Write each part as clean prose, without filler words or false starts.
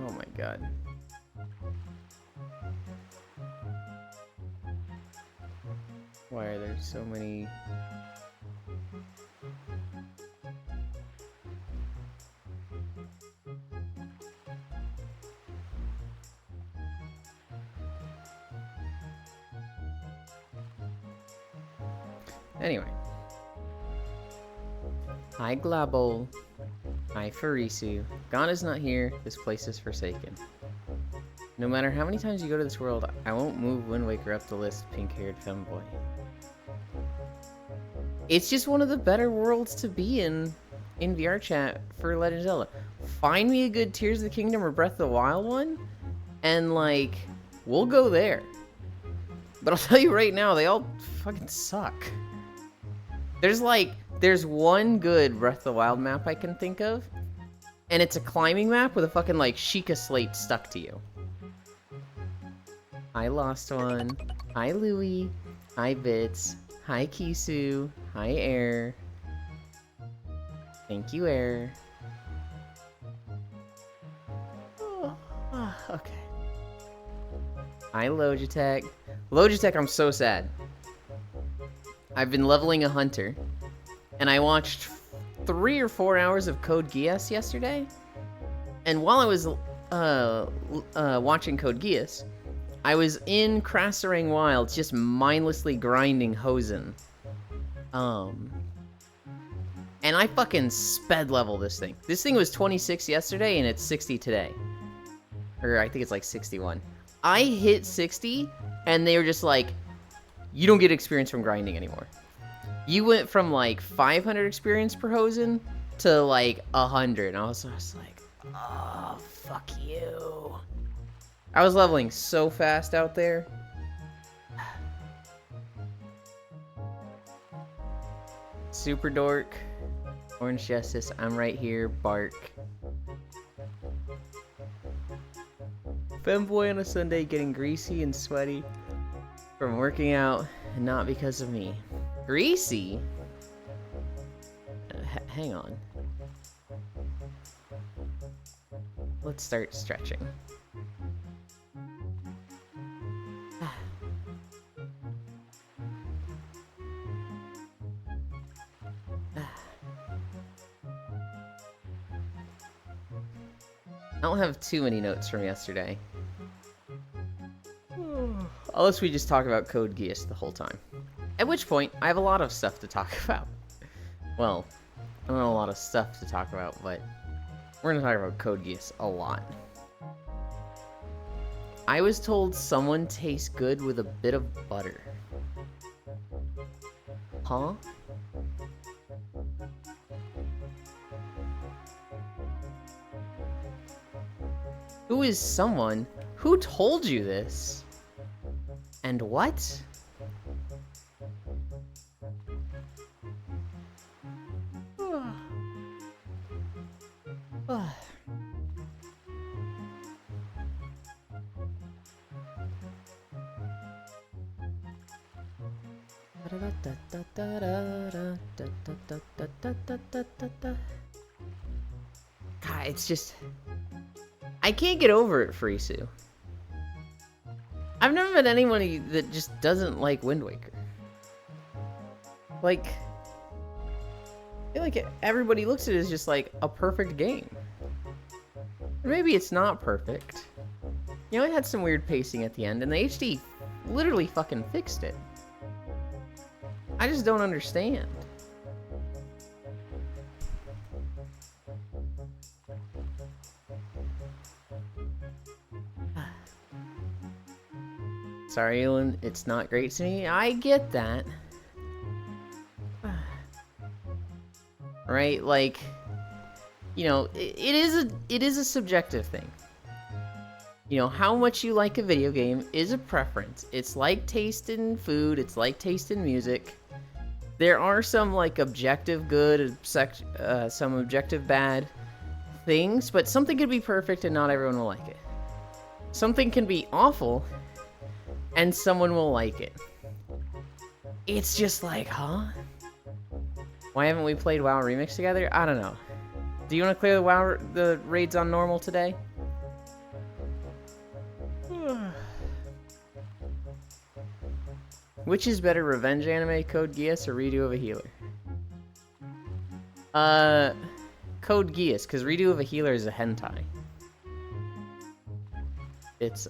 Oh my god. Why are there so many... Anyway. Hi, Glabo. Hi, Farisu. Ghana's not here. This place is forsaken. No matter how many times you go to this world, I won't move Wind Waker up the list, pink-haired femboy. It's just one of the better worlds to be in VR chat for Legend of Zelda. Find me a good Tears of the Kingdom or Breath of the Wild one, and like, we'll go there. But I'll tell you right now, they all fucking suck. There's one good Breath of the Wild map I can think of, and it's a climbing map with a fucking like Sheikah slate stuck to you. Hi, Lost One. Hi, Louie. Hi, Bits. Hi, Kisu. Hi, Air. Thank you, Air. Okay. Hi, Logitech. Logitech, I'm so sad. I've been leveling a hunter, and I watched 3 or 4 hours of Code Geass yesterday. And while I was watching Code Geass, I was in Krasarang Wilds just mindlessly grinding Hosen. And I fucking sped level this thing. This thing was 26 yesterday, and it's 60 today. Or I think it's like 61. I hit 60, and they were just like, you don't get experience from grinding anymore. You went from like 500 experience per Hosen to like 100. And I was just like, oh, fuck you. I was leveling so fast out there. Super Dork. Orange Justice, I'm right here. Bark. Femboy on a Sunday getting greasy and sweaty from working out, and not because of me. Greasy? Hang on. Let's start stretching. I don't have too many notes from yesterday. Unless we just talk about Code Geass the whole time. At which point, I have a lot of stuff to talk about. Well, I don't know a lot of stuff to talk about, but we're gonna talk about Code Geass a lot. I was told someone tastes good with a bit of butter. Huh? Who is someone? Who told you this? And what? God, it's just... I can't get over it, Farisu. I've never met anybody that just doesn't like Wind Waker. Like... I feel like everybody looks at it as just like a perfect game. Maybe it's not perfect. You know, it had some weird pacing at the end, and the HD literally fucking fixed it. I just don't understand. Sorry, Ewan, it's not great to me. I get that. Right? Like, you know, it is a subjective thing. You know, how much you like a video game is a preference. It's like taste in food, it's like taste in music. There are some, like, objective good, some objective bad things, but something can be perfect and not everyone will like it. Something can be awful, and someone will like it. It's just like, huh? Why haven't we played WoW Remix together? I don't know. Do you want to clear the raids on normal today? Which is better, revenge anime, Code Geass, or redo of a healer? Code Geass, because redo of a healer is a hentai.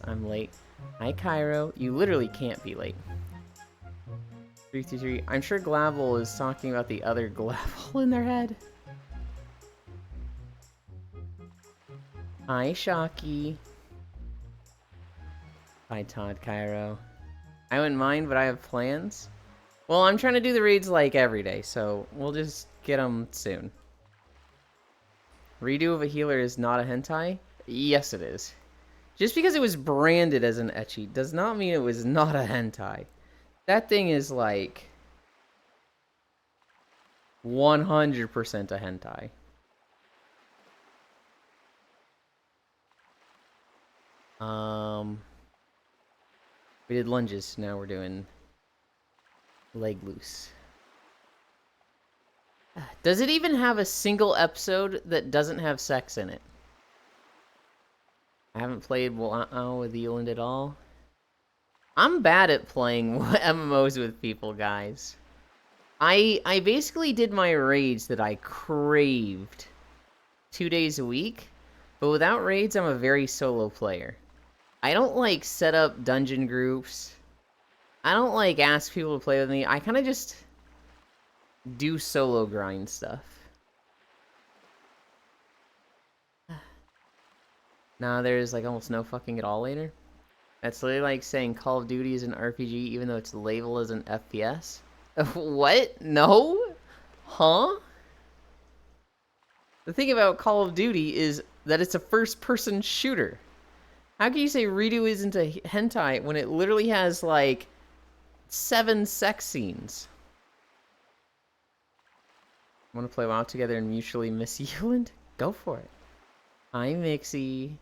I'm late. Hi, Cairo. You literally can't be late. 333. I'm sure Glavel is talking about the other Glavel in their head. Hi, Shocky. Hi, Todd Cairo. I wouldn't mind, but I have plans. Well, I'm trying to do the raids like every day, so we'll just get them soon. Redo of a healer is not a hentai? Yes, it is. Just because it was branded as an ecchi does not mean it was not a hentai. That thing is like 100% a hentai. We did lunges, now we're doing leg loose. Does it even have a single episode that doesn't have sex in it? I haven't played with Eland at all. I'm bad at playing MMOs with people, guys. I basically did my raids that I craved 2 days a week, but without raids, I'm a very solo player. I don't like set up dungeon groups. I don't like ask people to play with me. I kind of just do solo grind stuff. Now there's like almost no fucking at all later. That's literally like saying Call of Duty is an RPG even though it's labeled as an FPS. What? No? Huh? The thing about Call of Duty is that it's a first-person shooter. How can you say redo isn't a hentai when it literally has like 7 sex scenes? Want to play WoW together and mutually miss Euland? Go for it. Hi, Mixie.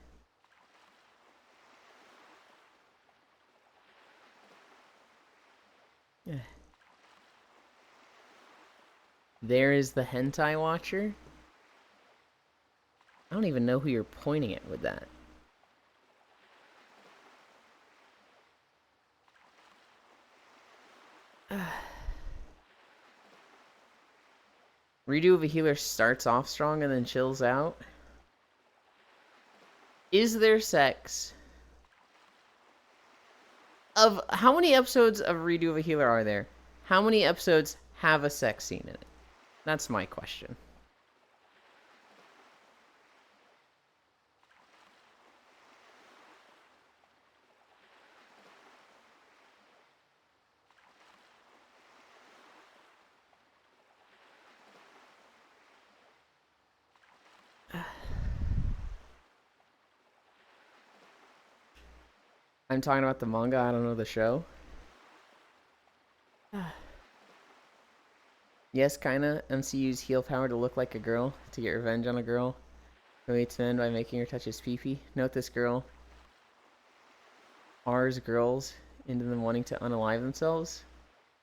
There is the hentai watcher. I don't even know who you're pointing at with that. Redo of a healer starts off strong and then chills out. Is there sex? Of how many episodes of Redo of a Healer are there? How many episodes have a sex scene in it? That's my question. I'm talking about the manga, I don't know the show. Yes, kinda. MCU's heal power to look like a girl, to get revenge on a girl. Who hates men by making her touch his pee-pee. Note this girl. R's girls into them wanting to unalive themselves.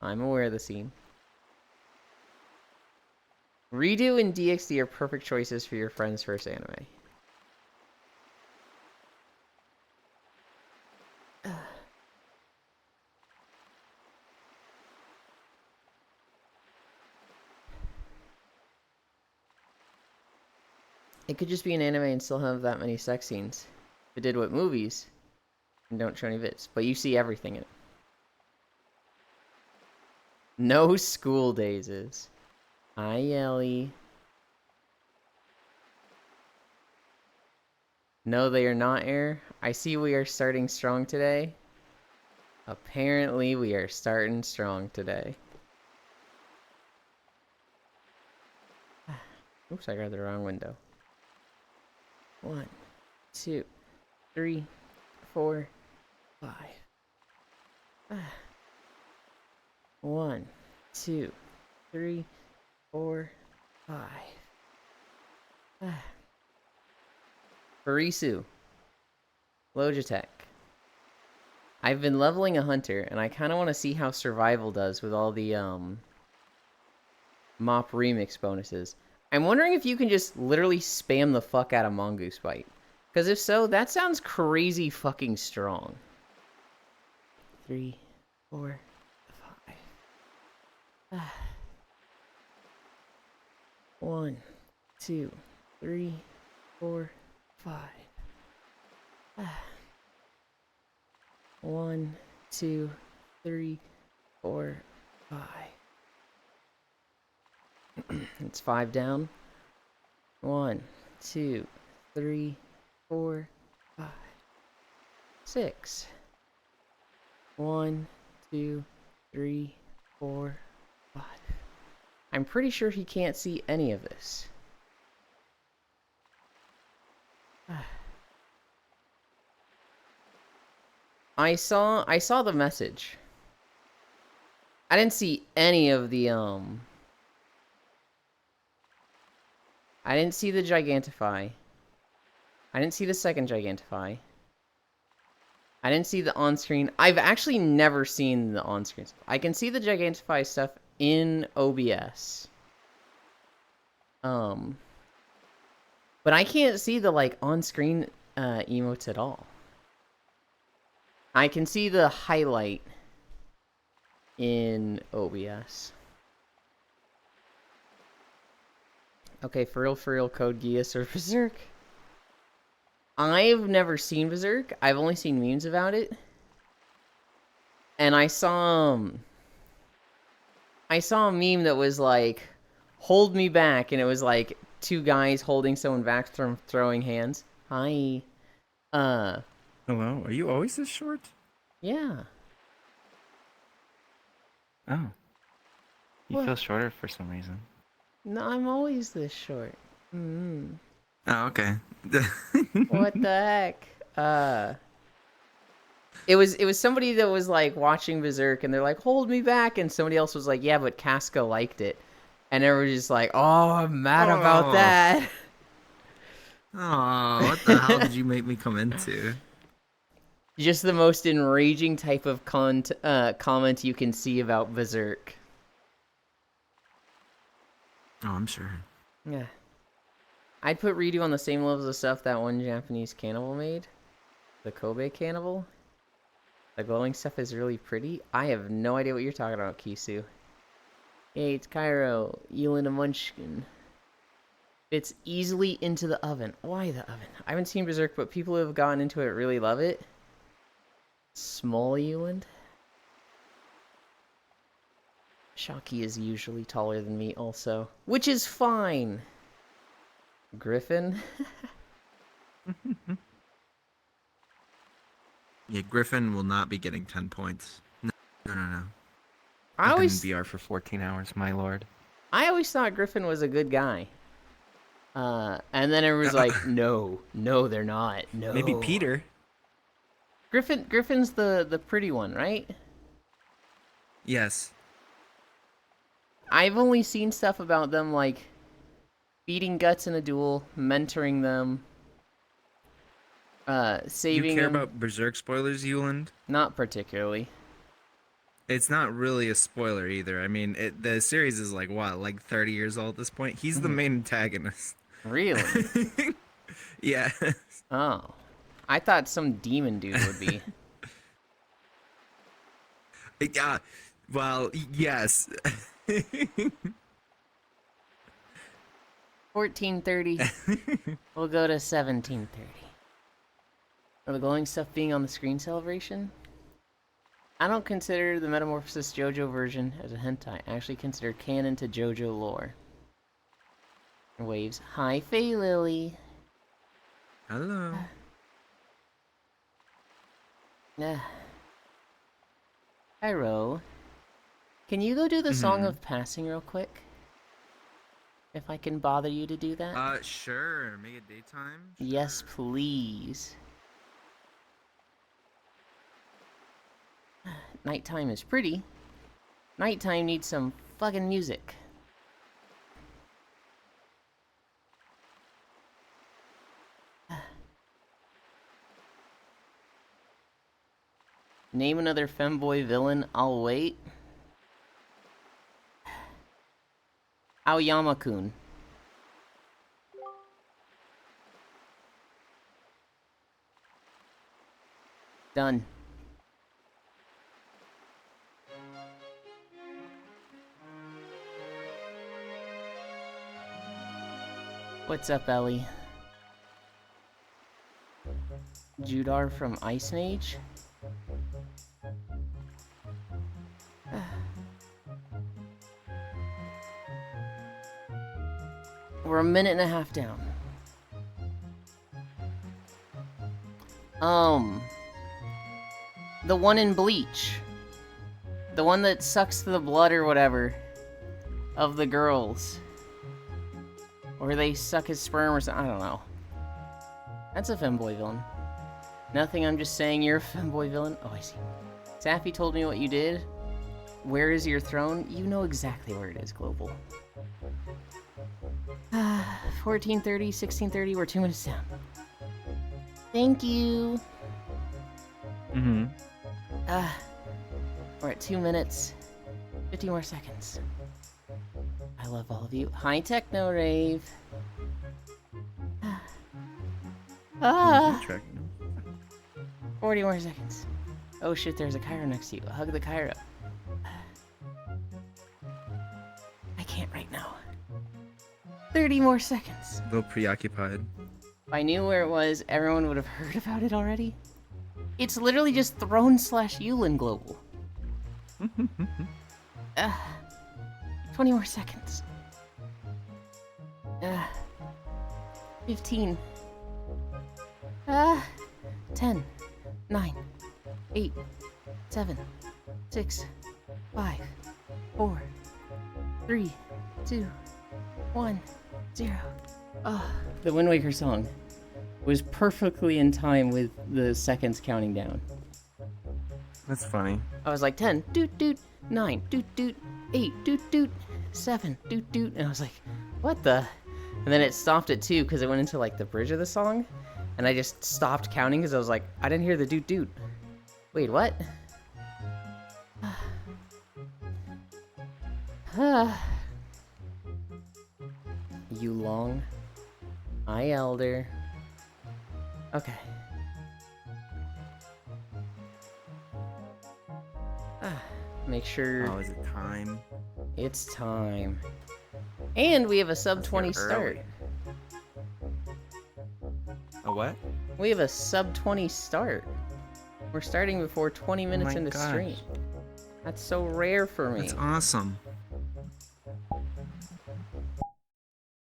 I'm aware of the scene. Redo and DxD are perfect choices for your friend's first anime. It could just be an anime and still have that many sex scenes. If it did what movies, and don't show any bits, but you see everything in it. No School Days is. Hi, Ellie. No, they are not air. I see we are starting strong today. Apparently, we are starting strong today. Oops, I grabbed the wrong window. 1, 2, 3, 4, 5. 1, 2, 3, 4, 5. Barisu. Logitech. I've been leveling a hunter, and I kind of want to see how survival does with all the Mop remix bonuses. I'm wondering if you can just literally spam the fuck out of Mongoose Bite. Because if so, that sounds crazy fucking strong. 3, 4, 5. 1, 2, 3, 4, 5. 1, 2, 3, 4, 5. It's 5 down. 1, 2, 3, 4, 5, 6. 1, 2, 3, 4, 5. I'm pretty sure he can't see any of this. I saw the message. I didn't see any of the I didn't see the Gigantify. I didn't see the second Gigantify. I didn't see the on-screen. I've actually never seen the on-screen stuff. I can see the Gigantify stuff in OBS. But I can't see the, like, on-screen emotes at all. I can see the highlight in OBS. Okay, for real, Code Geass or Berserk. I've never seen Berserk. I've only seen memes about it. And I saw a meme that was like, hold me back, and it was like 2 guys holding someone back from throwing hands. Hi. Hello, are you always this short? Yeah. Oh. You What? feel shorter for some reason. No, I'm always this short. Mm-hmm. Oh, okay. What the heck? It was somebody that was like watching Berserk, and they're like, hold me back, and somebody else was like, yeah, but Casca liked it. And everyone's just like, oh, I'm mad about that. Oh, what the hell did you make me come into? Just the most enraging type of comment you can see about Berserk. Oh, I'm sure. Yeah. I'd put Redo on the same levels of stuff that one Japanese cannibal made. The Kobe cannibal. The glowing stuff is really pretty. I have no idea what you're talking about, Kisu. Hey, it's Cairo. Yulin and Munchkin. Fits easily into the oven. Why the oven? I haven't seen Berserk, but people who have gotten into it really love it. Small Yuland. Shocky is usually taller than me also, which is fine. Griffin. Yeah, Griffin will not be getting 10 points. No. I I've been in always VR for 14 hours, my lord. thought Griffin was a good guy. And then everyone's like, no, they're not. No. Maybe Peter. Griffin's the pretty one, right? Yes. I've only seen stuff about them like beating guts in a duel, mentoring them, saving You care them. about Berserk spoilers, Yuland? Not particularly. It's not really a spoiler either. I mean, the series is like, what, like 30 years old at this point? He's the main antagonist. Really? Yeah. Oh. I thought some demon dude would be. Yeah. Well, yes. 14:30. We'll go to 17:30. Are the glowing stuff being on the screen celebration? I don't consider the Metamorphosis JoJo version as a hentai. I actually consider canon to JoJo lore. Waves. Hi, Faye Lily. Hello. Hyro. Can you go do the Song of Passing real quick? If I can bother you to do that? Sure. Make it daytime? Sure. Yes, please. Nighttime is pretty. Nighttime needs some fucking music. Name another femboy villain, I'll wait. Aoyama-kun. Done. What's up, Ellie? Judar from Ice Mage? We're a minute and a half down. The one in Bleach. The one that sucks the blood or whatever of the girls. Or they suck his sperm or something, I don't know. That's a femboy villain. Nothing, I'm just saying you're a femboy villain. Oh, I see. Sappy told me what you did. Where is your throne? You know exactly where it is, Global. 14:30, 16:30, we're 2 minutes down. Thank you. Mm-hmm. We're at 2 minutes. 50 more seconds. I love all of you. Hi, Techno Rave. Ah. 40 more seconds. Oh shit, there's a Cairo next to you. Hug the Cairo. I can't right now. 30 more seconds. A little preoccupied. If I knew where it was, everyone would have heard about it already. It's literally just Throne/Yulin Global. 20 more seconds. 15. 10. 9. 8. 7. 6. 5. 4. 3. 2. 1. 0. The Wind Waker song was perfectly in time with the seconds counting down. That's funny. I was like 10, doot doot, 9, doot doot, 8, doot doot, 7, doot doot, and I was like, what the? And then it stopped at 2 because it went into like the bridge of the song, and I just stopped counting because I was like, I didn't hear the doot doot. Wait, what? You long. I elder. Okay. Make sure Oh, is it time? it's time. And we have a sub 20 start. A what? We have a sub 20 start. We're starting before 20 minutes my into gosh. stream. That's so rare for me. That's awesome.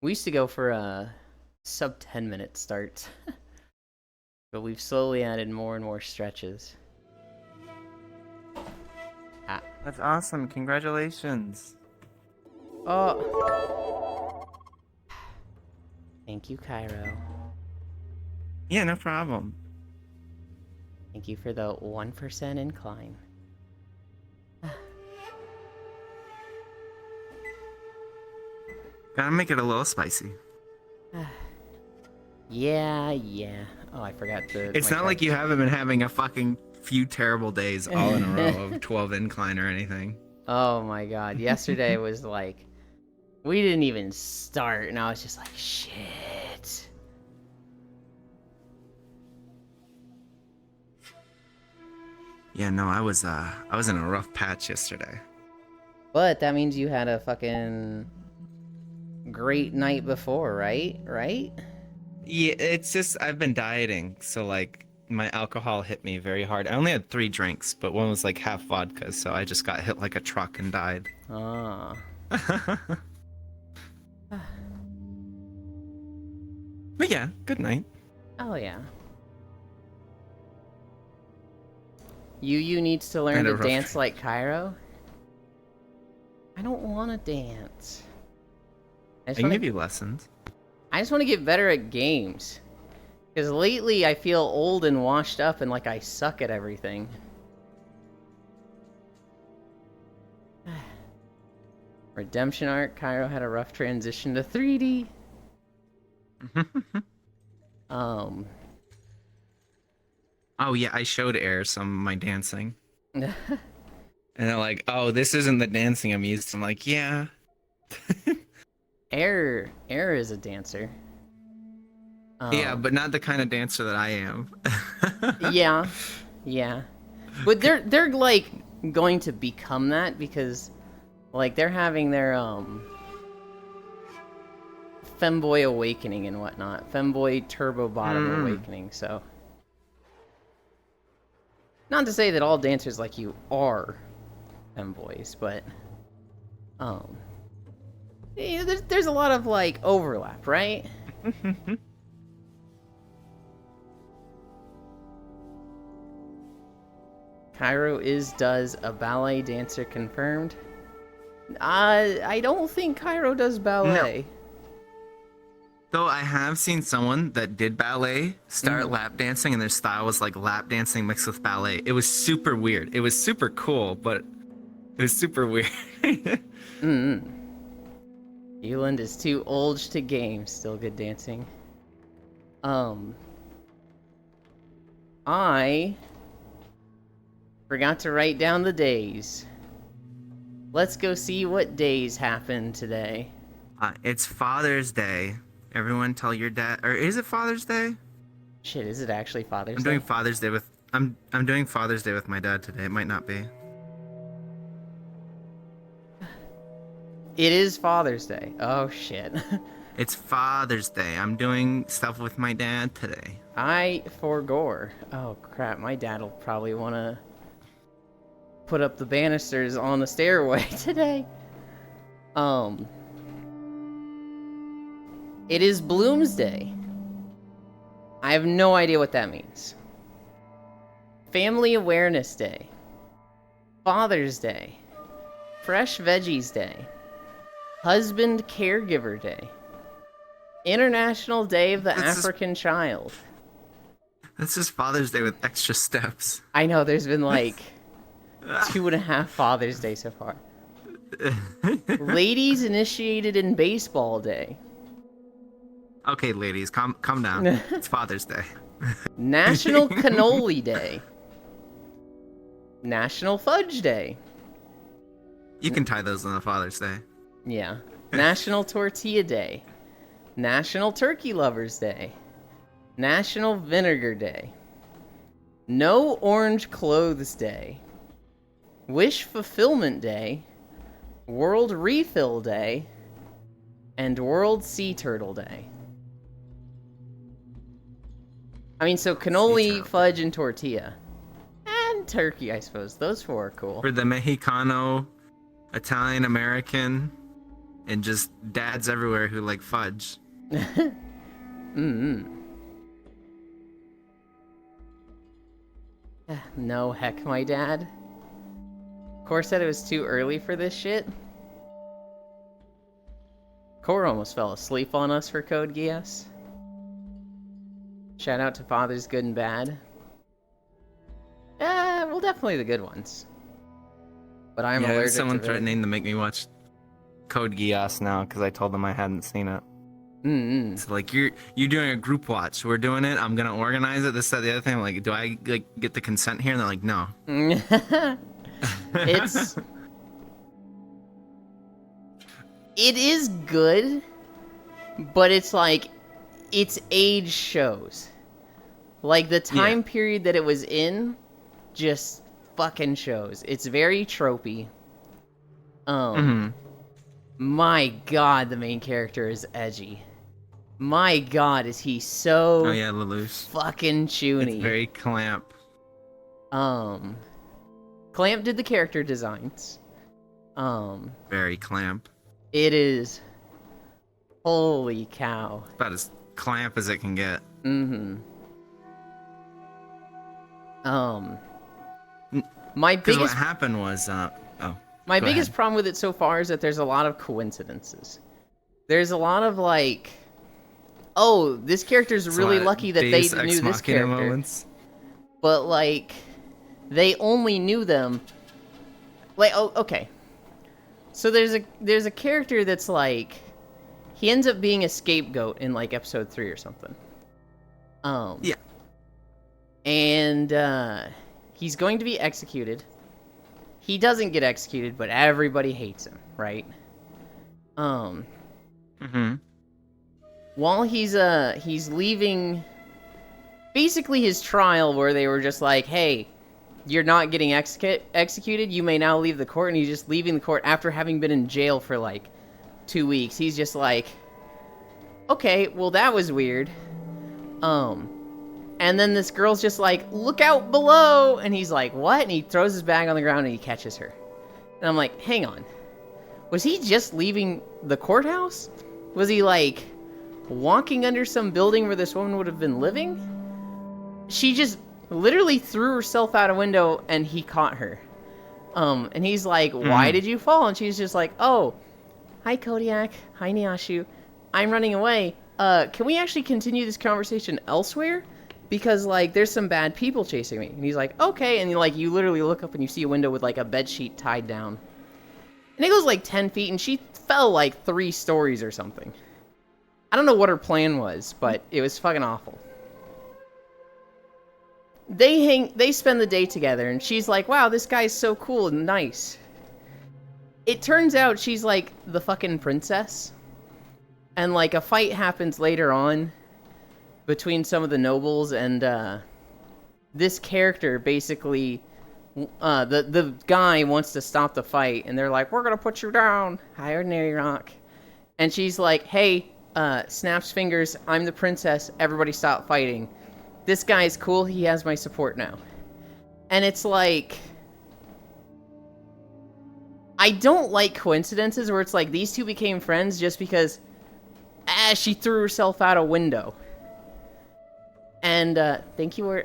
We used to go for a sub 10-minute start. But we've slowly added more and more stretches. That's awesome. Congratulations. Oh. Thank you, Cairo. Yeah, no problem. Thank you for the 1% incline. Gotta make it a little spicy. Yeah. Oh, I forgot the... It's not like you haven't been having a fucking few terrible days all in a row of 12 incline or anything. Oh my god. Yesterday was like... We didn't even start, and I was just like, shit. Yeah, no, I was in a rough patch yesterday. But that means you had a fucking... great night before, right? Right? Yeah, it's just I've been dieting, so like my alcohol hit me very hard. I only had 3 drinks, but one was like half vodka, so I just got hit like a truck and died. Ah. But yeah, good night. Oh yeah. Yu needs to learn Kinda to rough dance trade. like Cairo. I don't want to dance. I can give you lessons. I just want to get better at games. Because lately I feel old and washed up and like I suck at everything. Redemption arc, Cairo had a rough transition to 3D. Oh yeah, I showed Air some of my dancing. And they're like, oh, this isn't the dancing I'm used to. I'm like, yeah. Air is a dancer. Yeah, but not the kind of dancer that I am. yeah. But they're like going to become that because like they're having their Femboy Awakening and whatnot. Femboy Turbo Bottom Awakening, so. Not to say that all dancers like you are femboys, but you know, there's a lot of like overlap, right? Cairo does a ballet dancer confirmed. I don't think Cairo does ballet. Though I have seen someone that did ballet start lap dancing, and their style was like lap dancing mixed with ballet. It was super weird. It was super cool, but it was super weird. Eland is too old to game. Still good dancing. I forgot to write down the days. Let's go see what days happened today. It's Father's Day. Everyone tell your dad, or is it Father's Day? Shit, is it actually Father's I'm Day? doing Father's Day with I'm doing Father's Day with my dad today. It might not be. It is Father's Day. Oh shit. It's Father's Day. I'm doing stuff with my dad today. I forgore. Oh crap, my dad will probably want to put up the banisters on the stairway today. It is Bloomsday. I have no idea what that means. Family Awareness Day. Father's Day. Fresh Veggies Day. Husband Caregiver Day. International Day of the African Child. This is Father's Day with extra steps. I know, there's been like 2.5 Father's Day so far. Ladies Initiated in Baseball Day. Okay, ladies, calm down. It's Father's Day. National Cannoli Day. National Fudge Day. You can tie those on a Father's Day. Yeah. National Tortilla Day. National Turkey Lovers Day. National Vinegar Day. No Orange Clothes Day. Wish Fulfillment Day. World Refill Day. And World Sea Turtle Day. I mean, so cannoli, fudge, and tortilla. And turkey, I suppose. Those four are cool. For the Mexicano, Italian American, and just dads everywhere who like fudge. No, heck, my dad. Core said it was too early for this shit. Core almost fell asleep on us for Code Geass. Shout out to Fathers Good and Bad. Well, definitely the good ones. But I'm allergic There's someone to threatening to make me watch Code Geass now because I told them I hadn't seen it. So like you're doing a group watch. We're doing it. I'm gonna organize it. This, that, the other thing. I'm like, do I like get the consent here? And they're like, no. It is good, but it's like, its age shows. Like, the time period that it was in just fucking shows. It's very tropey. My god, the main character is edgy. My god, is he so Lelouch. fucking chuny. It's very Clamp. Clamp did the character designs. Very Clamp. It is... Holy cow. About as Clamp as it can get. My Because biggest what happened was, My Go biggest ahead. problem with it so far is that there's a lot of coincidences. There's a lot of like, oh, this character's really lucky that they Deus knew Ex this Machina character. moments. But like, they only knew them. Like, oh, okay. So there's a character that's like, he ends up being a scapegoat in like episode 3 or something. Yeah. And he's going to be executed. He doesn't get executed, but everybody hates him, right? While he's leaving basically his trial, where they were just like, hey, you're not getting executed, you may now leave the court, and he's just leaving the court after having been in jail for like 2 weeks. He's just like, okay, well that was weird. And then this girl's just like, look out below! And he's like, what? And he throws his bag on the ground and he catches her. And I'm like, hang on. Was he just leaving the courthouse? Was he like walking under some building where this woman would have been living? She just literally threw herself out a window and he caught her. And he's like, why did you fall? And she's just like, oh, hi Kodiak, hi Nyashu, I'm running away. Can we actually continue this conversation elsewhere? Because, like, there's some bad people chasing me. And he's like, okay. And, like, you literally look up and you see a window with, like, a bedsheet tied down. And it goes, like, 10 feet, and she fell, like, 3 stories or something. I don't know what her plan was, but it was fucking awful. They spend the day together, and she's like, wow, this guy's so cool and nice. It turns out she's, like, the fucking princess. And, like, a fight happens later on between some of the nobles, and this character basically, the guy wants to stop the fight, and they're like, we're gonna put you down, high ordinary rock. And she's like, hey, snaps fingers, I'm the princess, everybody stop fighting. This guy's cool, he has my support now. And it's like, I don't like coincidences where it's like, these two became friends just because, she threw herself out a window. And, thank you,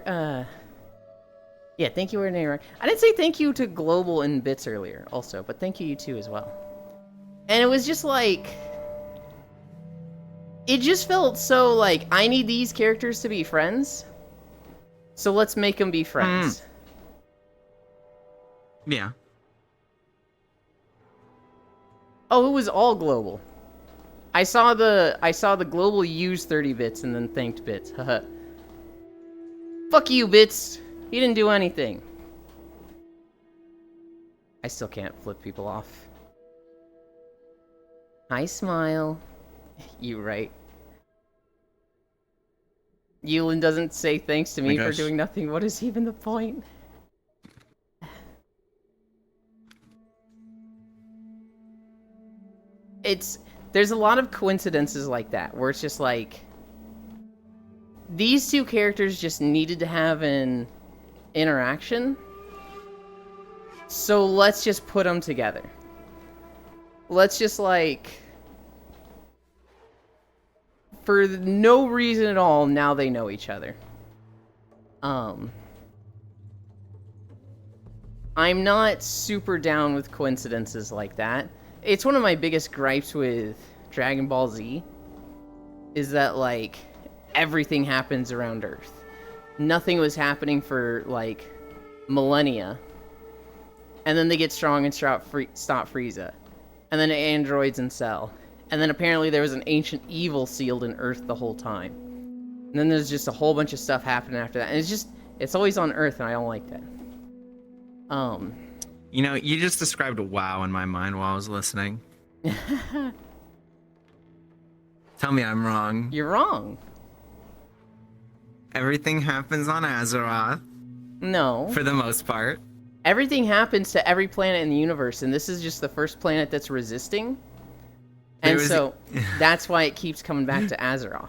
yeah, thank you, Ordinary Rock. I didn't say thank you to Global and Bits earlier, also, but thank you too as well. And it was just like, it just felt so like, I need these characters to be friends, so let's make them be friends. Yeah. Oh, it was all Global. I saw the Global use 30 bits and then thanked Bits. Haha. Fuck you, Bits. He didn't do anything. I still can't flip people off. Hi, Smile. You right. Yulin doesn't say thanks to me for doing nothing. What is even the point? There's a lot of coincidences like that, where it's just like, these two characters just needed to have an interaction, so let's just put them together. Let's just, like, for no reason at all, now they know each other. I'm not super down with coincidences like that. It's one of my biggest gripes with Dragon Ball Z, is that, like, everything happens around Earth. Nothing was happening for, like, millennia. And then they get strong and stop Frieza. And then androids and Cell. And then apparently there was an ancient evil sealed in Earth the whole time. And then there's just a whole bunch of stuff happening after that. And it's always on Earth, and I don't like that. You know, you just described a WoW in my mind while I was listening. Tell me I'm wrong. You're wrong. Everything happens on Azeroth. No. For the most part. Everything happens to every planet in the universe, and this is just the first planet that's resisting. And so, that's why it keeps coming back to Azeroth.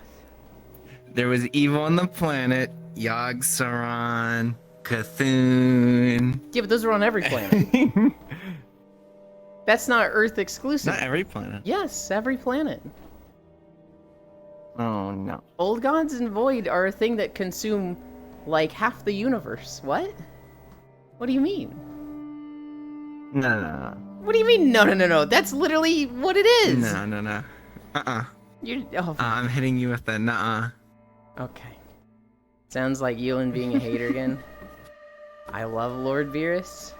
There was evil on the planet, Yogg-Saron, Cthulhu. Yeah, but those are on every planet. That's not Earth exclusive. Not every planet. Yes, every planet. Oh, no. Old gods and void are a thing that consume, like, half the universe. What? What do you mean? No. What do you mean, no? That's literally what it is. No. I'm hitting you with the nuh-uh. Okay. Sounds like Yulin being a hater again. I love Lord Beerus.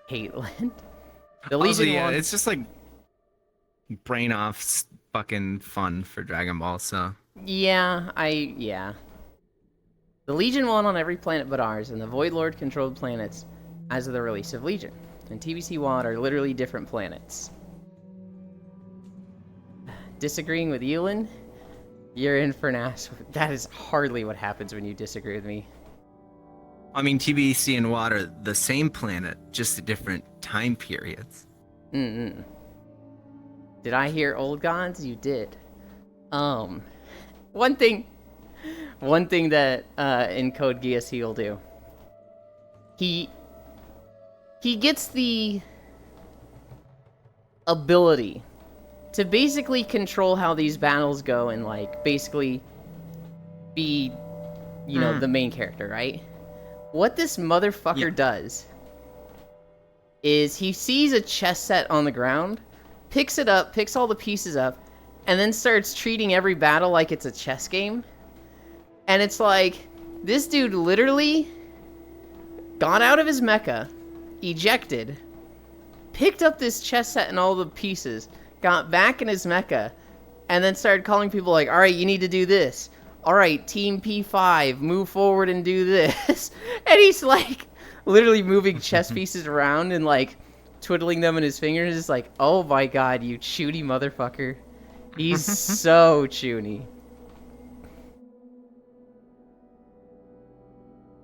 Hateland. The Legion yeah, won. it's just like brain off fucking fun for Dragon Ball, so. Yeah. The Legion won on every planet but ours, and the Void Lord controlled planets as of the release of Legion. And TBC WAD are literally different planets. Disagreeing with Yulin? You're in for an ass. That is hardly what happens when you disagree with me. I mean, TBC and WAD are the same planet, just at different time periods. Did I hear old gods? You did. Um, one thing that in Code Geass he will do. He gets the ability to basically control how these battles go and like basically be, you know, the main character, right? What this motherfucker does is he sees a chess set on the ground, picks it up, picks all the pieces up, and then starts treating every battle like it's a chess game. And it's like, this dude literally got out of his mecha, ejected, picked up this chess set and all the pieces, got back in his mecha, and then started calling people like, alright, you need to do this. Alright, team P5, move forward and do this. And he's like, literally moving chess pieces around and like, twiddling them in his fingers. It's like, oh my god, you chuny motherfucker. He's so chuny.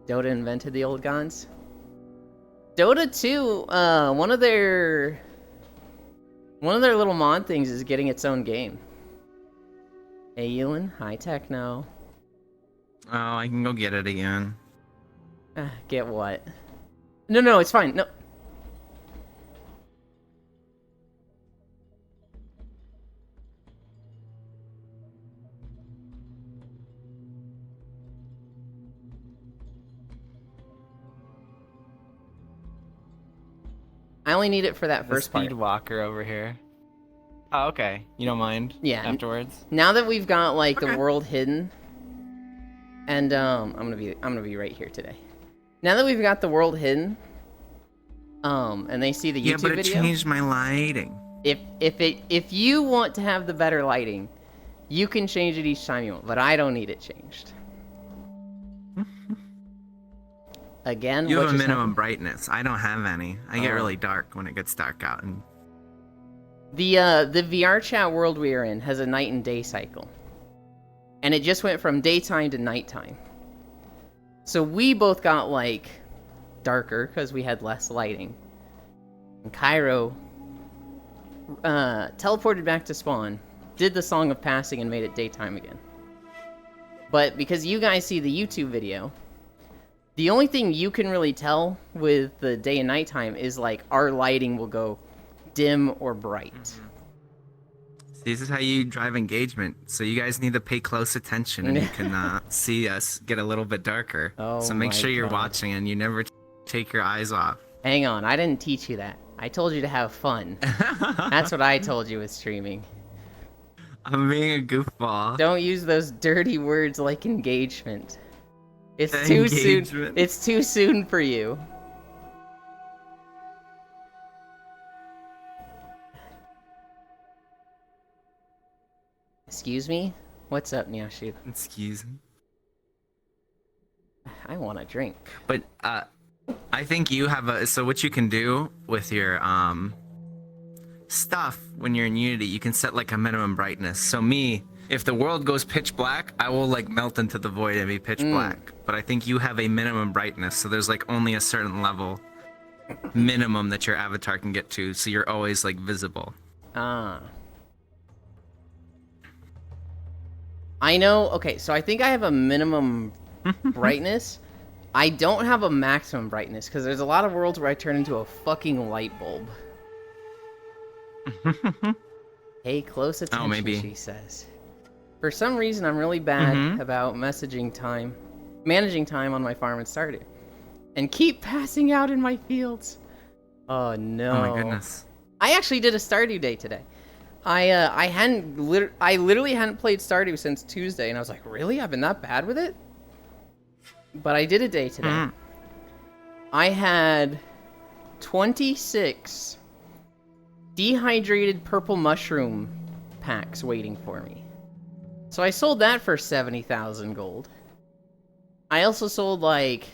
Dota invented the old guns. Dota 2, one of their little mod things is getting its own game. Hey, Ewan. Hi, Techno. Oh, I can go get it again. Get what? No, it's fine. No. I only need it for that first part. Speed walker over here. Oh, okay. You don't mind? Yeah. Afterwards. Now that we've got like the world hidden, and I'm gonna be right here today. Now that we've got the world hidden, and they see the YouTube video. Yeah, but it changed my lighting. If you want to have the better lighting, you can change it each time you want. But I don't need it changed. Again, you have a minimum brightness. I don't have any. I get really dark when it gets dark out. And the VR chat world we are in has a night and day cycle, and it just went from daytime to nighttime. So we both got like darker because we had less lighting. And Cairo teleported back to spawn, did the Song of Passing, and made it daytime again. But because you guys see the YouTube video, the only thing you can really tell with the day and nighttime is like our lighting will go dim or bright. Mm-hmm. This is how you drive engagement. So you guys need to pay close attention, and you can see us get a little bit darker. Oh, so make sure you're watching and you never take your eyes off. Hang on, I didn't teach you that. I told you to have fun. That's what I told you with streaming. I'm being a goofball. Don't use those dirty words like engagement. It's too soon. It's too soon for you. Excuse me? What's up, Nyashu? Excuse me? I want a drink. But, I think you have a... So what you can do with your, stuff when you're in Unity, you can set, like, a minimum brightness. So me, if the world goes pitch black, I will, like, melt into the void and be pitch black. But I think you have a minimum brightness, so there's, like, only a certain level minimum that your avatar can get to, so you're always, like, visible. Ah. I know, okay, so I think I have a minimum brightness. I don't have a maximum brightness, because there's a lot of worlds where I turn into a fucking light bulb. Pay close attention, she says. For some reason, I'm really bad about managing time on my farm and Stardew. And keep passing out in my fields. Oh no. Oh my goodness. I actually did a Stardew day today. I literally hadn't played Stardew since Tuesday, and I was like, really? I've been that bad with it? But I did a day today. I had 26 dehydrated purple mushroom packs waiting for me. So I sold that for 70,000 gold. I also sold like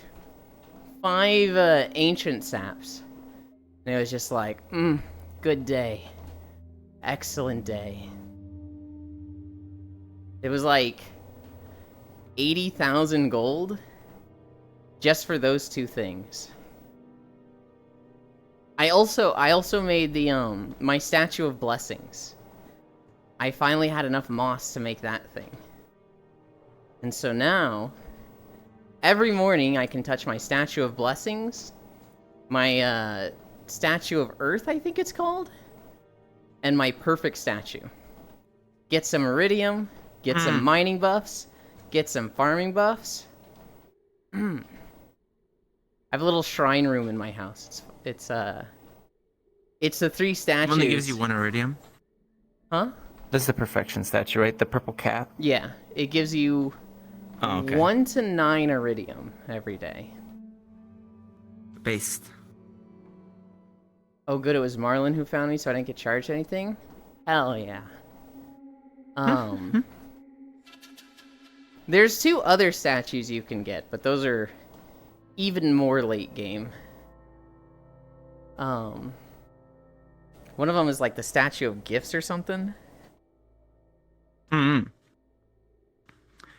5 ancient saps. And it was just like, good day. Excellent day. It was like 80,000 gold just for those 2 things. I also made the my statue of blessings. I finally had enough moss to make that thing. And so now, every morning I can touch my Statue of Blessings, my Statue of Earth, I think it's called, and my Perfect Statue. Get some Iridium, get some mining buffs, get some farming buffs. I have a little shrine room in my house. It's the 3 statues. One that gives you 1 Iridium? Huh? That's the Perfection statue, right? The purple cat? Yeah, it gives you 1 to 9 Iridium every day. Based. Oh, good, it was Marlon who found me, so I didn't get charged anything? Hell yeah. There's 2 other statues you can get, but those are even more late game. One of them is like the Statue of Gifts or something. And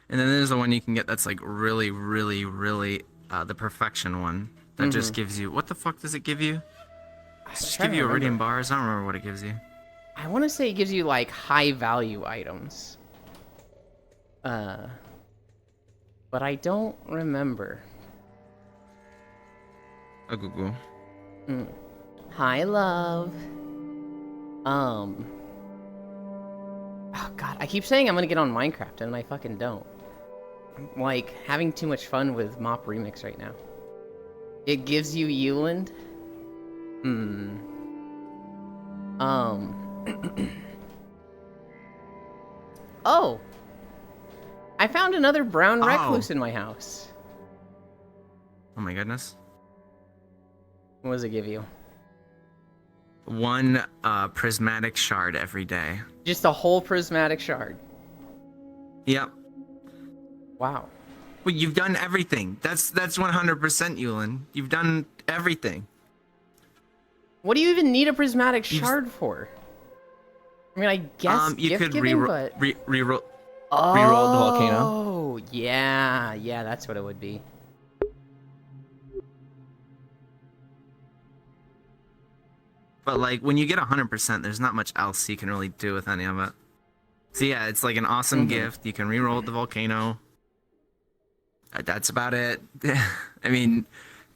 then there's the one you can get that's like really, really, really the Perfection one. That just gives you... What the fuck does it give you? Does it just give you Iridium bars? I don't remember what it gives you. I want to say it gives you like high value items. But I don't remember. Oh, Google. Hi, love. Oh god, I keep saying I'm gonna get on Minecraft and I fucking don't. I'm like having too much fun with Mop Remix right now. It gives you Euland. Oh! I found another brown recluse in my house. Oh my goodness. What does it give you? 1 prismatic shard every day. Just a whole prismatic shard. Yep. Wow. Well, you've done everything. That's 100% Yulin. You've done everything. What do you even need a prismatic shard for? I mean, I guess you gift could giving, but... reroll Oh, the volcano. Oh, yeah, that's what it would be. But like when you get 100%, there's not much else you can really do with any of it. So yeah, it's like an awesome gift. You can reroll the volcano. That's about it. I mean,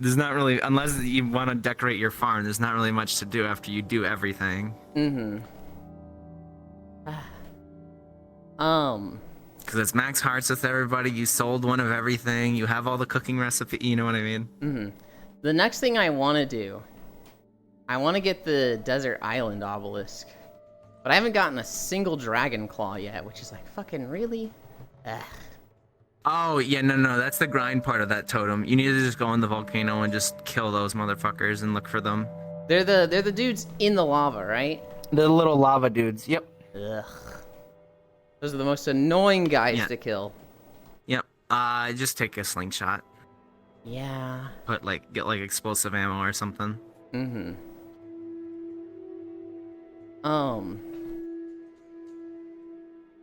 there's not really, unless you want to decorate your farm, there's not really much to do after you do everything. Because it's max hearts with everybody. You sold 1 of everything. You have all the cooking recipe. You know what I mean? The next thing I want to do, I want to get the Desert Island obelisk. But I haven't gotten a single dragon claw yet, which is like, fucking really? Ugh. Oh, yeah, no, that's the grind part of that totem. You need to just go in the volcano and just kill those motherfuckers and look for them. They're the dudes in the lava, right? The little lava dudes, yep. Ugh. Those are the most annoying guys to kill. Yep. Just take a slingshot. Yeah. Get like explosive ammo or something.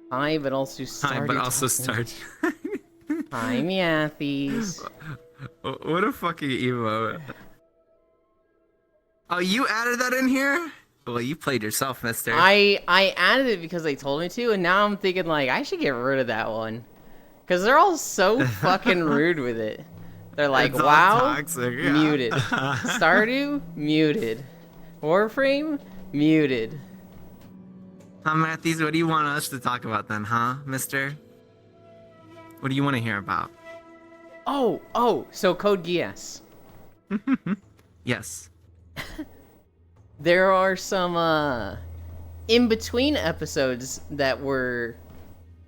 Hi, but also start. Hi, but also start. Hi, Meathies. What a fucking emo. Oh, you added that in here? Well, you played yourself, mister. I added it because they told me to, and now I'm thinking, like, I should get rid of that one. Because they're all so fucking rude with it. They're like, wow, toxic, muted. Stardew, muted. Warframe, muted. Huh, Matthews, what do you want us to talk about then, huh, mister? What do you want to hear about? Oh, so Code Geass. Yes. There are some, in-between episodes that were,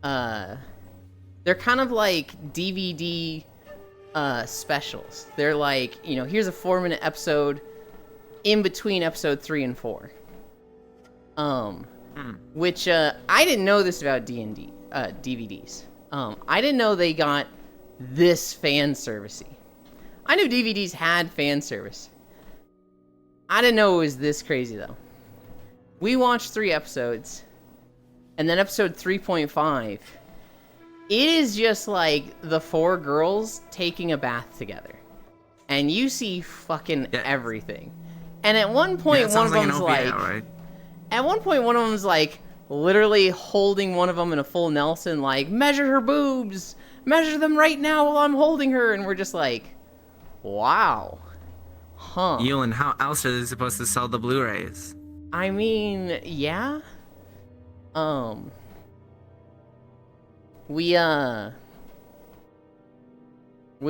they're kind of like DVD, specials. They're like, you know, here's a 4-minute episode in between episode 3 and 4. Which, I didn't know this about D&D, DVDs. I didn't know they got this fan servicey. I knew DVDs had fan service. I didn't know it was this crazy, though. We watched 3 episodes, and then episode 3.5, it is just like the 4 girls taking a bath together. And you see fucking everything. And at one point, one of them's like... Right? At one point, one of them's like, literally holding one of them in a full Nelson, like, measure her boobs! Measure them right now while I'm holding her! And we're just like, wow. Huh. Ewan, how else are they supposed to sell the Blu-rays? I mean, yeah. We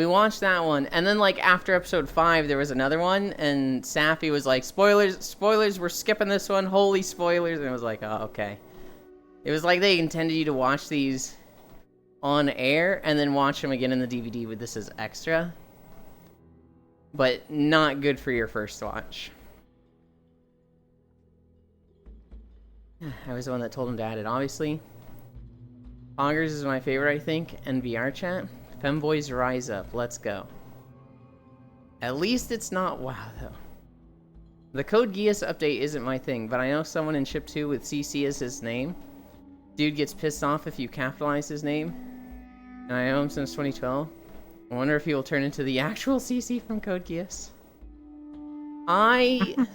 watched that one, and then, like, after episode 5, there was another one, and Safi was like, spoilers, we're skipping this one, holy spoilers, and it was like, oh, okay. It was like they intended you to watch these on air, and then watch them again in the DVD with this as extra. But not good for your first watch. I was the one that told him to add it, obviously. Augers is my favorite, I think, and VR chat. Femboys rise up, let's go. At least it's not WoW, though. The Code Geass update isn't my thing, but I know someone in Ship 2 with CC as his name. Dude gets pissed off if you capitalize his name. And I know him since 2012. I wonder if he will turn into the actual CC from Code Geass. I'm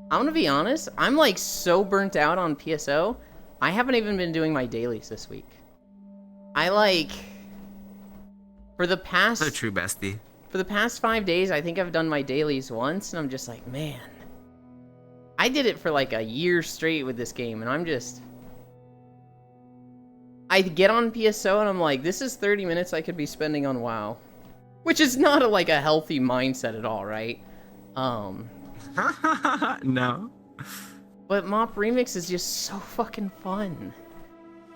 gonna be honest, I'm like so burnt out on PSO, I haven't even been doing my dailies this week. For the past... So true, bestie. For the past 5 days, I think I've done my dailies once, and I'm just like, man. I did it for like a year straight with this game, and I'm just... I get on PSO, and I'm like, this is 30 minutes I could be spending on WoW. Which is not a healthy mindset at all, right? No. But Mop Remix is just so fucking fun.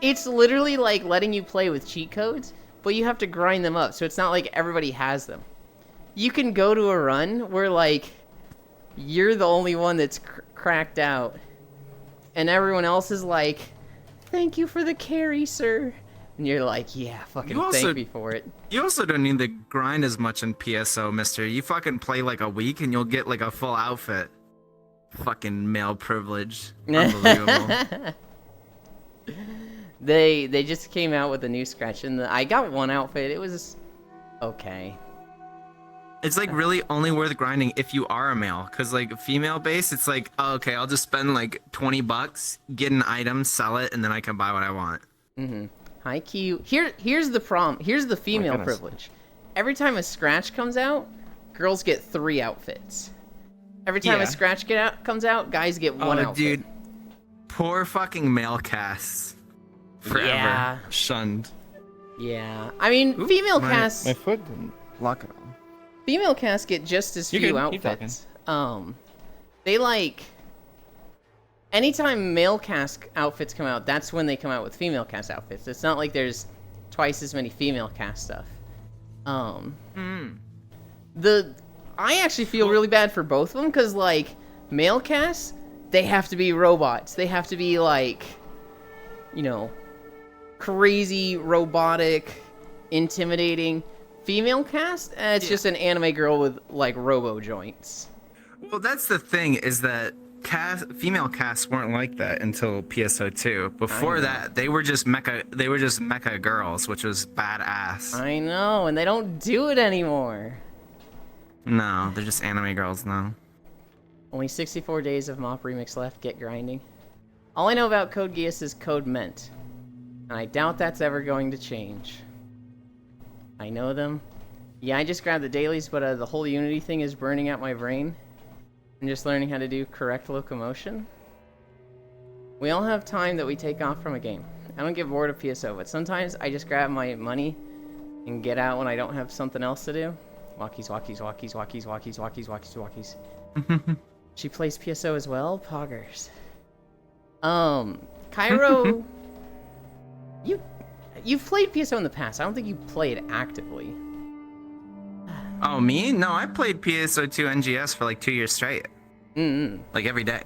It's literally like letting you play with cheat codes, but you have to grind them up, so it's not like everybody has them. You can go to a run where, like, you're the only one that's cracked out, and everyone else is like, thank you for the carry, sir. And you're like, yeah, fucking thank me for it. You also don't need to grind as much in PSO, mister. You fucking play like a week and you'll get like a full outfit. Fucking male privilege. Unbelievable. They just came out with a new scratch, and I got one outfit. It was okay. It's like really only worth grinding if you are a male, because like female base, it's like, oh, okay, I'll just spend like $20, get an item, sell it, and then I can buy what I want. Mm-hmm. Hi, Q. Here's the problem. Here's the female privilege. Every time a scratch comes out, girls get 3 outfits. Every time a scratch comes out, guys get 1 outfit. Dude, poor fucking male casts. Forever shunned. Yeah, I mean, female casts. My foot didn't lock it on. Female casts get just as few outfits. They like. Anytime male cast outfits come out, that's when they come out with female cast outfits. It's not like there's twice as many female cast stuff. I actually feel really bad for both of them, because, like, male casts, they have to be robots. They have to be, like, you know, crazy, robotic, intimidating. Female cast, it's just an anime girl with, like, robo joints. Well, that's the thing, is that female casts weren't like that until PSO2. Before that, they were just mecha girls, which was badass. I know, and they don't do it anymore. No, they're just anime girls now. Only 64 days of Mop Remix left. Get grinding. All I know about Code Geass is Code Ment, and I doubt that's ever going to change. I know them. Yeah, I just grabbed the dailies, but the whole Unity thing is burning out my brain. I'm just learning how to do correct locomotion. We all have time that we take off from a game. I don't get bored of PSO, but sometimes I just grab my money and get out when I don't have something else to do. Walkies, walkies, walkies, walkies, walkies, walkies, walkies, walkies. She plays PSO as well? Poggers. Cairo, you've played PSO in the past. I don't think you play it actively. Oh, me? No, I played PSO2 NGS for like 2 years straight. Like every day.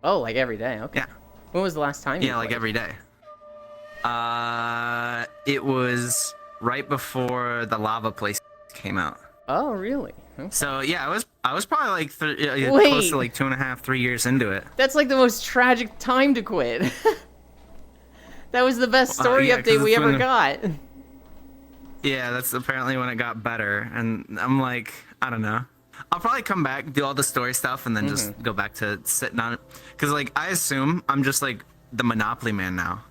Oh, like every day? Okay. Yeah. When was the last time you played? Like every day. It was right before the Lava Place came out. Oh, really? Okay. So yeah, I was probably like close to like 2.5, 3 years into it. That's like the most tragic time to quit. That was the best story update we ever got. Yeah, that's apparently when it got better, and I'm like, I don't know. I'll probably come back, do all the story stuff, and then just go back to sitting on it. Because, like, I assume I'm just, like, the Monopoly man now.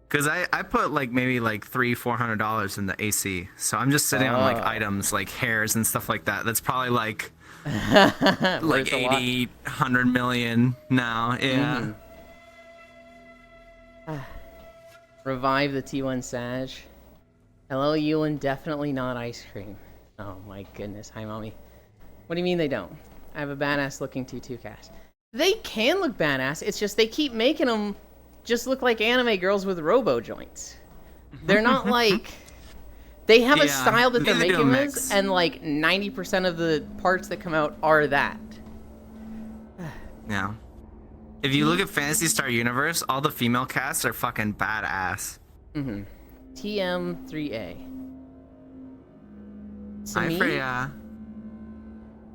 Because I put, like, maybe, like, $400 in the AC. So I'm just sitting on, like, items, like hairs and stuff like that. That's probably, like, like 80, 100 million now. Yeah. Revive the T1 Sag. Hello, Yulin. Definitely not ice cream. Oh, my goodness. Hi, Mommy. What do you mean they don't? I have a badass looking T2 cast. They can look badass. It's just they keep making them just look like anime girls with robo joints. They're not like... They have a style that they're making this, and like 90% of the parts that come out are that. Yeah. If you look at Phantasy Star Universe, all the female casts are fucking badass. TM3A. Hi, Freya.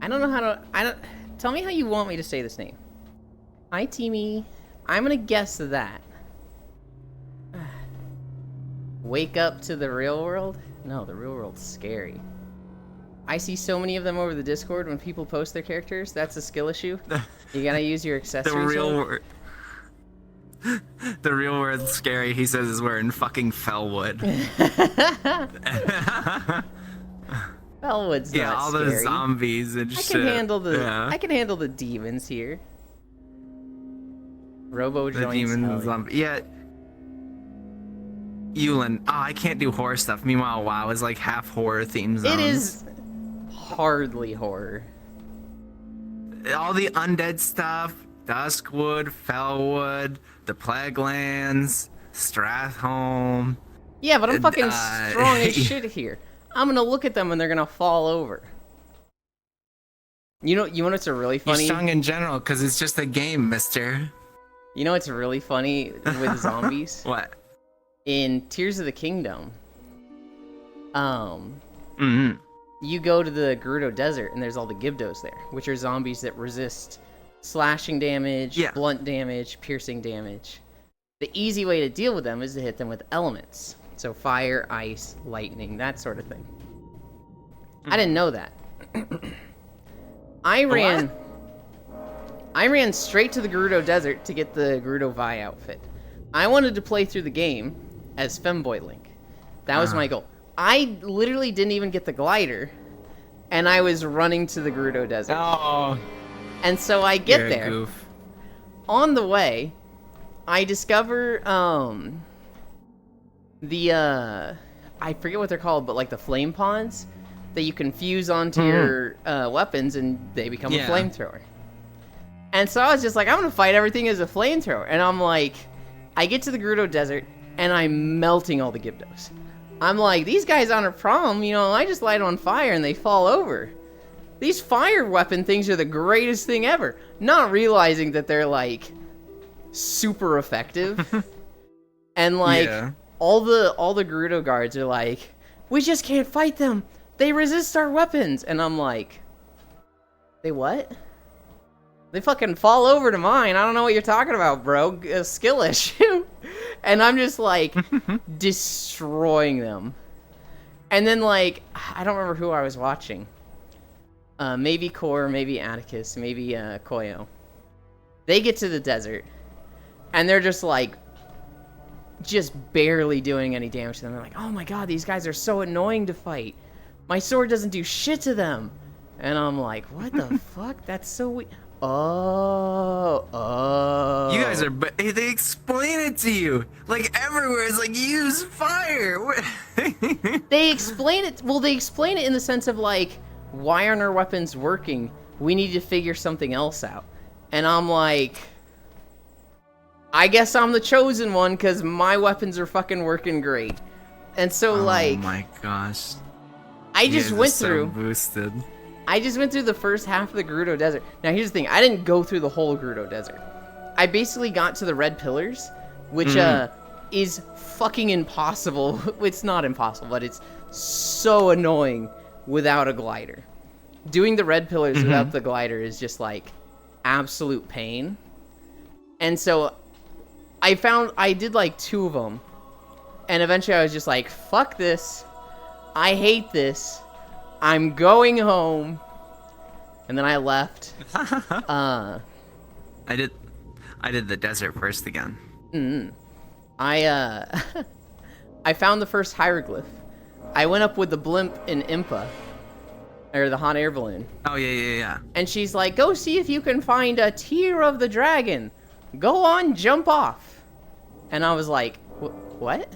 I don't know how to... Tell me how you want me to say this name. Hi, Teamy. I'm gonna guess that. Wake up to the real world? No, the real world's scary. I see so many of them over the Discord when people post their characters. That's a skill issue. You gotta use your accessories. The real world's scary, he says, is wearing fucking Fellwood. Fellwood's not all scary. those zombies and shit. I can handle the demons here. Robo the joints. Demons, yeah. Yulin. Oh, I can't do horror stuff. Meanwhile, WoW is like half horror theme zones. It is hardly horror. All the undead stuff, Duskwood, Fellwood, the Plaguelands, Strathholm. Yeah, but I'm fucking strong as shit here. I'm gonna look at them and they're gonna fall over. You know what's really funny? You're strong in general, because it's just a game, mister. You know what's really funny with zombies? What? In Tears of the Kingdom, you go to the Gerudo Desert and there's all the Gibdos there, which are zombies that resist slashing damage, blunt damage, piercing damage. The easy way to deal with them is to hit them with elements. So fire, ice, lightning, that sort of thing. I didn't know that. I ran straight to the Gerudo Desert to get the Gerudo Vi outfit. I wanted to play through the game as Femboy Link. That was my goal. I literally didn't even get the glider, and I was running to the Gerudo Desert. Oh. And so I get there. Goof. On the way, I discover I forget what they're called, but like the flame pods that you can fuse onto your weapons and they become a flamethrower. And so I was just like, I'm gonna fight everything as a flamethrower. And I'm like, I get to the Gerudo Desert and I'm melting all the Gibdos. I'm like, these guys aren't a problem, I just light them on fire and they fall over. These fire weapon things are the greatest thing ever. Not realizing that they're like super effective. And like all the Gerudo guards are like, we just can't fight them. They resist our weapons. And I'm like, they what? They fucking fall over to mine. I don't know what you're talking about, bro. A skill issue. And I'm just like destroying them. And then like, I don't remember who I was watching. Maybe Core, maybe Atticus, maybe Koyo. They get to the desert. And they're just like, just barely doing any damage to them. They're like, oh my god, these guys are so annoying to fight. My sword doesn't do shit to them. And I'm like, what the fuck? That's so weird. Oh. You guys are, they explain it to you. Like everywhere, it's like, use fire. They explain it, they explain it in the sense of like, why aren't our weapons working? We need to figure something else out. And I'm like, I guess I'm the chosen one because my weapons are fucking working great. And so like, oh my gosh. I just went through. Boosted. I just went through the first half of the Gerudo Desert. Now here's the thing, I didn't go through the whole Gerudo Desert. I basically got to the Red Pillars, which is fucking impossible. It's not impossible, but it's so annoying without a glider. Doing the Red Pillars without the glider is just like absolute pain. And so I did like 2 of them. And eventually I was just like, fuck this. I hate this. I'm going home. and then I left. I did the desert first again. I I found the first hieroglyph. I went up with the blimp in Impa, or the hot air balloon. Oh yeah. And she's like, go see if you can find a tear of the dragon. Go on, jump off. And I was like, what?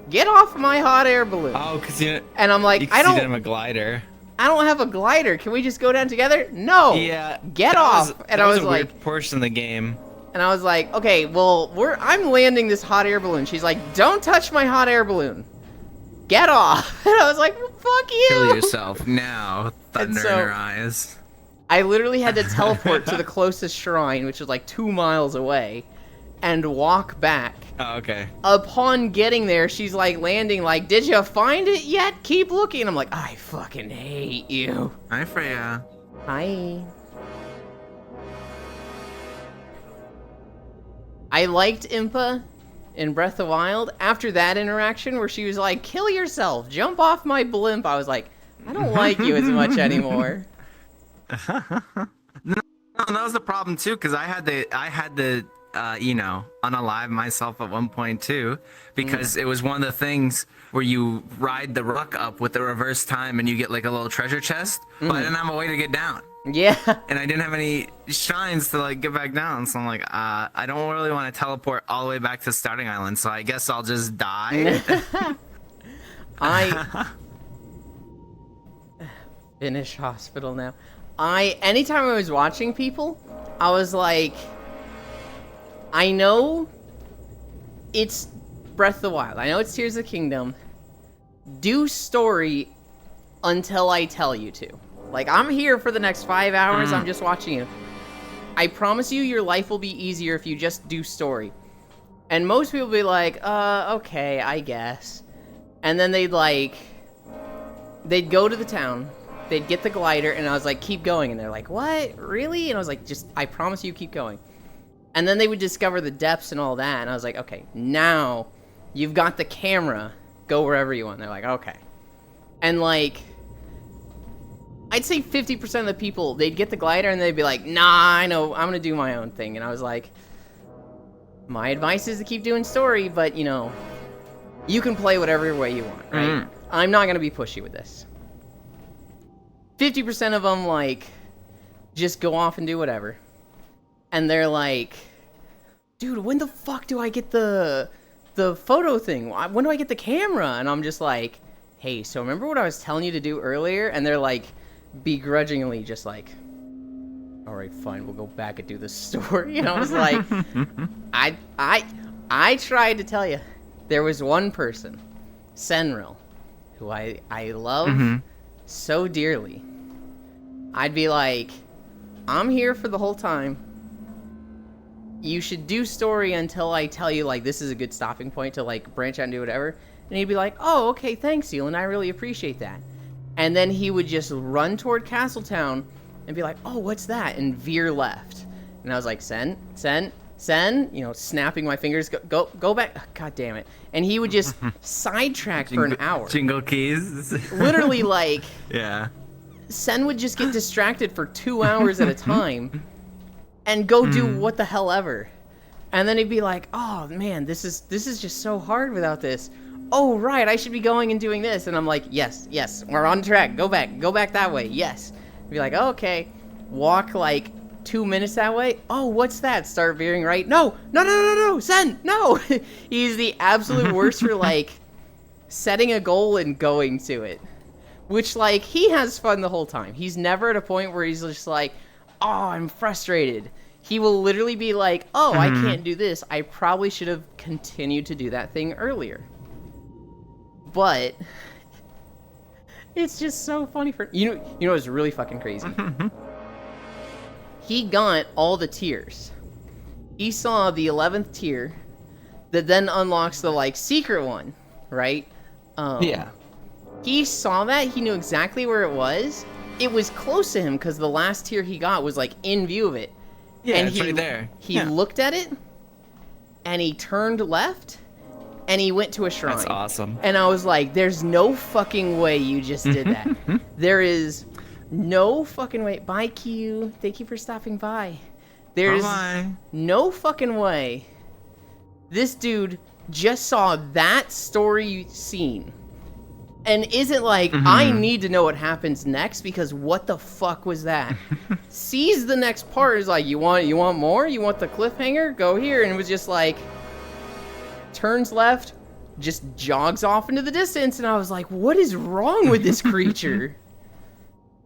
Get off my hot air balloon. Oh, cause you. And I'm like, You I can see don't. them a glider. I don't have a glider. Can we just go down together? No. Yeah. Get that off. Was, and that I was was a like, weird portion of the game. and I was like, okay, well, I'm landing this hot air balloon. She's like, don't touch my hot air balloon. Get off. And I was like, fuck you. Kill yourself now. Thunder so- in your eyes. I literally had to teleport to the closest shrine, which was like 2 miles away, and walk back. Oh, okay. Upon getting there, she's like landing like, did you find it yet? Keep looking. I'm like, I fucking hate you. Hi, Freya. Hi. I liked Impa in Breath of the Wild. After that interaction where she was like, kill yourself, jump off my blimp, I was like, I don't like you as much anymore. No, that was the problem too, because I had to unalive myself at one point too, because it was one of the things where you ride the ruck up with the reverse time and you get like a little treasure chest, but I didn't have a way to get down. Yeah. And I didn't have any shrines to like get back down, so I'm like, I don't really want to teleport all the way back to starting island, so I guess I'll just die. I finish hospital now. Anytime I was watching people, I was like, I know it's Breath of the Wild. I know it's Tears of the Kingdom. Do story until I tell you to. Like, I'm here for the next 5 hours. I'm just watching you. I promise you, your life will be easier if you just do story. And most people be like, okay, I guess. And then they'd go to the town. They'd get the glider, and I was like, keep going. And they're like, what? Really? And I was like, I promise you, keep going. And then they would discover the depths and all that. And I was like, okay, now you've got the camera. Go wherever you want. And they're like, okay. And like, I'd say 50% of the people, they'd get the glider and they'd be like, nah, I know, I'm going to do my own thing. And I was like, my advice is to keep doing story, but you know, you can play whatever way you want, right? I'm not going to be pushy with this. 50% of them, like, just go off and do whatever. And they're like, dude, when the fuck do I get the photo thing? When do I get the camera? And I'm just like, hey, so remember what I was telling you to do earlier? And they're like, begrudgingly just like, all right, fine, we'll go back and do the story. And I was like, I tried to tell you. There was one person, Senril, who I love so dearly. I'd be like, I'm here for the whole time. You should do story until I tell you, like, this is a good stopping point to, like, branch out and do whatever. And he'd be like, oh, okay, thanks, Elin, I really appreciate that. And then he would just run toward Castletown and be like, oh, what's that? And veer left. And I was like, Sen, you know, snapping my fingers, go back. God damn it. And he would just sidetrack for an hour. Jingle keys. Literally, like, Yeah. Sen would just get distracted for 2 hours at a time and go do what the hell ever. And then he'd be like, oh man, this is just so hard without this. Oh right, I should be going and doing this. And I'm like, yes, we're on track. Go back that way. Yes. Be like, oh, okay. Walk like 2 minutes that way. Oh, what's that? Start veering right. No, Sen, no. He's the absolute worst for like setting a goal and going to it. Which, like, he has fun the whole time. He's never at a point where he's just like, oh, I'm frustrated. He will literally be like, oh, I can't do this. I probably should have continued to do that thing earlier. But it's just so funny for... You know what's really fucking crazy? He got all the tiers. He saw the 11th tier that then unlocks the, like, secret one, right? Yeah. He saw that, he knew exactly where it was. It was close to him because the last tier he got was like in view of it. Yeah, and it's right there. He looked at it and he turned left and he went to a shrine. That's awesome. And I was like, there's no fucking way you just did that. There is no fucking way. Bye, Q. Thank you for stopping by. There's Bye-bye. no fucking way this dude just saw that story scene and isn't like, I need to know what happens next because what the fuck was that? Sees the next part, is like, you want more? You want the cliffhanger? Go here. And it was just like, turns left, just jogs off into the distance, and I was like, what is wrong with this creature?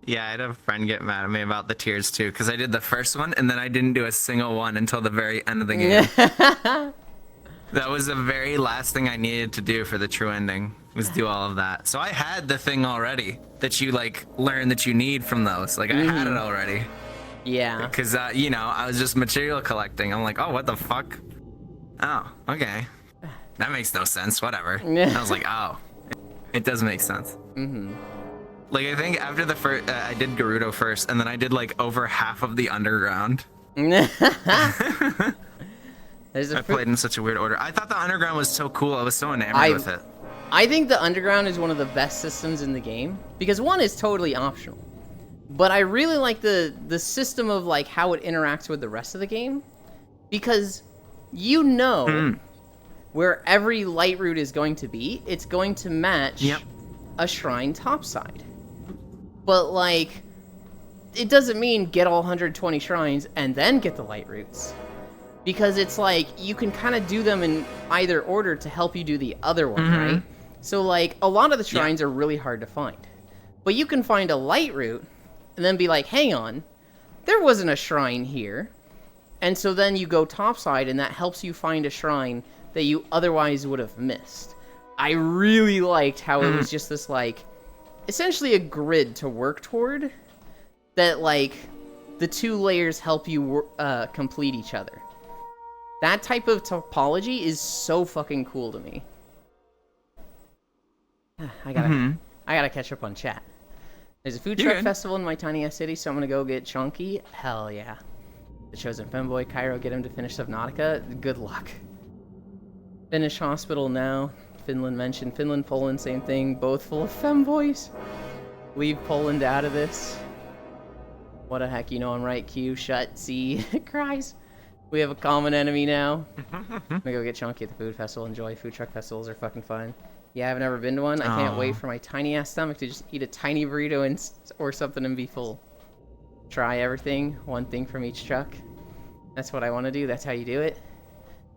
Yeah, I had a friend get mad at me about the tiers too, because I did the first one and then I didn't do a single one until the very end of the game. That was the very last thing I needed to do for the true ending, was do all of that. So I had the thing already that you like learn that you need from those. Like I had it already. Yeah. Because you know, I was just material collecting. I'm like, oh, what the fuck? Oh, okay. That makes no sense. Whatever. I was like, oh, it does make sense. Like I think after the first, I did Gerudo first, and then I did like over half of the underground. I played in such a weird order. I thought the underground was so cool. I was so enamored with it. I think the underground is one of the best systems in the game because one is totally optional, but I really like the system of like how it interacts with the rest of the game, because you know where every light route is going to be. It's going to match a shrine topside, but like it doesn't mean get all 120 shrines and then get the light routes. Because it's like, you can kind of do them in either order to help you do the other one, right? So like, a lot of the shrines are really hard to find. But you can find a light route, and then be like, hang on, there wasn't a shrine here. And so then you go topside, and that helps you find a shrine that you otherwise would have missed. I really liked how it was just this like, essentially a grid to work toward, that like, the two layers help you complete each other. That type of topology is so fucking cool to me. I gotta catch up on chat. There's a food truck festival in my tiny ass city, so I'm gonna go get Chunky. Hell yeah. The Chosen Femboy, Cairo, get him to finish Subnautica. Good luck. Finnish hospital now. Finland mentioned. Finland, Poland, same thing. Both full of femboys. Leave Poland out of this. What the heck, you know I'm right, Q. Shut, C. Cries. We have a common enemy now. I'm gonna go get Chunky at the food festival. Enjoy. Food truck festivals are fucking fun. Yeah, I've never been to one. I can't wait for my tiny ass stomach to just eat a tiny burrito and or something and be full. Try everything. One thing from each truck. That's what I want to do. That's how you do it.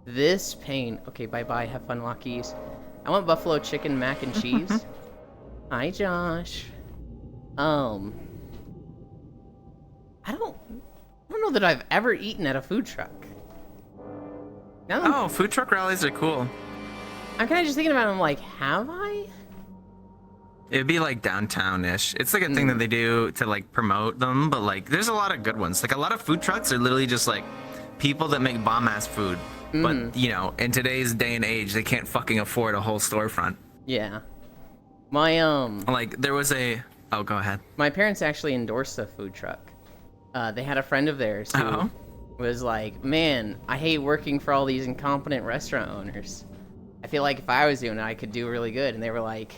This pain. Okay, bye-bye. Have fun, Lockies. I want buffalo chicken, mac and cheese. Hi, Josh. I don't know that I've ever eaten at a food truck. Oh, food truck rallies are cool. I'm kind of just thinking about it, I'm like, have I? It'd be like downtown-ish. It's like a thing that they do to like promote them, but like there's a lot of good ones. Like a lot of food trucks are literally just like people that make bomb-ass food. But, you know, in today's day and age, they can't fucking afford a whole storefront. Yeah. My, like, there was a... Oh, go ahead. My parents actually endorsed a food truck. They had a friend of theirs who was like, man, I hate working for all these incompetent restaurant owners. I feel like if I was doing it, I could do really good. And they were like,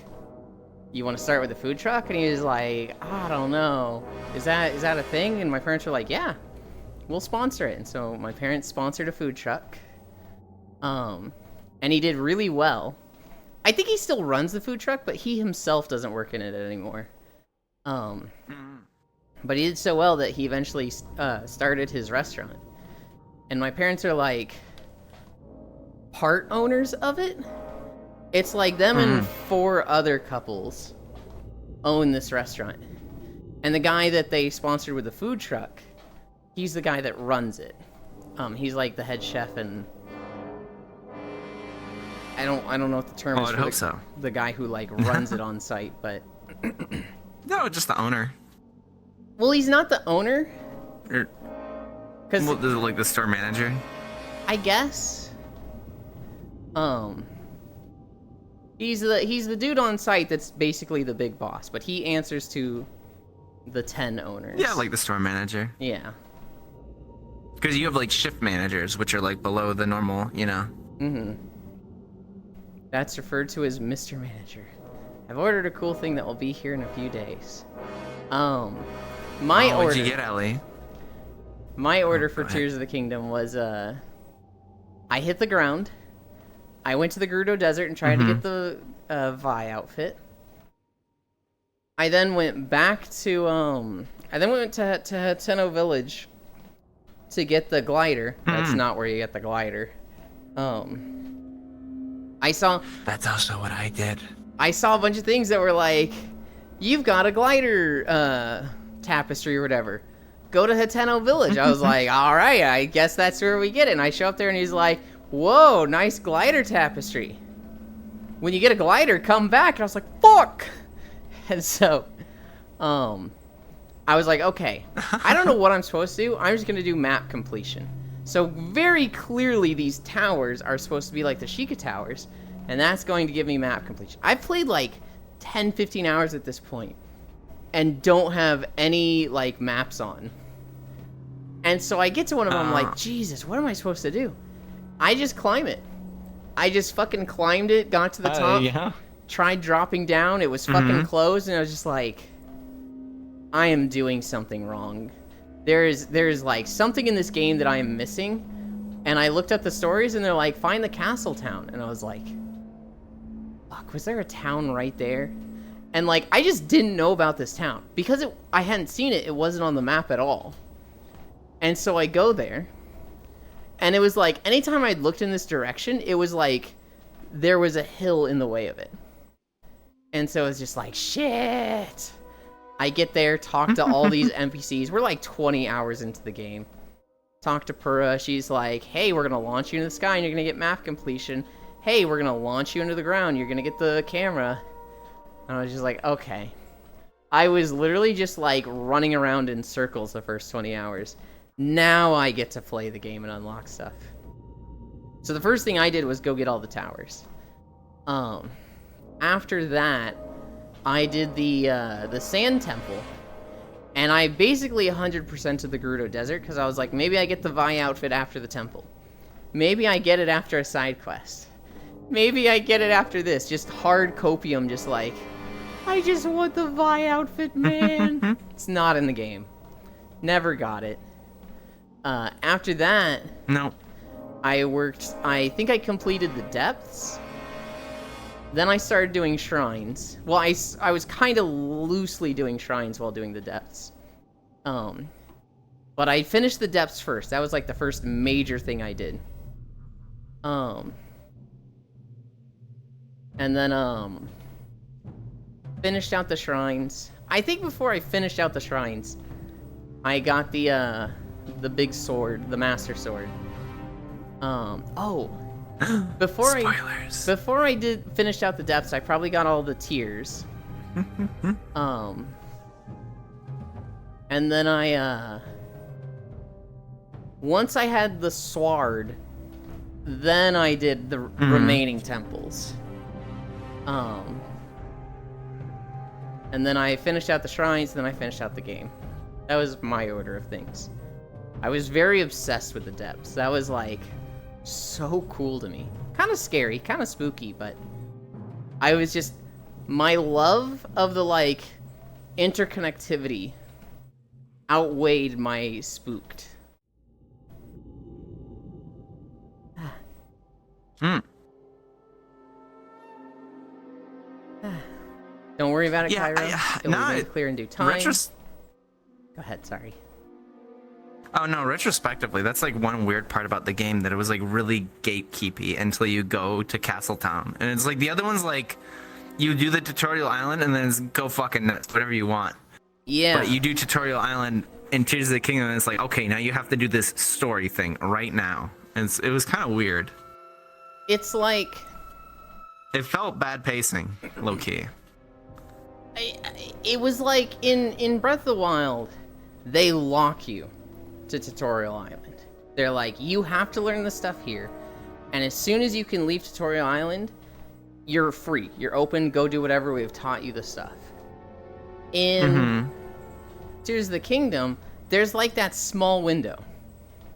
you want to start with a food truck? And he was like, I don't know. Is that a thing? And my parents were like, yeah, we'll sponsor it. And so my parents sponsored a food truck. And he did really well. I think he still runs the food truck, but he himself doesn't work in it anymore. But he did so well that he eventually started his restaurant. And my parents are like part owners of it. It's like them and 4 other couples own this restaurant. And the guy that they sponsored with the food truck, he's the guy that runs it. He's like the head chef, and I don't know what the term is. I'd hope so. The guy who like runs it on site, but No, just the owner. well, he's not the owner. Because Like the store manager. I guess. He's the dude on site that's basically the big boss, but he answers to the 10 owners. Yeah, like the store manager. Yeah. Because you have like shift managers, which are like below the normal, you know. That's referred to as Mr. Manager. I've ordered a cool thing that will be here in a few days. My order. What'd you get, Ellie? My order for go ahead. Tears of the Kingdom was I hit the ground. I went to the Gerudo Desert and tried to get the Vi outfit. I then went back to Tenno Village to get the glider. That's not where you get the glider. I saw That's also what I did. a bunch of things that were like, you've got a glider tapestry or whatever. Go to Hateno Village. I was like, all right, I guess that's where we get it. And I show up there and he's like, whoa, nice glider tapestry. When you get a glider, come back. And I was like, fuck. And so, I was like, okay, I don't know what I'm supposed to do. I'm just going to do map completion. So very clearly these towers are supposed to be like the Sheikah Towers. And that's going to give me map completion. I've played like 10, 15 hours at this point and don't have any like maps on. And so I get to one of them, I'm like, Jesus, what am I supposed to do? I just climb it. I just fucking climbed it, got to the top, Yeah. tried dropping down, it was fucking closed, and I was just like, I am doing something wrong. There's like something in this game that I am missing. And I looked up the stories and they're like, find the castle town. And I was like, fuck, was there a town right there? And like, I just didn't know about this town. Because I hadn't seen it, it wasn't on the map at all. And so I go there. And it was like, anytime I'd looked in this direction, it was like, there was a hill in the way of it. And so it's just like, shit. I get there, talk to all these NPCs. We're like 20 hours into the game. Talk to Pura. She's like, hey, we're going to launch you into the sky and you're going to get map completion. Hey, we're going to launch you into the ground. You're going to get the camera. And I was just like, okay. I was literally just like running around in circles the first 20 hours. Now I get to play the game and unlock stuff. So the first thing I did was go get all the towers. After that, I did the Sand Temple. And I basically 100% to the Gerudo Desert, because I was like, maybe I get the Vi outfit after the temple. Maybe I get it after a side quest. Maybe I get it after this. Just hard copium, just like, I just want the Vi outfit, man. It's not in the game. Never got it. After that, No. I think I completed the depths. Then I started doing shrines. Well, I was kind of loosely doing shrines while doing the depths. But I finished the depths first. That was like the first major thing I did. And then, finished out the shrines. I think before I finished out the shrines, I got the big sword, the Master Sword. Before I finished out the depths, I probably got all the tiers. And then once I had the sword, then I did the remaining temples. And then I finished out the shrines, then I finished out the game. That was my order of things. I was very obsessed with the depths. That was like so cool to me. Kind of scary, kind of spooky, but I was just, my love of the like interconnectivity outweighed my spooked. Don't worry about it, Kyro. It'll be clear in due time. Go ahead, sorry. Oh no, retrospectively, that's like one weird part about the game, that it was like really gatekeepy until you go to Castletown. And it's like the other one's like, you do the tutorial island and then it's go fucking nuts, whatever you want. Yeah. But you do tutorial island in Tears of the Kingdom and it's like, okay, now you have to do this story thing right now. And it was kind of weird. It's like, it felt bad pacing, low key. It was like in Breath of the Wild, they lock you to Tutorial Island. They're like, you have to learn the stuff here, and as soon as you can leave Tutorial Island, you're free. You're open, go do whatever, we've taught you the stuff. In Tears of the Kingdom, there's like that small window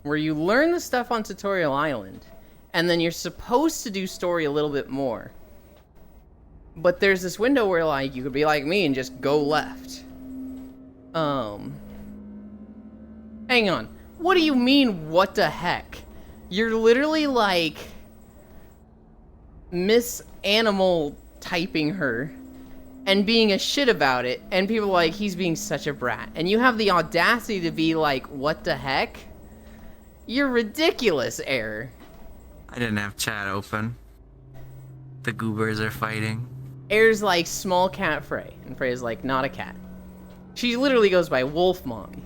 where you learn the stuff on Tutorial Island, and then you're supposed to do story a little bit more. But there's this window where like you could be like me and just go left. Hang on. What do you mean, what the heck? You're literally like Miss Animal typing her and being a shit about it, and people are like, he's being such a brat. And you have the audacity to be like, what the heck? You're ridiculous, Air. I didn't have chat open. The goobers are fighting. Air's like, small cat Frey. And Frey's like, not a cat. She literally goes by Wolf Mommy.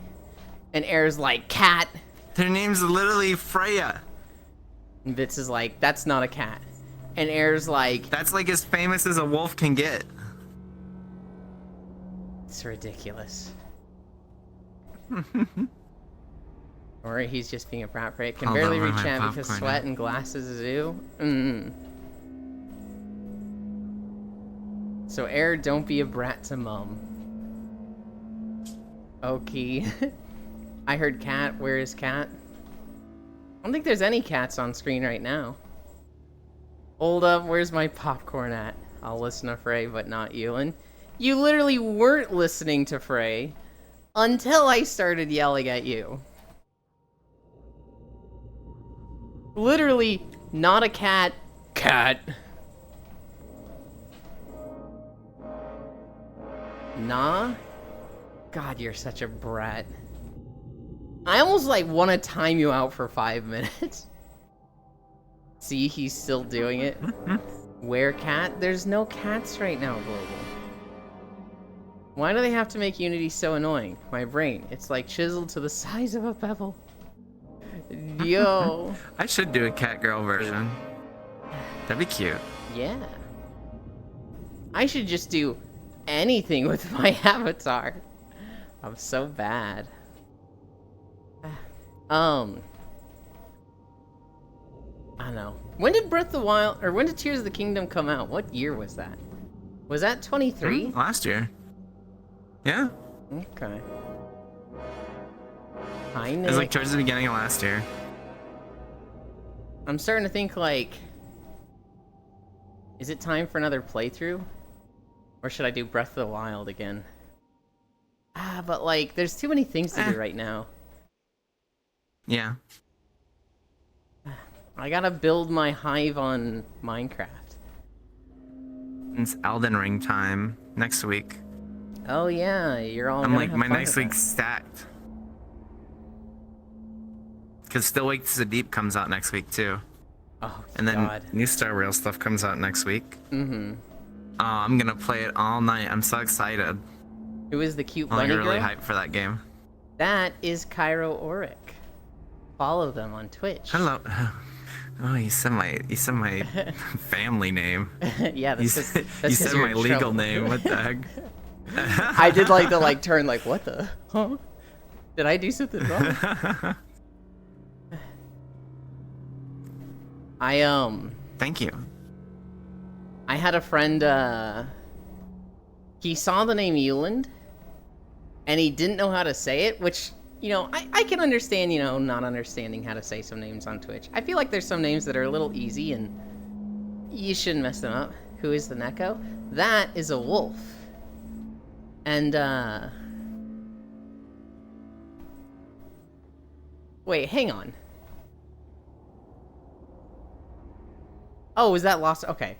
And Air's like, cat. Their name's literally Freya. And Vitz is like, that's not a cat. And Air's like, That's like as famous as a wolf can get. it's ridiculous. Or he's just being a brat Frey. Can Hold barely on, reach my out because popcorn sweat now. and glasses zoo. Mm. So Air, don't be a brat to mum. Okay. I heard cat. Where is cat? I don't think there's any cats on screen right now. Hold up, where's my popcorn at? I'll listen to Frey, but not Ewan. You literally weren't listening to Frey until I started yelling at you. Literally, not a cat. Cat. Nah? God, you're such a brat. I almost like want to time you out for 5 minutes. See, he's still doing it. Where cat? There's no cats right now, Global. Why do they have to make Unity so annoying? My brain, it's like chiseled to the size of a pebble. Yo. I should do a cat girl version. That'd be cute. Yeah. I should just do anything with my avatar. I'm so bad. I don't know. When did Breath of the Wild, or when did Tears of the Kingdom come out? What year was that? Was that 23? Last year. Yeah. Okay. Hi, It Nick. was like towards the beginning of last year. I'm starting to think like, is it time for another playthrough? Or should I do Breath of the Wild again? But like, there's too many things to do right now. Yeah. I gotta build my hive on Minecraft. It's Elden Ring time next week. Oh yeah, you're all I'm gonna like, have my fun next with week's stacked. Because Still Wakes the Deep comes out next week too. that. Oh And then God. new Star Rail stuff comes out next week. Mm-hmm. Oh, I'm gonna play it all night. I'm so excited. Who is the cute I'm bunny like, really girl? hyped for that game. That is Cairo Auric. Follow them on Twitch. Hello. Oh, you said my family name. Yeah, You that's said, that's you said you're my in legal trouble. name. What the heck? I did like the turn like, what the? Huh? Did I do something wrong? Thank you. I had a friend, he saw the name Euland, and he didn't know how to say it, which, you know, I can understand, you know, not understanding how to say some names on Twitch. I feel like there's some names that are a little easy, and you shouldn't mess them up. Who is the Neko? That is a wolf. And, wait, hang on. Oh, is that lost? Okay.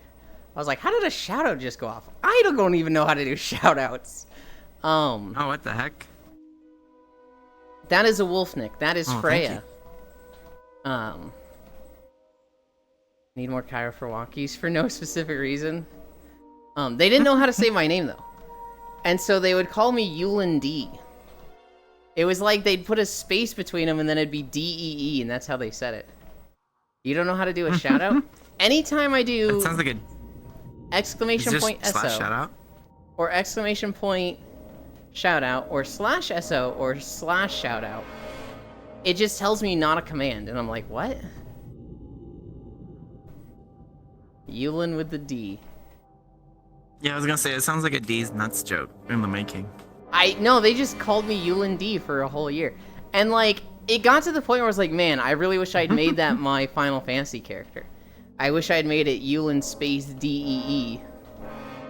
I was like, how did a shout-out just go off? I don't even know how to do shout-outs. Oh, what the heck? That is a wolf, Nick. That is Oh, thank Freya. Need more Cairo for walkies for no specific reason. They didn't know how to say my name, though. And so they would call me Yulin D. It was like they'd put a space between them and then it'd be D-E-E, and that's how they said it. You don't know how to do a shout-out? Anytime I do That sounds like a exclamation just point slash SO, shout out. or exclamation point shout out, or slash SO, or slash shout out, it just tells me not a command, and I'm like, what? Yulin with the D. Yeah, I was gonna say it sounds like a D's nuts joke in the making. No, they just called me Yulin D for a whole year. And like, it got to the point where I was like, man, I really wish I'd made that my Final Fantasy character. I wish I'd made it Yulin space D-E-E.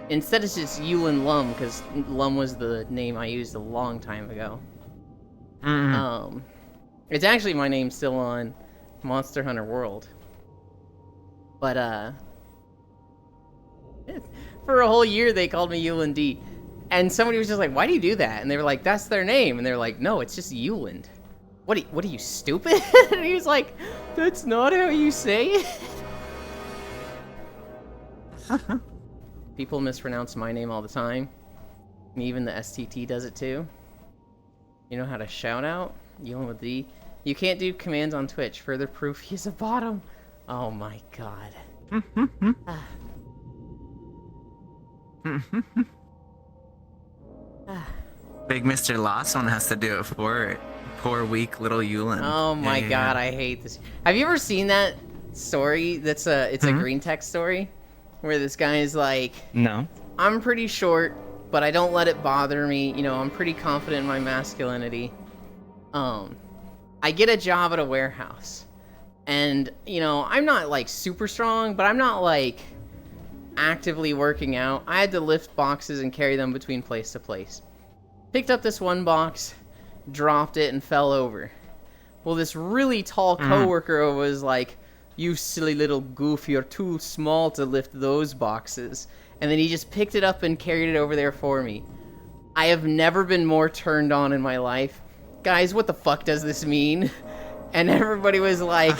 Instead, it's just Yulin Lum, because Lum was the name I used a long time ago. It's actually my name still on Monster Hunter World. But, for a whole year they called me Yulin D. And somebody was just like, why do you do that? And they were like, that's their name. And they were like, no, it's just Yuland. What are you, stupid? And he was like, that's not how you say it. People mispronounce my name all the time. And even the STT does it too. You know how to shout out? Yulin with D. You can't do commands on Twitch. Further proof he's a bottom. Oh my god. Big Mr. Lawson has to do it for poor weak little Yulin. Oh my god, I hate this. Have you ever seen that story? It's a green text story where this guy is like, no. I'm pretty short, but I don't let it bother me. You know, I'm pretty confident in my masculinity. I get a job at a warehouse. And, you know, I'm not like super strong, but I'm not like actively working out. I had to lift boxes and carry them between place to place. Picked up this one box, dropped it, and fell over. Well, this really tall coworker was like, you silly little goof, you're too small to lift those boxes. And then he just picked it up and carried it over there for me. I have never been more turned on in my life. Guys, what the fuck does this mean? And everybody was like,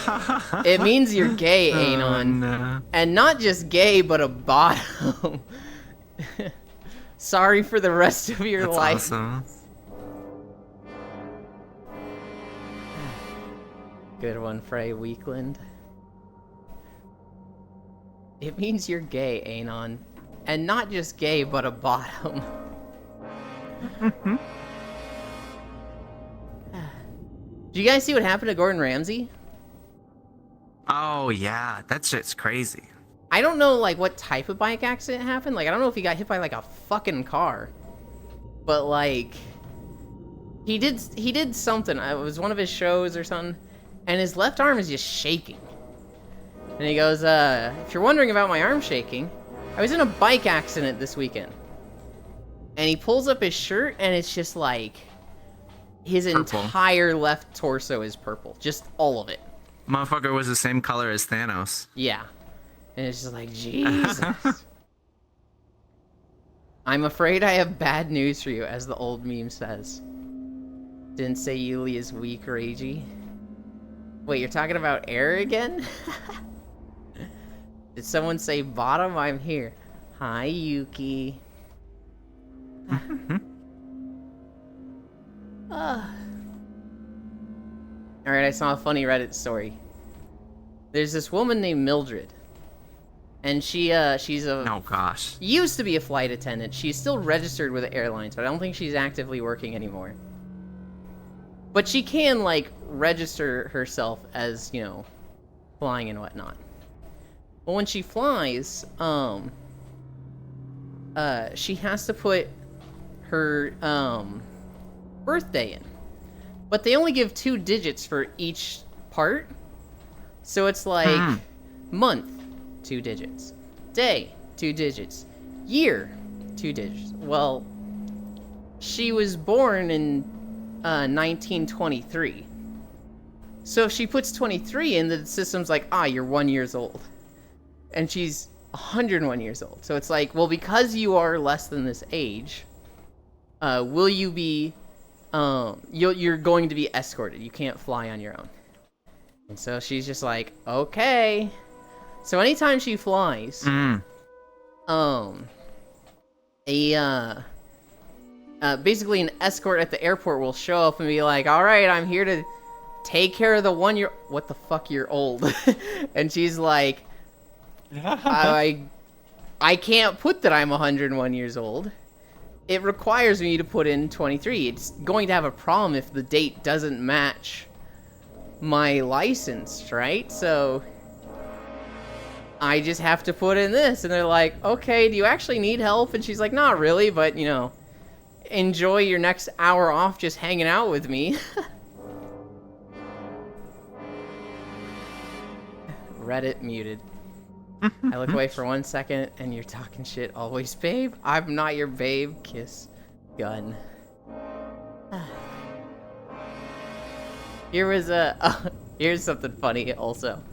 it means you're gay, Anon. No. And not just gay, but a bottom. Sorry for the rest of your That's life. Awesome. Good one, Frey Weakland. It means you're gay, Anon. And not just gay, but a bottom. Do you guys see what happened to Gordon Ramsay? Oh yeah, that shit's crazy. I don't know, like, what type of bike accident happened. Like, I don't know if he got hit by, like, a fucking car. But, like, he did something. It was one of his shows or something. And his left arm is just shaking. And he goes, if you're wondering about my arm shaking, I was in a bike accident this weekend. And he pulls up his shirt, and it's just, like, his Purple. entire left torso is purple. Just all of it. Motherfucker was the same color as Thanos. Yeah. And it's just like, Jesus. I'm afraid I have bad news for you, as the old meme says. Didn't say Yuli is weak, ragey. Wait, you're talking about air again? Did someone say bottom? I'm here. Hi, Yuki. Alright, I saw a funny Reddit story. There's this woman named Mildred. And she's Oh gosh. used to be a flight attendant. She's still registered with the airlines, but I don't think she's actively working anymore. But she can, like, register herself as, you know, flying and whatnot. Well, when she flies, she has to put her, birthday in. But they only give 2 digits for each part. So it's like, month, 2 digits. Day, 2 digits. Year, 2 digits. Well, she was born in 1923. So if she puts 23 in, the system's like, you're 1 year old. And she's 101 years old. So it's like, well, because you are less than this age, will you be, you're going to be escorted. You can't fly on your own. And so she's just like, okay. So anytime she flies, basically an escort at the airport will show up and be like, all right, I'm here to take care of the 1 year, what the fuck, you're old. And she's like, I can't put that I'm 101 years old. It requires me to put in 23. It's going to have a problem if the date doesn't match my license, right? So I just have to put in this. And they're like, okay, do you actually need help? And she's like, not really, but, you know, enjoy your next hour off just hanging out with me. Reddit muted. I look away for 1 second, and you're talking shit always, babe. I'm not your babe. Kiss. Gun. Here's something funny also.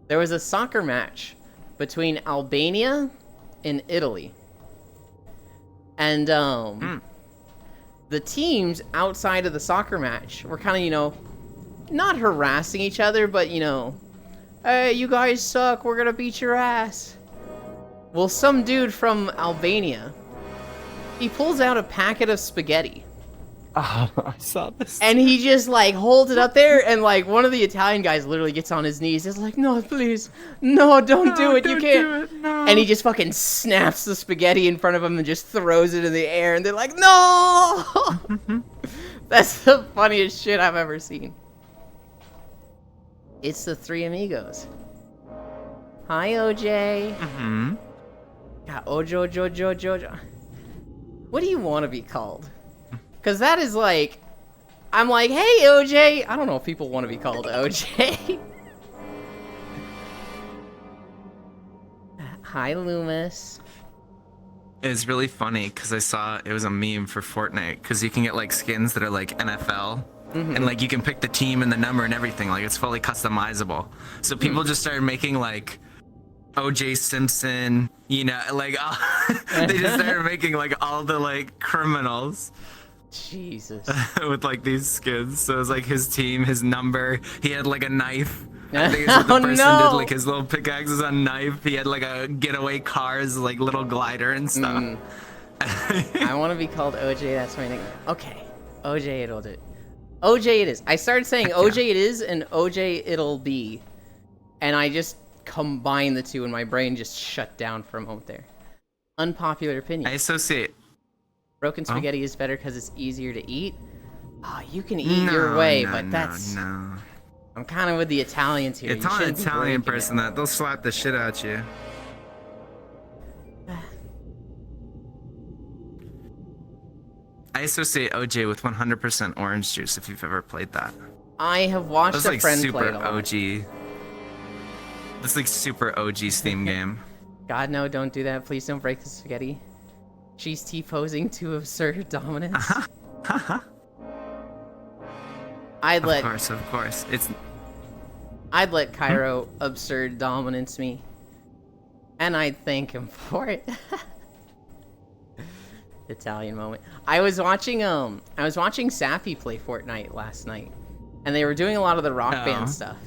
There was a soccer match between Albania and Italy. And, the teams outside of the soccer match were kind of, not harassing each other, but, hey, you guys suck, we're gonna beat your ass. Well, some dude from Albania, he pulls out a packet of spaghetti. Oh, I saw this. And he just, holds it up there, and, one of the Italian guys literally gets on his knees. He's like, no, please. No, don't do it. You can't. Do it, no. And he just fucking snaps the spaghetti in front of him and just throws it in the air, and they're like, no! That's the funniest shit I've ever seen. It's the Three Amigos. Hi, OJ. Mm-hmm. God, Ojo. What do you want to be called? Because that is I'm like, hey, OJ. I don't know if people want to be called OJ. Hi, Loomis. It's really funny because I saw it was a meme for Fortnite because you can get skins that are NFL. Mm-hmm. And you can pick the team and the number and everything. It's fully customizable. So people just started making OJ Simpson, they just started making all the criminals. Jesus. With these skins. So it was his team, his number. He had a knife. I think it's what the person did, his little pickaxes on knife. He had a getaway car's little glider and stuff. I want to be called OJ. That's my nickname. Okay, OJ it'll do. OJ it is. I started saying OJ it is and OJ it'll be, and I just combined the two, and my brain just shut down for a moment there. Unpopular opinion. I associate. Broken spaghetti is better because it's easier to eat. Oh, you can eat your way, but that's. No. I'm kind of with the Italians here. It's not an Italian person that they'll slap the shit out you. I associate OJ with 100% orange juice. If you've ever played that. I have watched a friend super play it a lot. OG. This super OG Steam game. God no, don't do that. Please don't break the spaghetti. She's T-posing to assert dominance. Of course. I'd let Cairo absurd dominance me. And I'd thank him for it. Italian moment. I was watching Sappy play Fortnite last night. And they were doing a lot of the rock band stuff.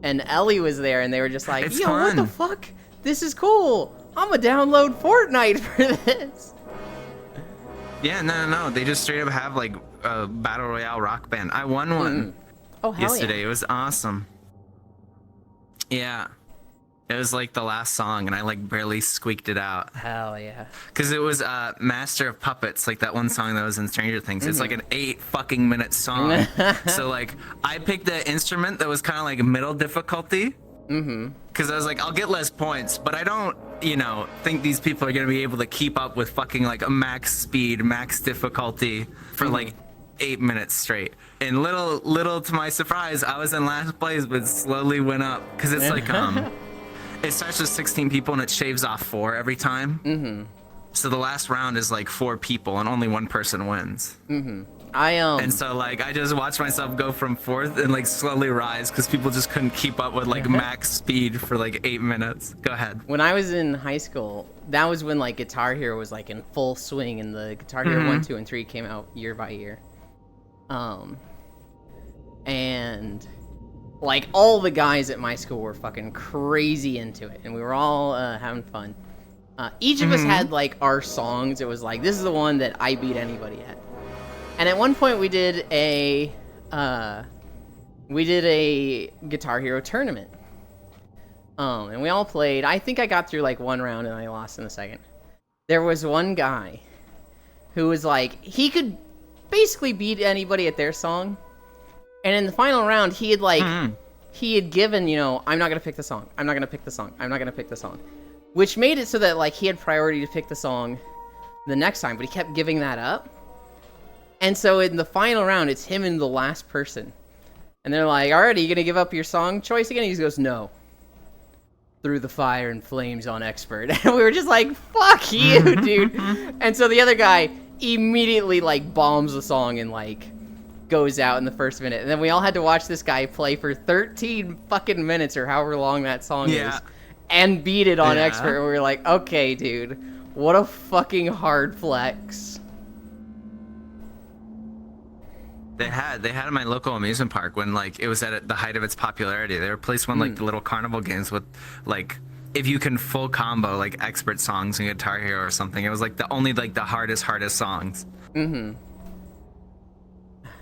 And Ellie was there and they were just like, yo, what the fuck? This is cool. I'ma download Fortnite for this. Yeah, no. They just straight up have a battle royale rock band. I won one yesterday. Yeah. It was awesome. Yeah. It was the last song and I barely squeaked it out. Hell yeah. Cause it was Master of Puppets, that one song that was in Stranger Things. It's an 8 fucking minute song. So I picked the instrument that was kind of middle difficulty. Mm-hmm. Cause I was I'll get less points, but I don't, think these people are gonna be able to keep up with fucking a max speed, max difficulty for 8 minutes straight. And little to my surprise, I was in last place, but slowly went up. Cause it's it starts with 16 people and it shaves off 4 every time. Mm-hmm. So the last round is 4 people and only 1 person wins. Mm-hmm. And so I just watched myself go from 4th and slowly rise because people just couldn't keep up with max speed for 8 minutes. Go ahead. When I was in high school, that was when Guitar Hero was in full swing and the Guitar Hero 1, 2, and 3 came out year by year. And all the guys at my school were fucking crazy into it, and we were all having fun. Each of us had our songs. It was this is the one that I beat anybody at. And at one point we did a Guitar Hero tournament. And we all played. I think I got through 1 round and I lost in the second. There was one guy who was he could basically beat anybody at their song. And in the final round, he had he had given, I'm not gonna pick the song. I'm not gonna pick the song. I'm not gonna pick the song, which made it so that he had priority to pick the song the next time, but he kept giving that up. And so in the final round, it's him and the last person, and they're like, "All right, are you gonna give up your song choice again?" And he goes, "No." through the fire and flames on expert. And we were just like, fuck you, dude. And so the other guy immediately like bombs the song and like goes out in the first minute. And then we all had to watch this guy play for 13 fucking minutes or however long that song is and beat it on expert. And we were like, okay, dude, what a fucking hard flex. They had at my local amusement park when like it was at the height of its popularity. They replaced one like the little carnival games with like if you can full combo like expert songs and Guitar Hero or something. It was like the only like the hardest songs. And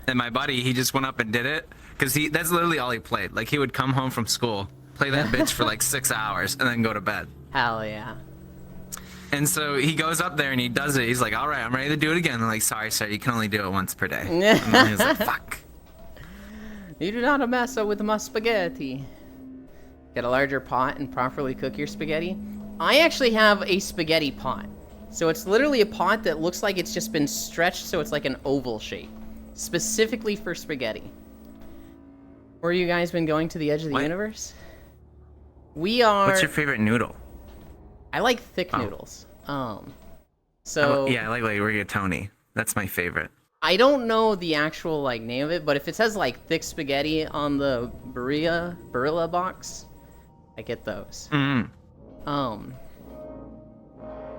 my buddy, he just went up and did it because that's literally all he played. Like he would come home from school, play that bitch for like 6 hours, and then go to bed. Hell yeah. And so he goes up there and he does it. He's like, all right, I'm ready to do it again. I'm like, sorry, sir, you can only do it once per day. And then he was like, fuck. You do not mess with my spaghetti. Get a larger pot and properly cook your spaghetti. I actually have a spaghetti pot. So it's literally a pot that looks like it's just been stretched so it's like an oval shape. Specifically for spaghetti. Where you guys been going to the edge of the universe? We are... What's your favorite noodle? I like thick noodles. So yeah, I like rigatoni. That's my favorite. I don't know the actual like name of it, but if it says like thick spaghetti on the Barilla box, I get those.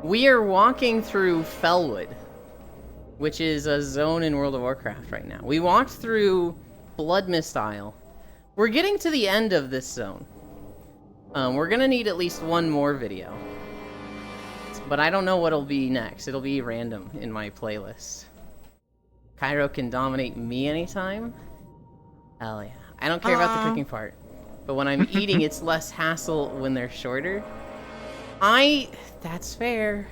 We are walking through Felwood, which is a zone in World of Warcraft right now. We walked through Blood Mist Isle. We're getting to the end of this zone. We're gonna need at least one more video. But I don't know what'll be next. It'll be random in my playlist. Cairo can dominate me anytime? Hell yeah. I don't care about the cooking part. But when I'm eating, it's less hassle when they're shorter. That's fair.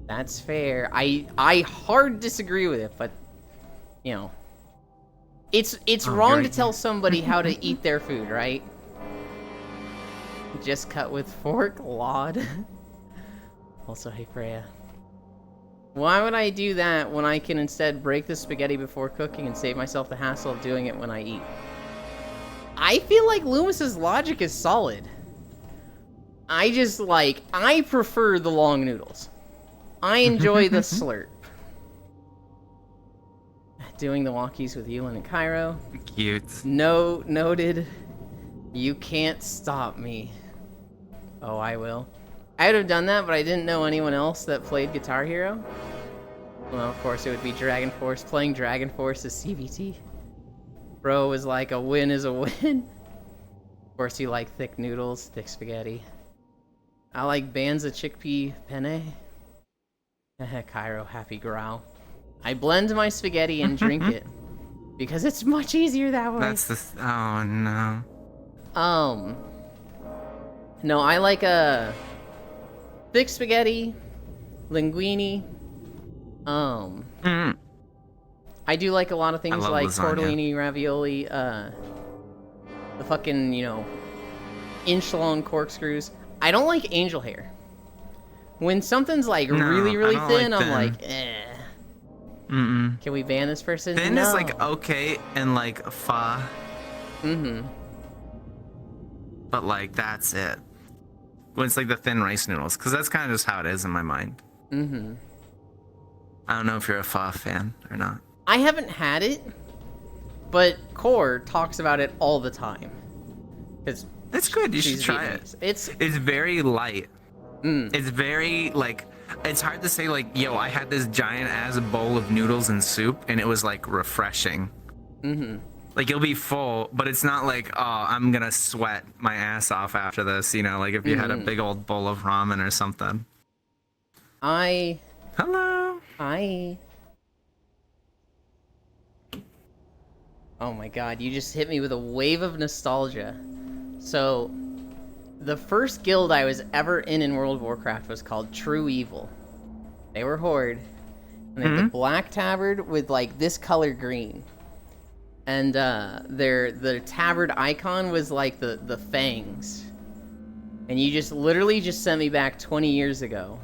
That's fair. I hard disagree with it, but, you know. It's wrong to tell somebody how to eat their food, right? Just cut with fork, Laud. Also, hey Freya. Why would I do that when I can instead break the spaghetti before cooking and save myself the hassle of doing it when I eat? I feel like Loomis's logic is solid. I prefer the long noodles. I enjoy the slurp. Doing the walkies with Yulin and Cairo. Cute. No, noted. You can't stop me. Oh, I will. I would have done that, but I didn't know anyone else that played Guitar Hero. Well, of course, it would be Dragon Force. Playing Dragon Force is CVT. Bro was like, a win is a win. Of course, you like thick noodles, thick spaghetti. I like Banza chickpea penne. Cairo, happy growl. I blend my spaghetti and drink it. Because it's much easier that way. That's the... Oh, no. No, I like a... thick spaghetti, linguine. I do like a lot of things like lasagna. tortellini, ravioli, the fucking, you know, inch-long corkscrews. I don't like angel hair. When something's like really thin, I'm like, eh. Can we ban this person? Thin is like okay and like fa. But like that's it. When it's like the thin rice noodles, because that's kind of just how it is in my mind. I don't know if you're a pho fan or not. I haven't had it, but Core talks about it all the time. It's good. You should try Vietnamese. it. It's very light. It's very like. It's hard to say like, yo, I had this giant ass bowl of noodles and soup, and it was like refreshing. Like you'll be full, but it's not like, oh, I'm gonna sweat my ass off after this, you know, like if you had a big old bowl of ramen or something. Hello. Oh my god, you just hit me with a wave of nostalgia. So, the first guild I was ever in World of Warcraft was called True Evil. They were Horde. And they had the black tabard with like this color green. And their tabard icon was like the fangs. And you just literally just sent me back 20 years ago.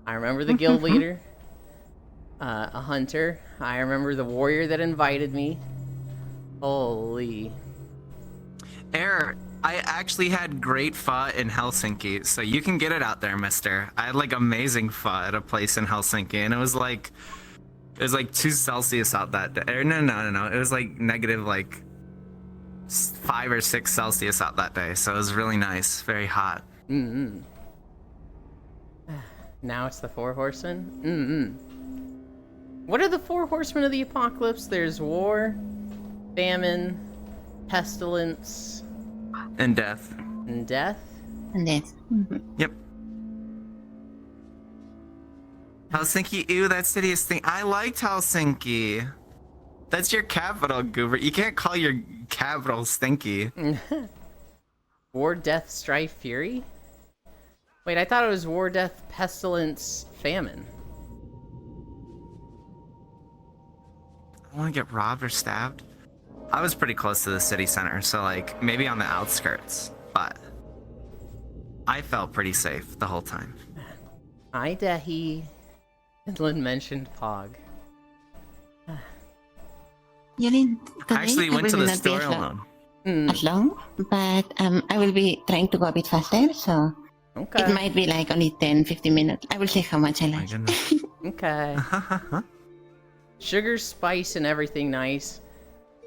I remember the guild leader, a hunter. I remember the warrior that invited me. Holy. Error. I actually had great pho in Helsinki, so you can get it out there, mister. I had like amazing pho at a place in Helsinki, and it was like 2 Celsius out that day. No. It was like negative like 5 or 6 Celsius out that day, so it was really nice, very hot. Now it's the 4 horsemen. What are the 4 horsemen of the apocalypse? There's war, famine, pestilence, And death. and death. And that's Yep. Helsinki, ew, that city is thing. I liked Helsinki. That's your capital, Goober. You can't call your capital stinky. War, death, strife, fury? Wait, I thought it was war, death, pestilence, famine. I want to get robbed or stabbed. I was pretty close to the city center, so like maybe on the outskirts, but I felt pretty safe the whole time. Hi, Dehi. Finland mentioned Pog. Yelin, today I actually I went to will the not be store as long, alone. as long, but I will be trying to go a bit faster, so Okay. it might be like only 10-15 minutes. I will see how much I My like. goodness. Okay. Sugar, spice, and everything nice.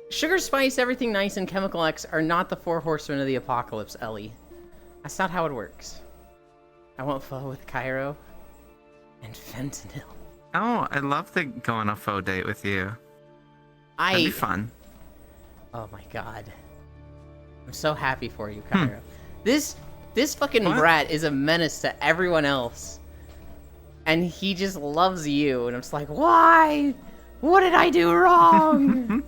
Sugar, spice, everything nice, and Chemical X are not the 4 horsemen of the apocalypse, Ellie. That's not how it works. I want pho with Cairo and fentanyl. Oh, I'd love to go on a faux date with you. That'd be fun. Oh my god. I'm so happy for you, Cairo. This fucking What? brat is a menace to everyone else. And he just loves you, and I'm just like, why? What did I do wrong?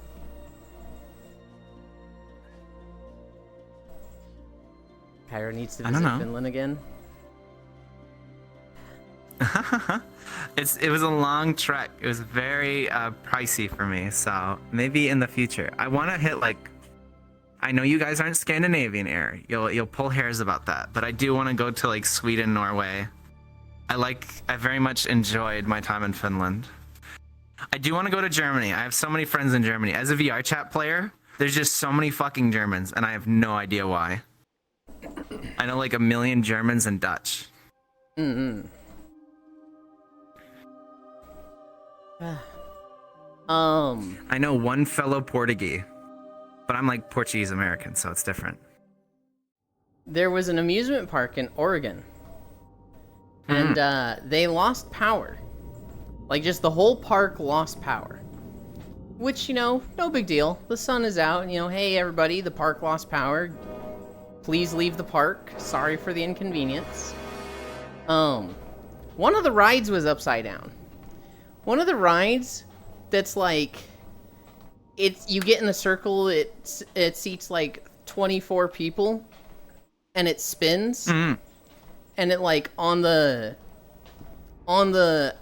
Cairo needs to I don't visit know. Finland again. It was a long trek. It was very pricey for me, so maybe in the future. I want to hit like. I know you guys aren't Scandinavian air. You'll pull hairs about that, but I do want to go to like Sweden, Norway. I very much enjoyed my time in Finland. I do want to go to Germany. I have so many friends in Germany. As a VR chat player, there's just so many fucking Germans, and I have no idea why. I know like a million Germans and Dutch. I know one fellow Portuguese, but I'm like Portuguese American, so it's different. There was an amusement park in Oregon. And they lost power. Like, just the whole park lost power. Which, you know, no big deal. The sun is out, and, you know, hey, everybody, the park lost power. Please leave the park. Sorry for the inconvenience. One of the rides was upside down. One of the rides that's like... you get in a circle, it seats like 24 people, and it spins. And it like on the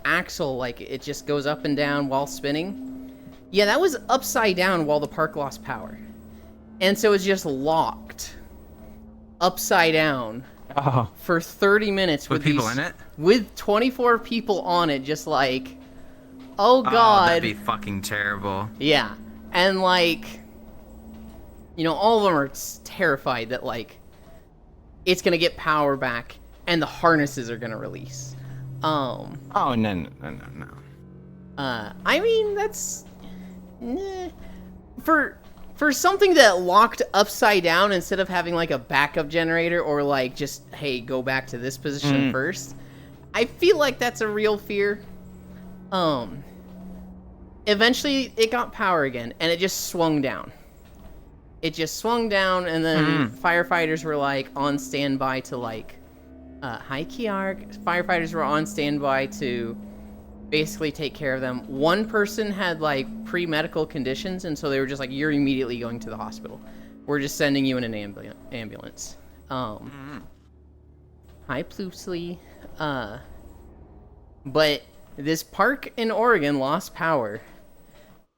axle, like it just goes up and down while spinning. Yeah, that was upside down while the park lost power. And so it's just locked upside down for 30 minutes With people in it? With 24 people on it, just like, oh god. That'd be fucking terrible. Yeah. And like, you know, all of them are terrified that like it's gonna get power back and the harnesses are gonna release. Oh no. I mean, that's for something that locked upside down instead of having like a backup generator or like just, hey, go back to this position first. I feel like that's a real fear. Eventually it got power again and it just swung down. It just swung down, and then firefighters were like on standby to like hi Kiarg. Firefighters were on standby to basically take care of them. One person had like pre-medical conditions, and so they were just like, you're immediately going to the hospital. We're just sending you in an ambulance. Hi Ploopsly. But this park in Oregon lost power,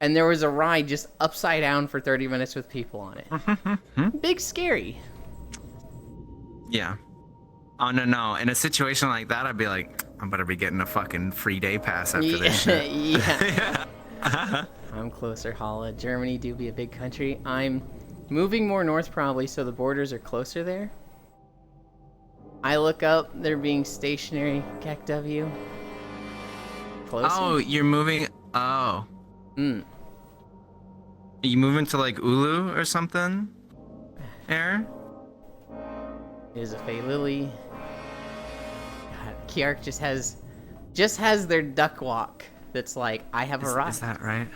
and there was a ride just upside down for 30 minutes with people on it. Big scary. Yeah. Oh no. In a situation like that, I'd be like, I better be getting a fucking free day pass after this shit. Yeah. I'm closer, Holla. Germany do be a big country. I'm Moving more north probably, so the borders are closer there. I look up, they're being stationary. Kek W. Closer? Oh, you're moving. Oh. Hmm. Are you moving to like Ulu or something? Air? It is a Fey Lily. God, Kiark just has their duck walk. That's like, I have arrived. Is that right?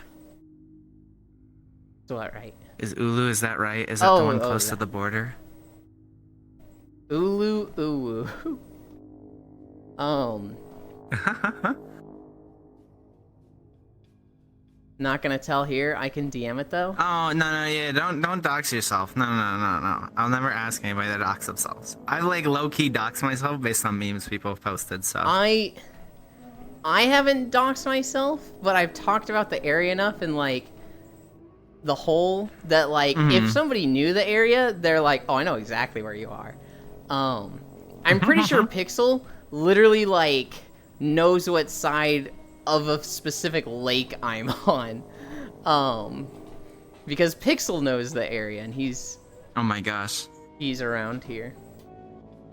Is what, right? Is Ulu? Is that right? Is that the one close to that. the border? Ulu Uwu. Not gonna tell here. I can DM it though. Oh no, yeah, don't dox yourself. No. I'll never ask anybody to dox themselves. I like low key dox myself based on memes people have posted. So I haven't doxed myself, but I've talked about the area enough and like the whole that like if somebody knew the area, they're like, oh, I know exactly where you are. I'm pretty sure Pixel literally like knows what side of a specific lake I'm on. Because Pixel knows the area and he's oh my gosh. He's around here.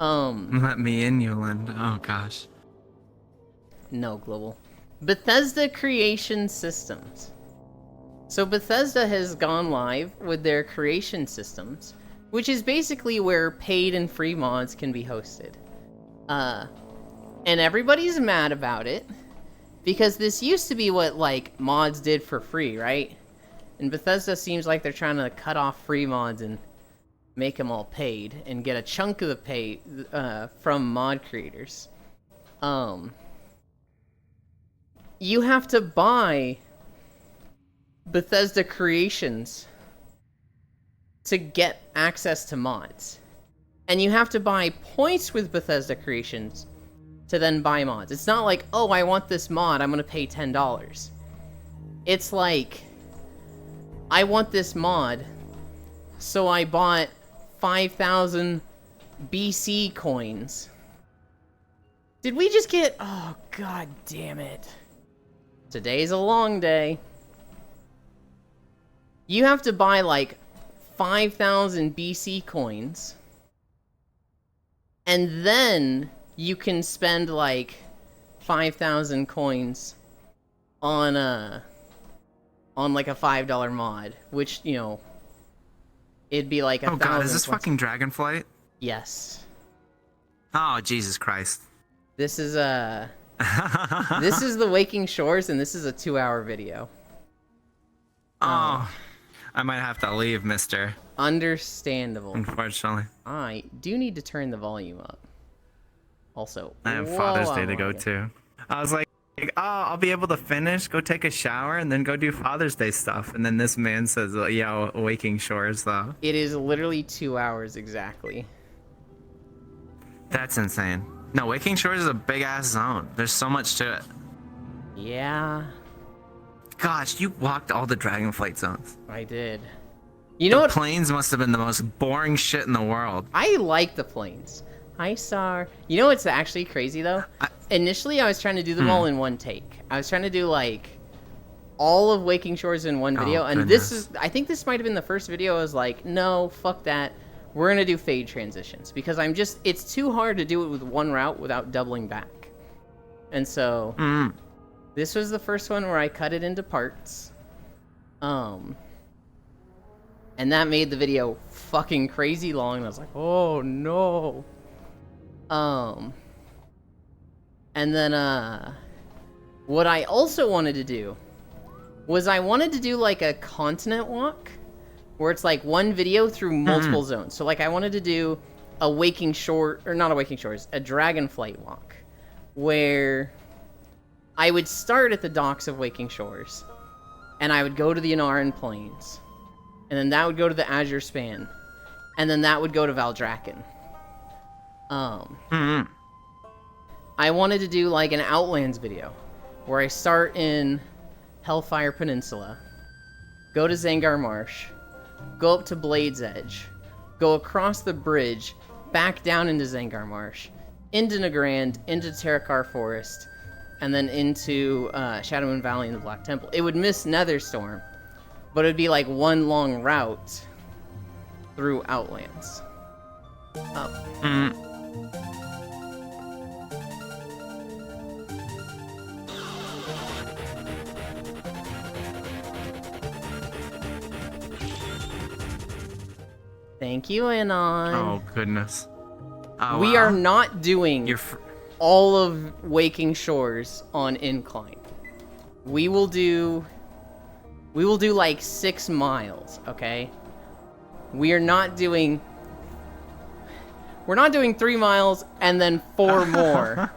Let me in, Yuland. Oh gosh. No, Global. Bethesda Creation Systems. So Bethesda has gone live with their creation systems, which is basically where paid and free mods can be hosted. And everybody's mad about it, because this used to be what, like, mods did for free, right? And Bethesda seems like they're trying to cut off free mods and make them all paid, and get a chunk of the pay from mod creators. You have to buy Bethesda Creations to get access to mods. And you have to buy points with Bethesda Creations to then buy mods. It's not like, oh, I want this mod, I'm gonna pay $10. It's like, I want this mod, so I bought 5,000 BC coins. Did we just get... Oh, god damn it. Today's a long day. You have to buy like 5,000 BC coins, and then you can spend like 5,000 coins on like a $5 mod, which, you know, it'd be like a oh god, is this fucking Dragonflight? Yes. Oh Jesus Christ. This is this is the Waking Shores, and this is a 2-hour video. Oh, I might have to leave, mister. Understandable. Unfortunately. I do need to turn the volume up. Also, I have Father's Day to go to. I was like, oh, I'll be able to finish, go take a shower, and then go do Father's Day stuff. And then this man says, yeah, Waking Shores, though. It is literally 2 hours exactly. That's insane. No, Waking Shores is a big-ass zone. There's so much to it. Yeah. Gosh, you walked all the Dragonflight zones. I did. You know the what? plains must have been the most boring shit in the world. I like the plains. Hi, Sar. You know what's actually crazy, though? Initially, I was trying to do them all in one take. I was trying to do, like, all of Waking Shores in one video. And this is... I think this might have been the first video I was like, no, fuck that. We're going to do fade transitions. Because I'm just... It's too hard to do it with one route without doubling back. And so... This was the first one where I cut it into parts. And that made the video fucking crazy long. And I was like, oh, no. And then, what I also wanted to do was I wanted to do, like, a continent walk where it's, like, one video through multiple zones. So, like, I wanted to do a Waking Shore, or not a Waking Shores, a Dragonflight walk where I would start at the docks of Waking Shores and I would go to the Yanaran Plains, and then that would go to the Azure Span, and then that would go to Valdrakken. I wanted to do like an Outlands video where I start in Hellfire Peninsula, go to Zangar Marsh, go up to Blade's Edge, go across the bridge, back down into Zangar Marsh, into Nagrand, into Terakar Forest, and then into Shadowmoon Valley and the Black Temple. It would miss Netherstorm, but it would be like one long route through Outlands. Up. Thank you, Anon. Oh goodness. Oh, We wow. are not doing You're all of Waking Shores on incline. We will do like 6 miles, okay? We're not doing 3 miles and then 4 more.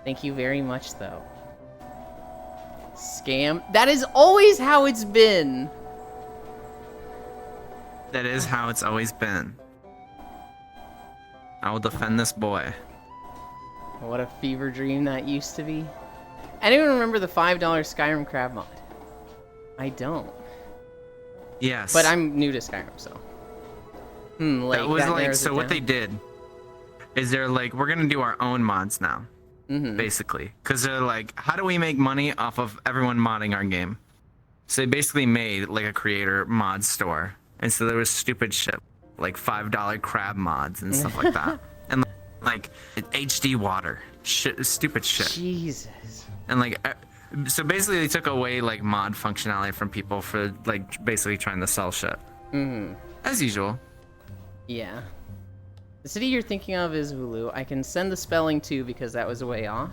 Thank you very much, though. Scam. That is always how it's been. That is how it's always been. I will defend this boy. What a fever dream that used to be. Anyone remember the $5 Skyrim crab mod? I don't. Yes. But I'm new to Skyrim, so. That was like, narrows so it what down. they did is they're like, we're gonna do our own mods now. Mm-hmm. Basically. Because they're like, how do we make money off of everyone modding our game? So they basically made like a creator mod store. And so there was stupid shit, like $5 crab mods and stuff like that. And like HD water. Shit, stupid shit. Jesus. And like, so basically they took away like mod functionality from people for like basically trying to sell shit. Mm-hmm. As usual. Yeah. The city you're thinking of is Hulu. I can send the spelling too because that was a way off.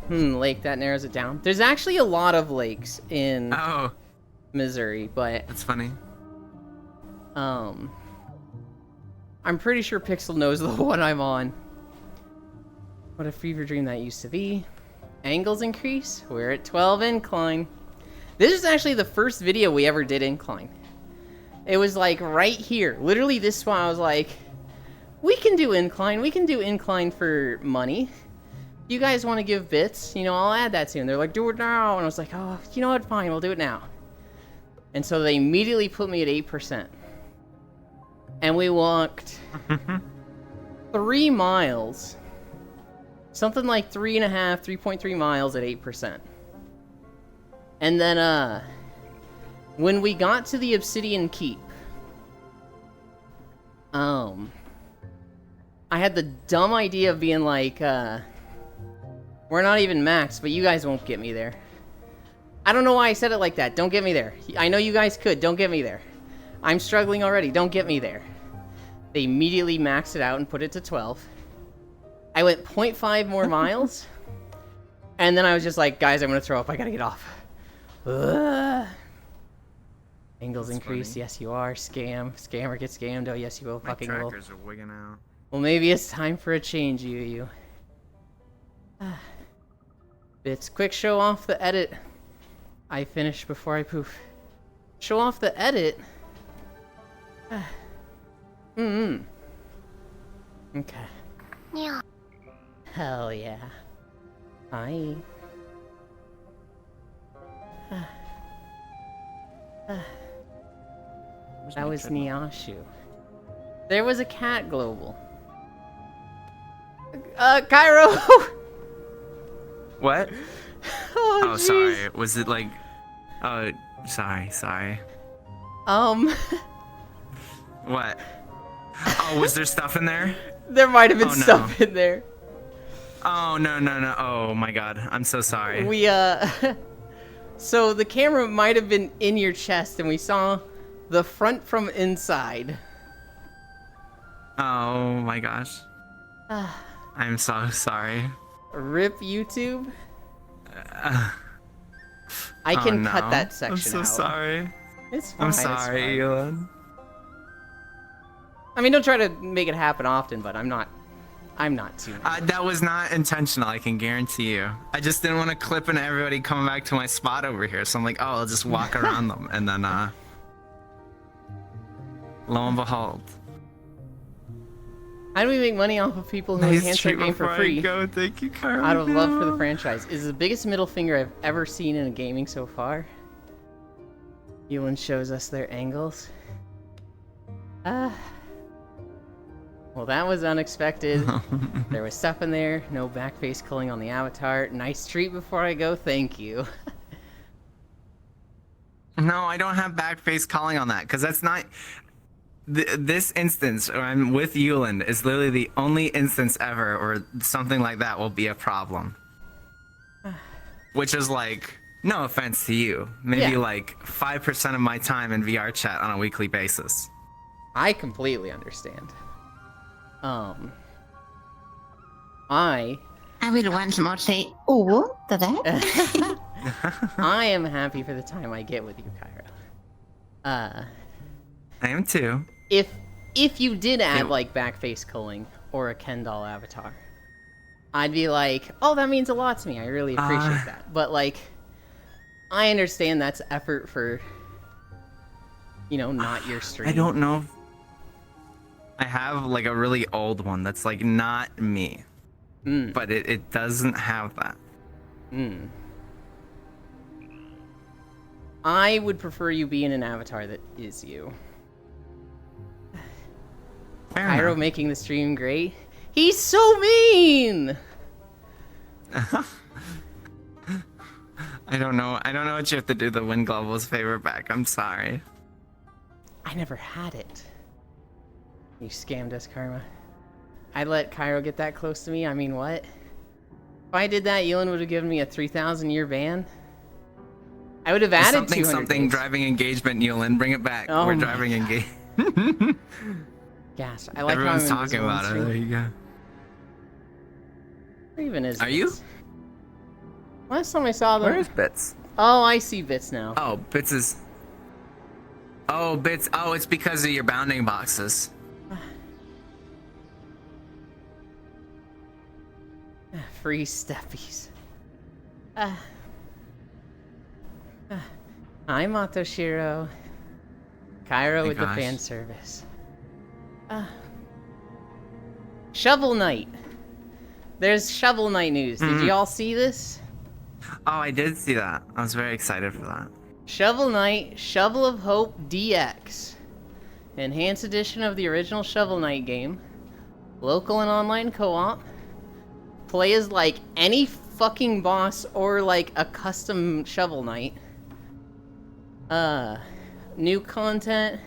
Lake, that narrows it down. There's actually a lot of lakes in Oh, Missouri, but that's funny. I'm pretty sure Pixel knows the one I'm on. What a fever dream that used to be. Angles increase. We're at 12 incline. This is actually the first video we ever did incline. It was like right here. Literally this spot I was like, we can do incline. We can do incline for money. You guys want to give bits? You know, I'll add that soon. They're like, do it now. And I was like, oh, you know what? Fine, we'll do it now. And so they immediately put me at 8%. And we walked 3 miles. Something like 3.3 miles at 8%. And then, when we got to the Obsidian Keep, I had the dumb idea of being like, we're not even maxed, but you guys won't get me there. I don't know why I said it like that. Don't get me there. I know you guys could. Don't get me there. I'm struggling already. Don't get me there. They immediately maxed it out and put it to 12. I went 0.5 more miles. And then I was just like, guys, I'm going to throw up. I got to get off. Ugh. Angles That's increase. funny. Yes, you are. Scammer get scammed. Oh, yes, you will. My Fucking will. trackers are wigging out. Well, maybe it's time for a change, you. Bits. Quick show off the edit. I finished before I poof. Show off the edit? Okay. Yeah. Hell yeah. Hi. That was Nyashu. There was a cat global. Cairo! What? Oh, Oh, jeez. sorry. Was it like? Oh, sorry. What? Oh, was there stuff in there? There might have been Oh, no. stuff in there. Oh no. Oh my God. I'm so sorry. We, so the camera might have been in your chest and we saw the front from inside. Oh my gosh. I'm so sorry. Rip YouTube. I can no. cut that section I'm so out. sorry. It's fine. I'm it's sorry, fine. Elon. I mean, don't try to make it happen often, but I'm not too. That was not intentional, I can guarantee you. I just didn't want to clip in everybody coming back to my spot over here, so I'm like, oh, I'll just walk around them, and then, lo and behold. How do we make money off of people who enhance their game for free? Go. Thank you, Carl. Out of love for the franchise. Is the biggest middle finger I've ever seen in a gaming so far. Ewan shows us their angles. Well, that was unexpected. There was stuff in there. No backface culling on the avatar. Nice treat before I go. Thank you. No, I don't have backface calling on that because that's not. This instance where I'm with Yuland is literally the only instance ever where something like that will be a problem. Which is like, no offense to you, maybe Yeah. like 5% of my time in VR chat on a weekly basis. I completely understand. I will once more say ooh to that. I am happy for the time I get with you, Cairo. I am too. If you did add Ew. like backface culling or a Ken doll avatar, I'd be like, oh, that means a lot to me. I really appreciate that. But like, I understand that's effort for, not your stream. I don't know. I have like a really old one that's like not me, but it doesn't have that. I would prefer you be in an avatar that is you. Fair Cairo enough. making the stream great. He's so mean! I don't know what you have to do to win Global's favor back. I'm sorry. I never had it. You scammed us, Karma. I let Cairo get that close to me. I mean, what? If I did that, Elon would have given me a 3,000 year ban. I would have added 200 something days. driving engagement, Yulin. Bring it back. Oh We're my driving engagement. Gas. I like Everyone's how I'm talking invisible on about it. stream. There you go. Where even is Are you? Bits? Last time I saw them. Where is Bits? Oh, I see Bits now. Oh, Bits is. Oh, Bits. Oh, it's because of your bounding boxes. Free steppies. I'm Motoshiro. Cairo My with gosh. the fan service. Shovel Knight. There's Shovel Knight news. Did you all see this? Oh, I did see that. I was very excited for that. Shovel Knight, Shovel of Hope DX. Enhanced edition of the original Shovel Knight game. Local and online co-op. Play as like any fucking boss or like a custom Shovel Knight. New content.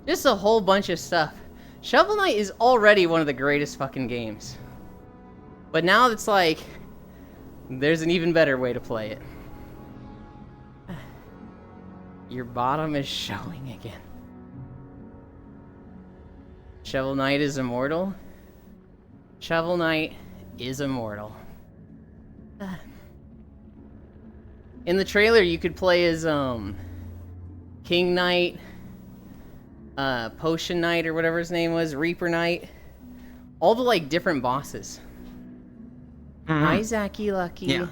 Just a whole bunch of stuff. Shovel Knight is already one of the greatest fucking games. But now it's like, there's an even better way to play it. Your bottom is showing again. Shovel Knight is immortal. Shovel Knight is immortal. In the trailer, you could play as King Knight, Potion Knight, or whatever his name was, Reaper Knight. All the like different bosses. Hi, Zacky Lucky. Yeah.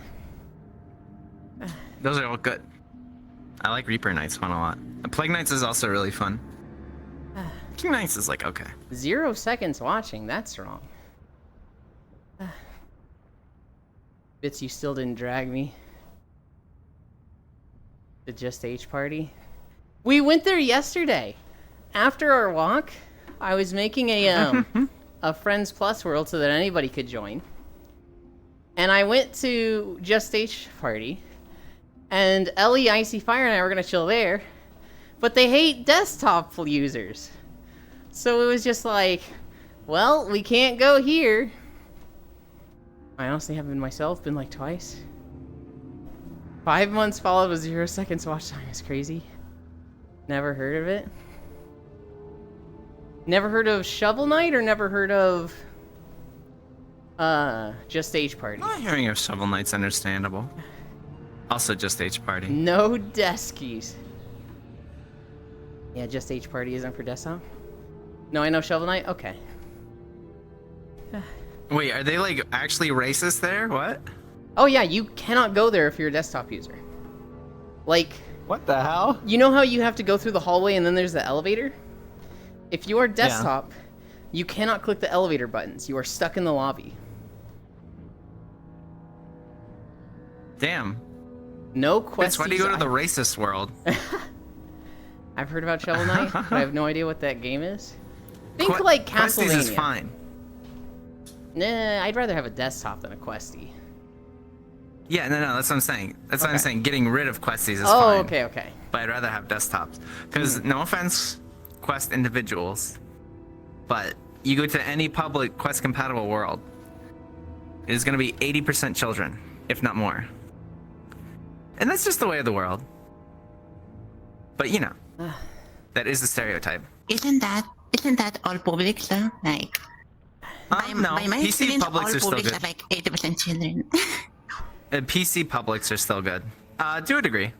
Those are all good. I like Reaper Knights one a lot. Plague Knights is also really fun. King Knights is like okay. 0 seconds watching. That's wrong. Bits, you still didn't drag me. The Just H party. We went there yesterday. After our walk, I was making a Friends Plus world so that anybody could join. And I went to Just H party, and Ellie, Icy Fire, and I were gonna chill there, but they hate desktop users. So it was just like, well, we can't go here. I honestly haven't myself been like twice. 5 months followed with 0 seconds watch time is crazy. Never heard of it. Never heard of Shovel Knight or never heard of Just H Party. Not hearing of Shovel Knight's understandable. Also just H Party. No deskies. Yeah, Just H Party isn't for desktop. No, I know Shovel Knight. Okay. Wait, are they like actually racist there? What? Oh yeah, you cannot go there if you're a desktop user. Like, What the hell? you know how you have to go through the hallway and then there's the elevator? If you are desktop, you cannot click the elevator buttons. You are stuck in the lobby. Damn. No questions. Bitch, why do you go to the racist world? I've heard about Shovel Knight, but I have no idea what that game is. Think Que- like Questies is Castlevania. fine. Nah, I'd rather have a desktop than a Questie. Yeah, no, that's what I'm saying. That's what I'm Okay. saying. Getting rid of Questies is Oh, fine. okay. But I'd rather have desktops. Because, no offense, Quest individuals, but you go to any public Quest compatible world, it is going to be 80% children, if not more. And that's just the way of the world. But you know, that is the stereotype. Isn't that all public though? Like, No, by my PC experience, all publics are still publics good. are like 80% children. PC publics are still good. To a degree.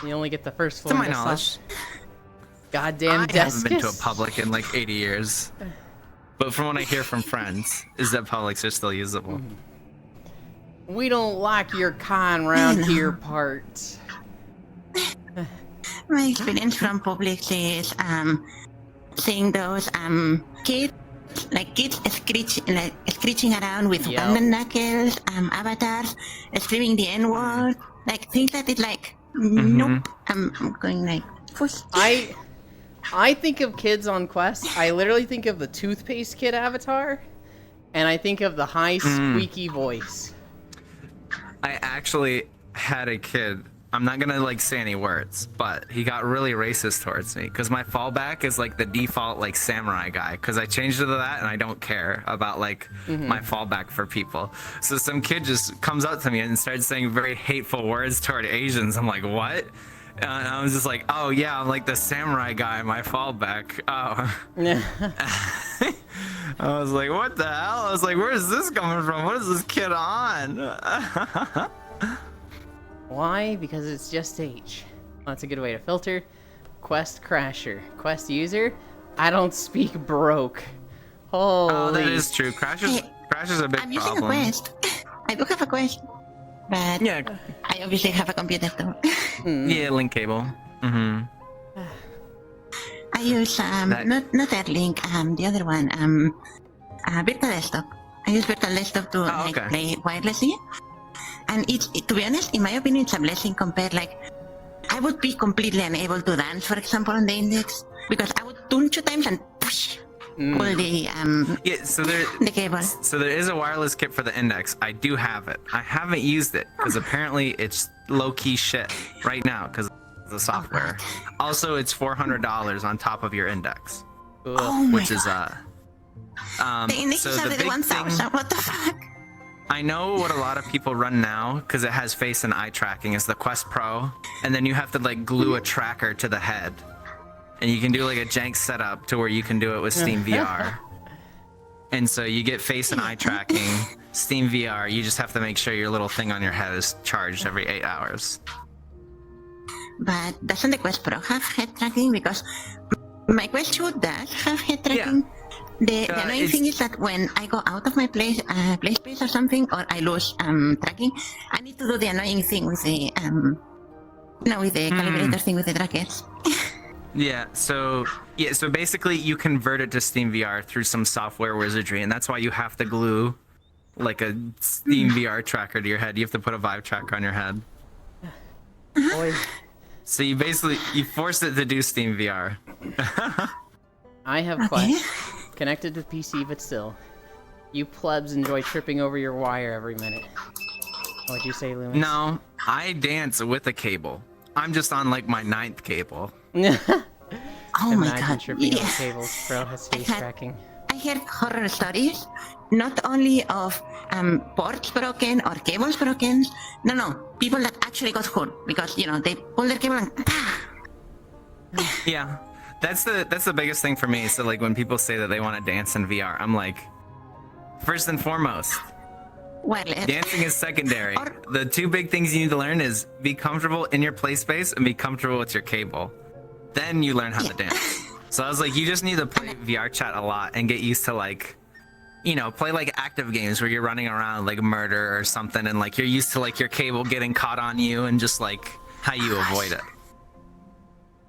You only get the first To floor. my and the knowledge. stuff. Goddamn I haven't been to a Deskus. public in like 80 years. But from what I hear from friends, is that publics are still usable. We don't like your kind round here part. My experience from public is seeing those kids screeching around with Yep. Ugandan knuckles, avatars, screaming the N-word, like things that is like nope. I'm going like push. I think of kids on Quest. I literally think of the toothpaste kid avatar, and I think of the high squeaky voice. I actually had a kid. I'm not gonna like say any words, but he got really racist towards me because my fallback is like the default like samurai guy. Because I changed it to that, and I don't care about like my fallback for people. So some kid just comes up to me and starts saying very hateful words toward Asians. I'm like, what? And I was just like, oh yeah, I'm like the samurai guy. My fallback. Oh. I was like, what the hell? I was like, where is this coming from? What is this kid on? Why? Because it's just H. That's a good way to filter. Quest crasher. Quest user. I don't speak broke. Holy. Oh, that is true. Crash is a big I'm using problem. a Quest. I do have a Quest, but Yeah, I obviously have a computer too. yeah, link cable. Mm-hmm. I use not Airlink, the other one, Virtual Desktop. I use Virtual Desktop to like okay. play wirelessly, and to be honest, in my opinion, it's a blessing compared. Like, I would be completely unable to dance, for example, on the Index because I would tune 2 times and push pull the Yeah, so there is a wireless kit for the Index. I do have it. I haven't used it because apparently it's low key shit right now because of the software. Also, it's $400 on top of your Index, Oh my which is god. The Index so is the already big 1,000. What the fuck? I know what a lot of people run now because it has face and eye tracking is the Quest Pro, and then you have to like glue a tracker to the head, and you can do like a jank setup to where you can do it with Steam VR. And so you get face and eye tracking, Steam VR. You just have to make sure your little thing on your head is charged every 8 hours. But doesn't the Quest Pro have head tracking? Because my Quest 2 does have head tracking. The annoying thing is that when I go out of my play space or something, or I lose tracking, I need to do the annoying thing with the with the calibrator thing with the brackets. So basically you convert it to Steam VR through some software wizardry, and that's why you have to glue like a Steam VR tracker to your head. You have to put a Vive tracker on your head. Boy, So you force it to do Steam VR. I have Quest connected to PC, but still, you plebs enjoy tripping over your wire every minute. What'd you say, Loomis? No, I dance with a cable. I'm just on like my 9th cable. Oh my Imagine god! tripping over Yes. cables. Pro has face tracking. I heard horror stories, not only of ports broken or cables broken. No, people that actually got hurt because they pull their cable and Yeah, that's the biggest thing for me. So like when people say that they want to dance in VR, I'm like, first and foremost, wireless. dancing is secondary. The 2 big things you need to learn is be comfortable in your play space and be comfortable with your cable. Then you learn how to dance. So I was like, you just need to play VR chat a lot and get used to like, play like active games where you're running around like murder or something, and like you're used to like your cable getting caught on you and just like how you avoid it.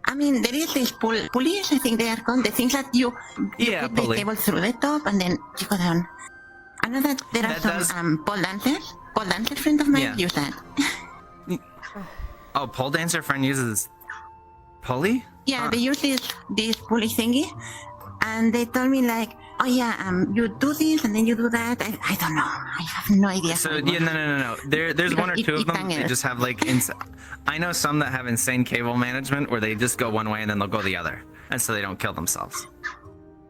I mean, there is these pulleys, I think they are called, the things that you put pulley. the cable through the top and then you go down. I know that there are That some pole dancers. Pole dancer friend of mine use that. Oh, pole dancer friend uses pulley? Yeah, they use this pulley thingy, and they told me like, oh yeah, you do this and then you do that. I don't know. I have no idea. So how it yeah, works. no. There's one or two of them. They just have like I know some that have insane cable management where they just go one way and then they'll go the other, and so they don't kill themselves.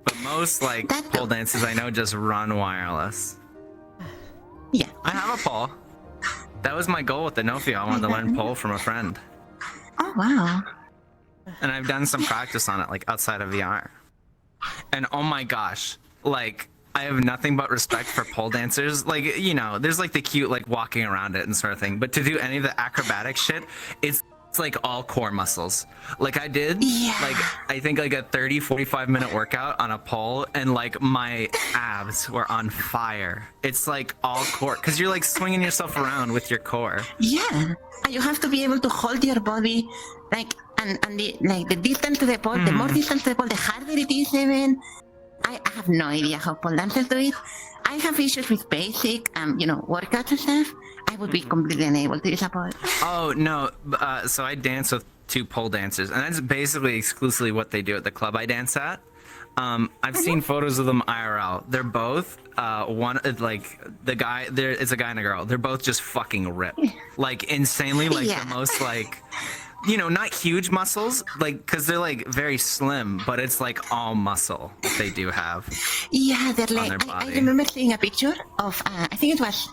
But most like pole dances I know just run wireless. Yeah. I have a pole. That was my goal with the Nofio. I wanted to learn pole from a friend. Oh wow. And I've done some practice on it, like outside of VR. And oh my gosh, like I have nothing but respect for pole dancers. Like, you know, there's like the cute, like walking around it and sort of thing. But to do any of the acrobatic shit, it's like all core muscles. Like I did, like I think like a 45 minute workout on a pole, and like my abs were on fire. It's like all core, because you're like swinging yourself around with your core. Yeah, and you have to be able to hold your body, like, and the distance to the pole, the more distance to the pole, the harder it is even. I have no idea how pole dancers do it. I have issues with basic, workouts and stuff. I would be completely unable to use a pole. Oh no, so I dance with 2 pole dancers, and that's basically exclusively what they do at the club I dance at. I've seen photos of them IRL. They're both one, like the guy there, it's a guy and a girl. They're both just fucking ripped, like insanely, like the most like, you know, not huge muscles, like, because they're like very slim, but it's like all muscle that they do have. Yeah, they're like, I remember seeing a picture of, I think it was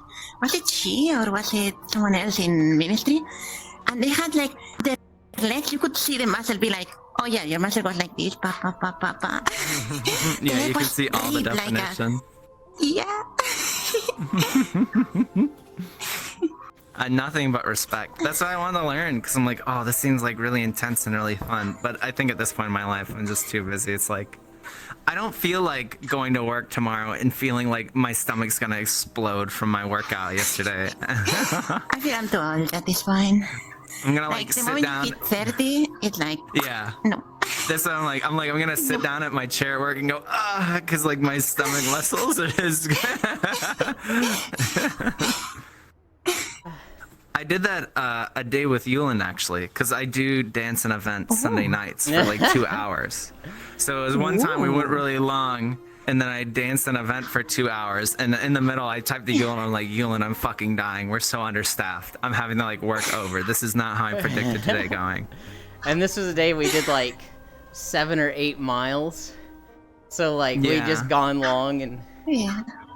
it she or was it someone else in ministry? And they had like their legs, you could see the muscle be like, oh yeah, your muscle goes like this, pa pa pa pa pa. Yeah, you can see all the definition. Yeah. Nothing but respect. That's what I want to learn, because I'm like, oh, this seems like really intense and really fun. But I think at this point in my life, I'm just too busy. It's like, I don't feel like going to work tomorrow and feeling like my stomach's gonna explode from my workout yesterday. I feel I'm too old at this point. I'm gonna like the sit moment down. you hit 30, it's like, Yeah. no. That's what I'm gonna sit down at my chair at work and go, because like my stomach muscles are just. I did that a day with Yulin actually, because I do dance and events Sunday nights for like 2 hours. So it was one time we went really long, and then I danced an event for 2 hours, and in the middle I typed to Yulin, I'm like, Yulin, I'm fucking dying. We're so understaffed. I'm having to like work over. This is not how I predicted today going. And this was a day we did like 7 or 8 miles. So like we just gone long, and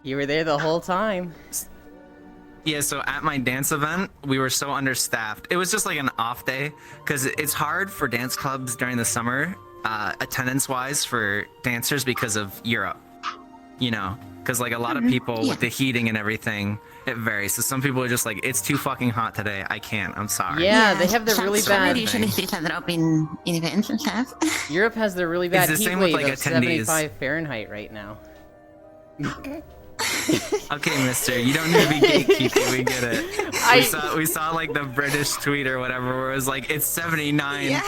you were there the whole time. Yeah, so at my dance event, we were so understaffed. It was just like an off day, because it's hard for dance clubs during the summer, attendance-wise for dancers because of Europe, you know? Because like a lot of people with the heating and everything, it varies. So some people are just like, it's too fucking hot today. I can't. I'm sorry. Yeah, they have the really bad. Usually sees a drop in events and stuff. Europe has the really bad heat wave like of 75 Fahrenheit right now. Okay, mister, you don't need to be gatekeeping, we get it. We saw like the British tweet or whatever where it was like, it's 79,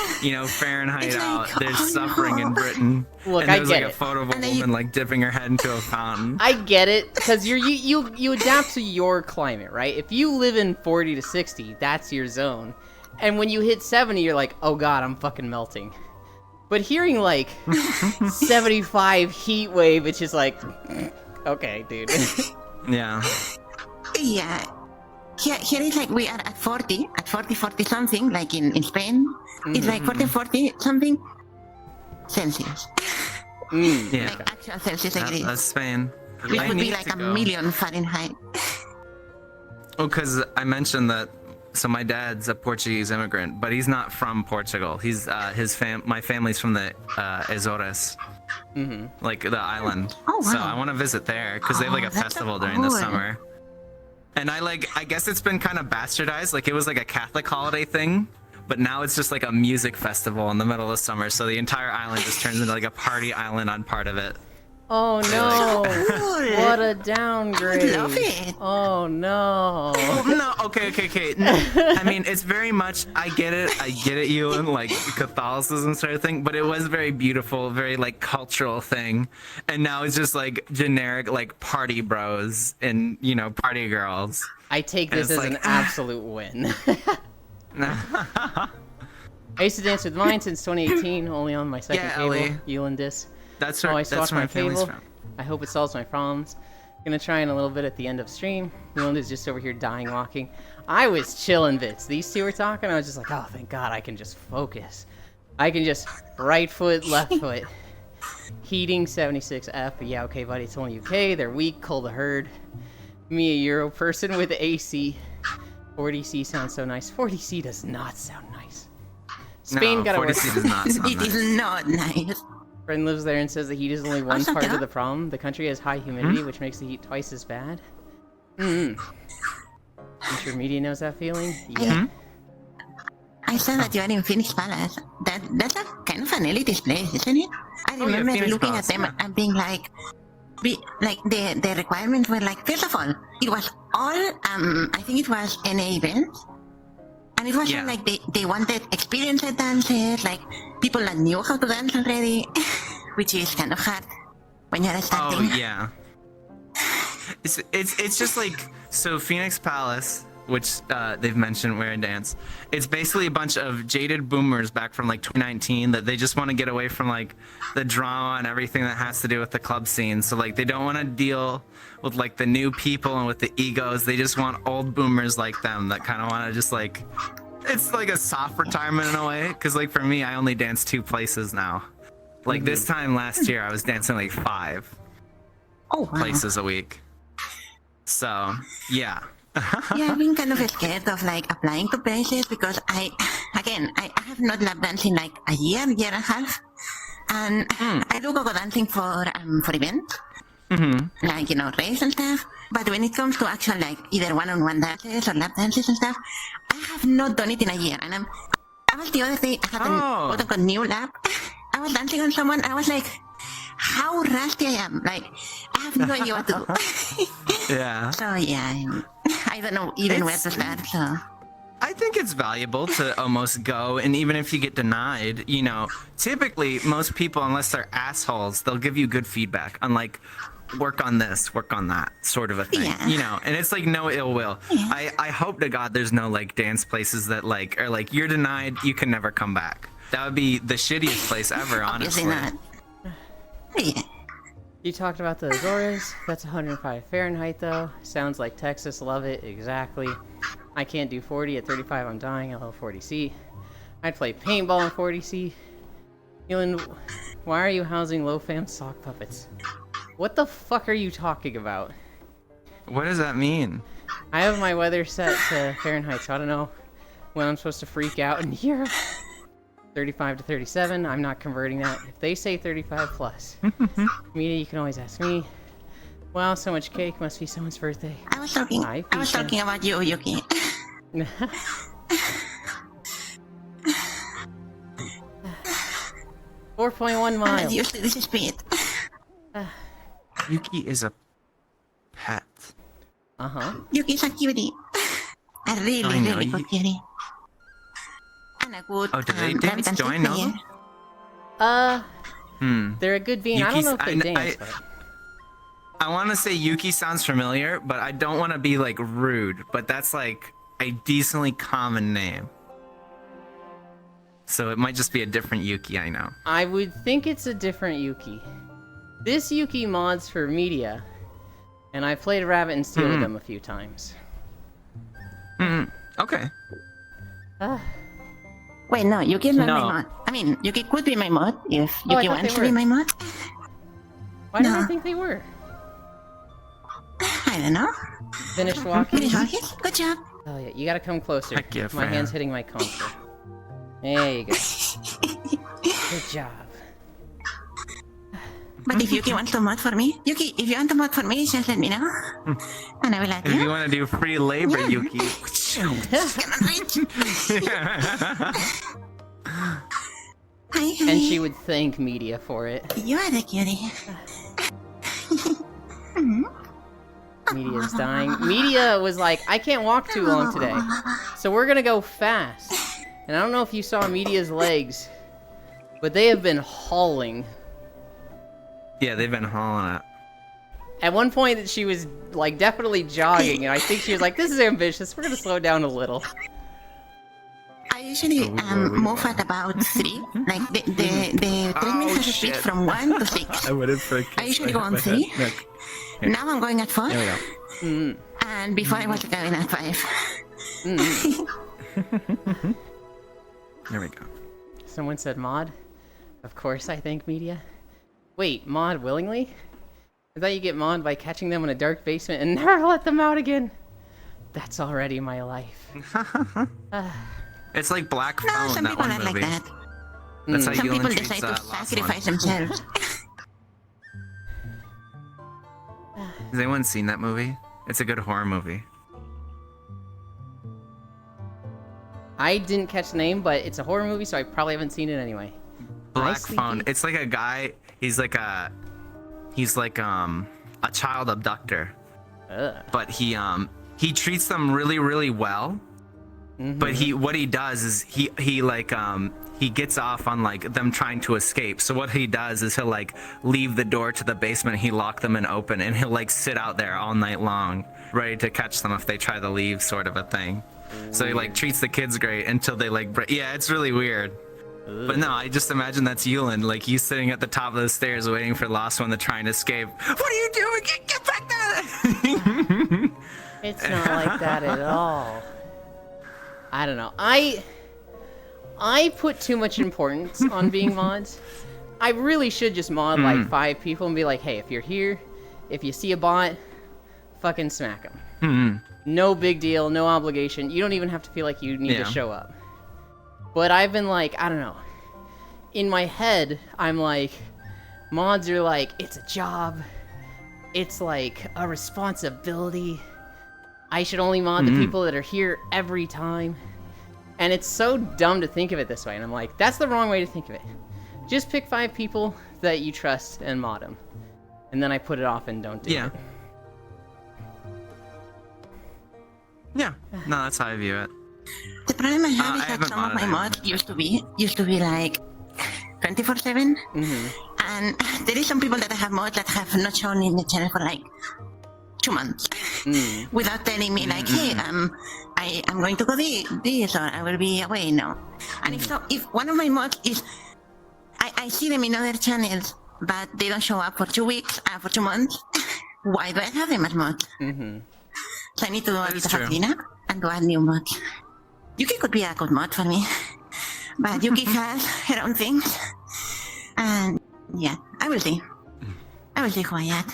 Fahrenheit it's out. like, They're suffering in Britain. Look, and there was I like get a photo of a woman like dipping her head into a fountain. I get it, because you adapt to your climate, right? If you live in 40 to 60, that's your zone. And when you hit 70, you're like, oh god, I'm fucking melting. But hearing like 75 heat wave, it's just like, okay, dude. Yeah. Yeah. Here is like we are at 40 something, like in Spain. It's like 40 something Celsius. Yeah. Like actual Celsius degrees. That's Spain. Which I would be need like to a go. million Fahrenheit. Oh, because I mentioned that. So my dad's a Portuguese immigrant, but he's not from Portugal. He's my family's from the Azores, like the island. Oh, wow. So I want to visit there because they have like a that's so festival during the cool. summer. And I guess it's been kind of bastardized. Like it was like a Catholic holiday thing, but now it's just like a music festival in the middle of summer. So the entire island just turns into like a party island on part of it. Oh no! Cool. What a downgrade! I love it. Oh no! No, okay. No, I mean, it's very much, I get it, you and like Catholicism sort of thing, but it was very beautiful, very like cultural thing. And now it's just like generic like party bros and, party girls. I take this as an absolute win. I used to dance with mine since 2018, only on my second cable, Ellie. Yulin Dis. That's I where swapped my my family's cable. from. I hope it solves my problems. Gonna try in a little bit at the end of stream. Yolanda's just over here dying walking. I was chilling bits. These two were talking. I was just like, oh, thank God, I can just focus. I can just right foot, left foot. Heating 76F. Yeah, okay, buddy. It's only UK. They're weak. Cull the herd. Me, a Euro person with AC. 40C sounds so nice. 40C does not sound nice. Spain got a 40C does not sound It nice. is not nice. Friend lives there and says the heat is only one Also, part yeah. of the problem. The country has high humidity, which makes the heat twice as bad. I'm sure media knows that feeling. Yeah. I saw that you are in Phoenix Palace. That's a kind of an elitist place, isn't it? I yeah, remember Phoenix looking Palace, at them yeah. and being like, the requirements were like, first of all, it was all I think it was NA events. And it was Yeah. like they wanted experienced dancers, like people that knew how to dance already, which is kind of hard when you're starting. Oh yeah. It's just like, so Phoenix Palace, which they've mentioned where I dance. It's basically a bunch of jaded boomers back from like 2019 that they just want to get away from like the drama and everything that has to do with the club scene. So like they don't want to deal with like the new people and with the egos. They just want old boomers like them that kind of want to just like, it's like a soft retirement in a way. Cause like for me, I only dance 2 places now. Like this time last year, I was dancing like 5 Oh, wow. places a week. So yeah. Yeah, I've been kind of scared of like applying to places because I have not lap danced in like a year and a half, and I do go dancing for events, like raves and stuff. But when it comes to actual like either one-on-one dances or lap dances and stuff, I have not done it in a year. And I was the other day I had Oh. a quote-unquote new lap. I was dancing on someone. I was like, how rusty I am. Like I have no idea what to do. Yeah. So yeah, I don't know even where to start. So I think it's valuable to almost go, and even if you get denied, typically most people, unless they're assholes, they'll give you good feedback on like, work on this, work on that, sort of a thing, Yeah. and it's like no ill will. I hope to God there's no like dance places that like are like, you're denied, you can never come back. That would be the shittiest place ever, honestly. obviously not. Yeah. You talked about the Azores. That's 105 Fahrenheit, though. Sounds like Texas. Love it. Exactly. I can't do 40 at 35. I'm dying. I love 40C. I'd play paintball in 40C. Elin, why are you housing low fam sock puppets? What the fuck are you talking about? What does that mean? I have my weather set to Fahrenheit, so I don't know when I'm supposed to freak out in Europe. 35 to 37. I'm not converting that. If they say 35 plus, media, you can always ask me. Wow, so much cake. Must be someone's birthday. I was talking. Hi, I was Fisha. talking about you, Yuki. 4.1 I'm miles. used to this speed. Yuki is a pet. Yuki's a cutie. A really, I know, really good you- cutie. And a good. Oh, do they rabbit dance? and Do I sheep know player. them? They're a good bean. I don't Yuki's- know if they I- dance, but I want to say Yuki sounds familiar, but I don't want to be like rude, but that's like a decently common name. So it might just be a different Yuki, I know. I would think it's a different Yuki. This Yuki mods for media, and I've played Rabbit and Steel with them a few times. Okay. Wait, no, Yuki is not No. my mod. I mean, Yuki could be my mod if Oh, I Yuki thought wants they to be were. my mod. Why did I No. think they were? I don't know. Finished walking? Pretty Hawkins, good job. Oh yeah, you gotta come closer. Heck yeah, My Fran. hand's hitting my console. There you go. Good job. But if Yuki wants to mod for me, Yuki, if you want to mod for me, just let me know. And I will let If you you. want to do free labor, Yeah. Yuki. Cannot reach. Hi, And she honey. would thank media for it. You are the cutie. Media's dying. Media was like, I can't walk too long today, so we're gonna go fast. And I don't know if you saw Media's legs, but they have been hauling. Yeah, they've been hauling it. At one point, she was like definitely jogging, and I think she was like, "This is ambitious. We're gonna slow down a little." I usually move at about 3. Like the treadmill has a speed shit. from 1 to 6. I would have focused. I usually go on 3. Now I'm going at 4. There we go. And before I was going at 5. There we go. Someone said mod. Of course I thank media. Wait, mod willingly? I thought you get mod by catching them in a dark basement and never let them out again. That's already my life. It's like Black No, Phone, some that people one are like movie. that. That's how Some people Yulin treats decide to Last One. sacrifice themselves. Has anyone seen that movie? It's a good horror movie. I didn't catch the name, but it's a horror movie, so I probably haven't seen it anyway. Black Nicely Phone. done. It's like a guy. He's like a child abductor, but he treats them really, really well. But what he does is he gets off on like them trying to escape. So what he does is he'll like leave the door to the basement, he lock them in open, and he'll like sit out there all night long, ready to catch them if they try to leave, sort of a thing. So he like treats the kids great until they like yeah, it's really weird. But no, I just imagine that's Yulin, like you sitting at the top of the stairs waiting for Lost One to try and escape. What are you doing? Get back there! It's not like that at all. I don't know. I put too much importance on being mods. I really should just mod like 5 people and be like, hey, if you're here, if you see a bot, fucking smack them. No big deal, no obligation. You don't even have to feel like you need to show up. But I've been like, I don't know. In my head, I'm like, mods are like, it's a job. It's like a responsibility. I should only mod the people that are here every time. And it's so dumb to think of it this way. And I'm like, that's the wrong way to think of it. Just pick 5 people that you trust and mod them. And then I put it off and don't do it. Yeah. No, that's how I view it. The problem I have is I that haven't some of modded my mods used to be like 24/7, and there is some people that I have mods that have not shown in the channel for like 2 months without telling me like, hey, I'm going to go this or I will be away. No, and if one of my mods is, I see them in other channels, but they don't show up for 2 weeks, for 2 months. Why do I have them as mods? So I need to do a bit of a cleanup and go add new mods. Yuki could be a good mod for me, but Yuki has her own things, and yeah, I will see. I will see who I add.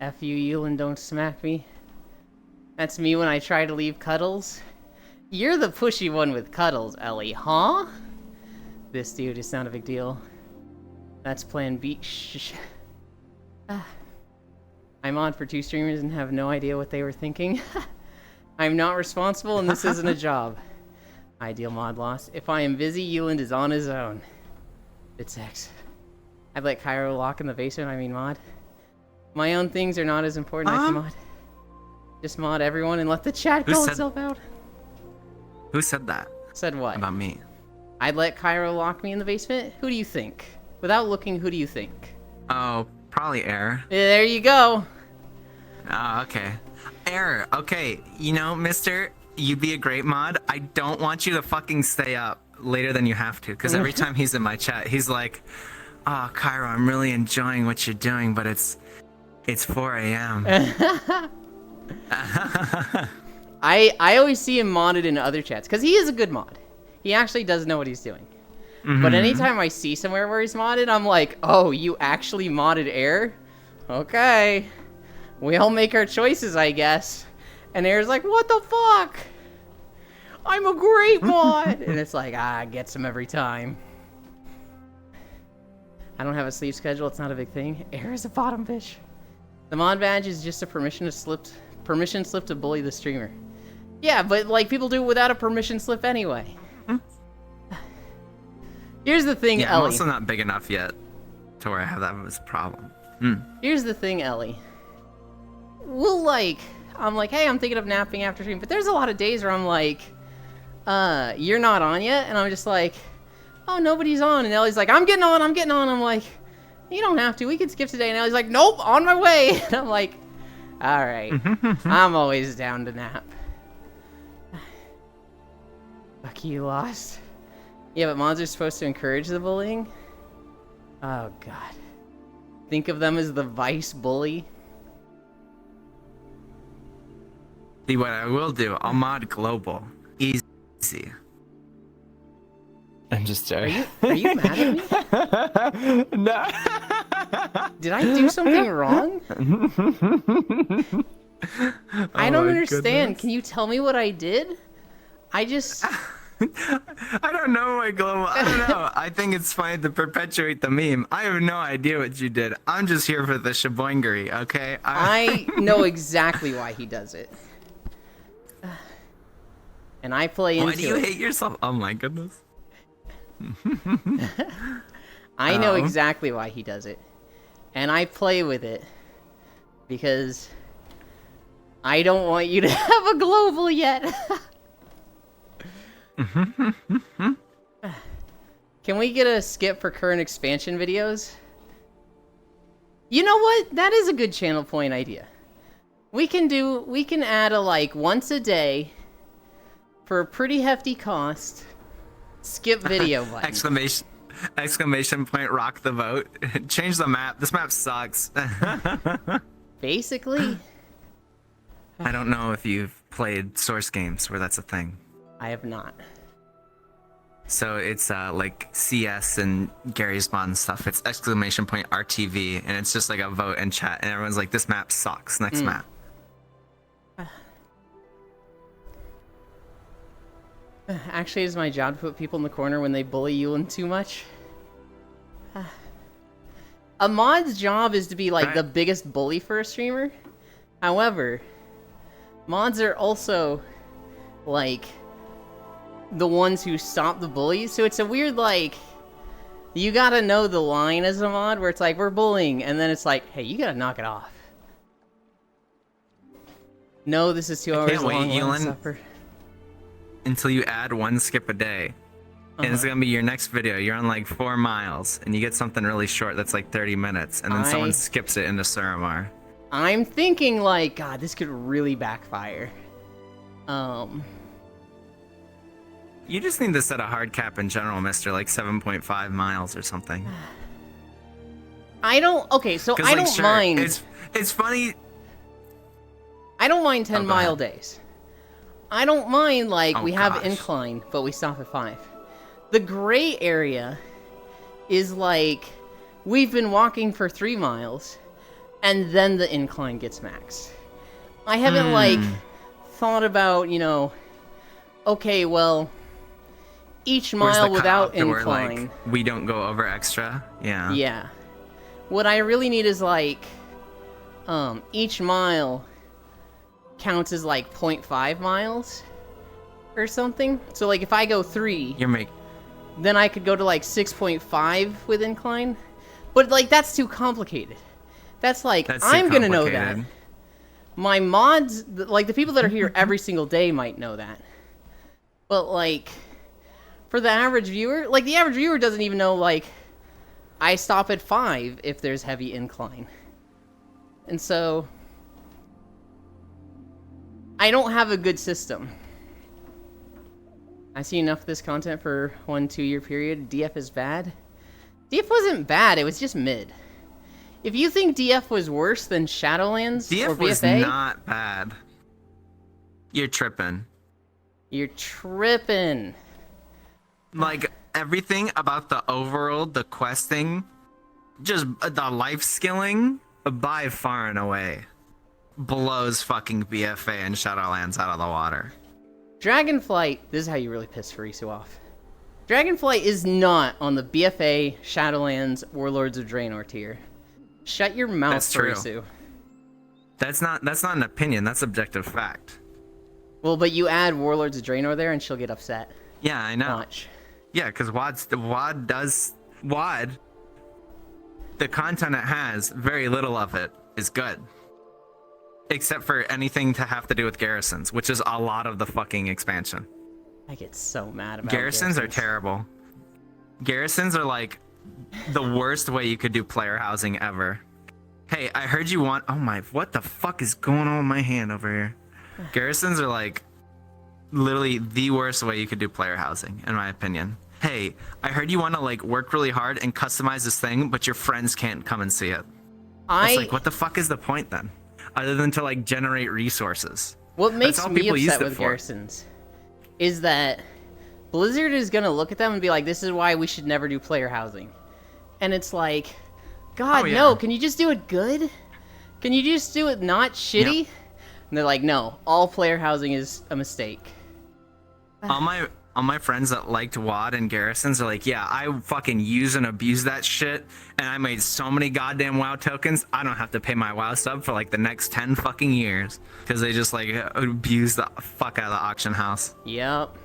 F you, Yulin, don't smack me. That's me when I try to leave Cuddles. You're the pushy one with Cuddles, Ellie, huh? This dude is not a big deal. That's plan B. I'm on for 2 streamers and have no idea what they were thinking. I'm not responsible and this isn't a job. Ideal mod loss. If I am busy, Yulin is on his own. It's X. I'd let Cairo lock in the basement, I mean mod. My own things are not as important, I can mod. Just mod everyone and let the chat call itself out. Who said that? Said what? About me. I'd let Cairo lock me in the basement? Who do you think? Without looking, who do you think? Oh, probably Air. There you go. Oh, okay. Air, okay. You know, mister, you'd be a great mod. I don't want you to fucking stay up later than you have to, because every time he's in my chat, he's like, oh, Cairo, I'm really enjoying what you're doing, but it's 4 a.m. I always see him modded in other chats, because he is a good mod. He actually does know what he's doing. But anytime I see somewhere where he's modded, I'm like, oh, you actually modded Air? Okay. We all make our choices, I guess. And Air's like, what the fuck? I'm a great mod! And it's like, gets him every time. I don't have a sleep schedule, it's not a big thing. Air is a bottom bitch. The mod badge is just a permission slip to bully the streamer. Yeah, but like people do it without a permission slip anyway. Here's the thing, yeah, Ellie. I'm also not big enough yet to where I have that as a problem. Here's the thing, Ellie. I'm like, hey, I'm thinking of napping after stream, but there's a lot of days where I'm like, you're not on yet, and I'm just like, oh, nobody's on, and Ellie's like, I'm getting on. I'm like, you don't have to, we can skip today, and Ellie's like, nope, on my way, and I'm like, alright, I'm always down to nap. you lost. Yeah, but mods are supposed to encourage the bullying? Oh, God. Think of them as the vice bully? See, what I will do, I'll mod global. Easy. I'm just joking. Are you mad at me? No. Did I do something wrong? I don't understand. Goodness. Can you tell me what I did? I just... I don't know, my global. I don't know. I think it's fine to perpetuate the meme. I have no idea what you did. I'm just here for the shaboingery, okay? I know exactly why he does it. And I play into it. Why do you hate yourself? Oh my goodness. I know exactly why he does it. And I play with it. Because I don't want you to have a global yet. Can we get a skip for current expansion videos? You know what? That is a good channel point idea. We can add a like once a day for a pretty hefty cost. Skip video button. Exclamation point, rock the vote. Change the map. This map sucks. Basically. I don't know if you've played Source games where that's a thing. I have not. So it's like CS and Gary's mod and stuff. It's exclamation point RTV, and it's just like a vote and chat, and everyone's like, "This map sucks." Next map. Actually, it's my job to put people in the corner when they bully Yulin too much. A mod's job is to be like the biggest bully for a streamer. However, mods are also like the ones who stop the bullies, so it's a weird like you gotta know the line as a mod where it's like we're bullying, and then it's like, hey, you gotta knock it off. No, this is 2 hours long. Yulin, until you add one skip a day. And it's gonna be your next video. You're on like 4 miles, and you get something really short that's like 30 minutes, and then someone skips it into Suramar. I'm thinking like, God, this could really backfire. You just need to set a hard cap in general, mister, like 7.5 miles or something. I don't, okay, so I don't mind. It's funny. I don't mind 10-mile days. I don't mind, like, we have incline, but we stop at 5. The gray area is like, we've been walking for 3 miles, and then the incline gets maxed. I haven't, like, thought about, you know, okay, well, each mile without incline. Like, we don't go over extra? Yeah. Yeah. What I really need is, like, each mile counts as, like, 0.5 miles or something. So, like, if I go 3... Then I could go to like 6.5 with incline. But like that's too complicated. That's like I'm gonna know that. My mods, like the people that are here every single day might know that. But like for the average viewer, like the average viewer doesn't even know like I stop at 5 if there's heavy incline. And so I don't have a good system. I see enough of this content for 1-2 year period. DF is bad. DF wasn't bad, it was just mid. If you think DF was worse than Shadowlands or BFA... DF was not bad. You're tripping. You're tripping. Like, everything about the overworld, the questing, just the life skilling, by far and away, blows fucking BFA and Shadowlands out of the water. Dragonflight, this is how you really piss Farisu off. Dragonflight is not on the BFA, Shadowlands, Warlords of Draenor tier. Shut your mouth, Farisu. That's not an opinion, that's objective fact. Well, but you add Warlords of Draenor there and she'll get upset. Yeah, I know. Watch. Yeah, because WoD, the content it has, very little of it is good. Except for anything to have to do with garrisons, which is a lot of the fucking expansion. I get so mad about garrisons. Are terrible. Garrisons are like the worst way you could do player housing ever. Hey, I heard you want... Oh my... What the fuck is going on with my hand over here? Garrisons are like literally the worst way you could do player housing, in my opinion. Hey, I heard you want to like work really hard and customize this thing, but your friends can't come and see it. It's like, what the fuck is the point then? Other than to like generate resources. What makes me upset with garrisons is that Blizzard is gonna look at them and be like, this is why we should never do player housing. And it's like, God, no, can you just do it good? Can you just do it not shitty? Yep. And they're like, no, all player housing is a mistake. All my friends that liked WoD and garrisons are like, yeah, I fucking use and abuse that shit, and I made so many goddamn WoW tokens, I don't have to pay my WoW sub for like the next 10 fucking years, because they just like abuse the fuck out of the auction house. Yep.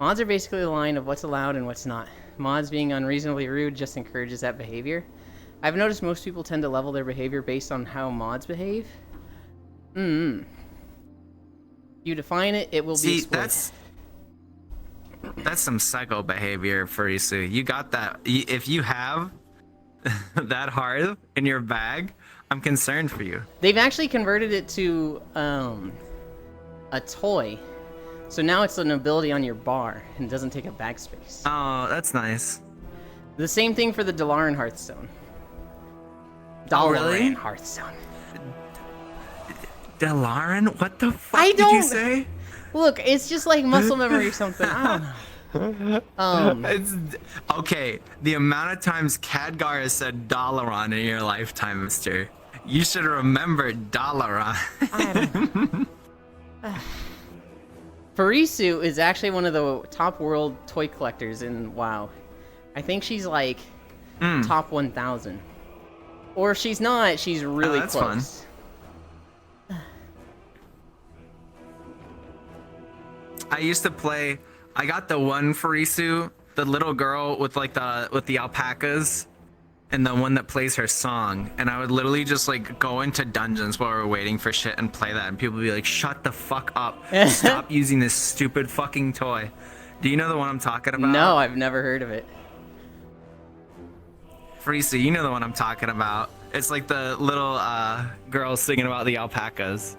Mods are basically the line of what's allowed and what's not. Mods being unreasonably rude just encourages that behavior. I've noticed most people tend to level their behavior based on how mods behave. You define it, it will be exploited. That's some psycho behavior, Furisu. You got that. If you have that hard in your bag, I'm concerned for you. They've actually converted it to a toy. So now it's an ability on your bar and doesn't take up bag space. Oh, that's nice. The same thing for the Dalaran Hearthstone. Really? Hearthstone. Dalaran? What the fuck did you say? Look, it's just like muscle memory or something. I don't know. It's, okay, the amount of times Khadgar has said Dalaran in your lifetime, mister. You should remember Dalaran. Furisu is actually one of the top world toy collectors in WoW. I think she's like top 1,000. Or if she's not, she's really that's close. Fun. I used to play. I got the one Furisu, the little girl with like the alpacas, and the one that plays her song. And I would literally just like go into dungeons while we were waiting for shit and play that. And people would be like, "Shut the fuck up! Stop using this stupid fucking toy." Do you know the one I'm talking about? No, I've never heard of it. Furisu, you know the one I'm talking about. It's like the little girl singing about the alpacas.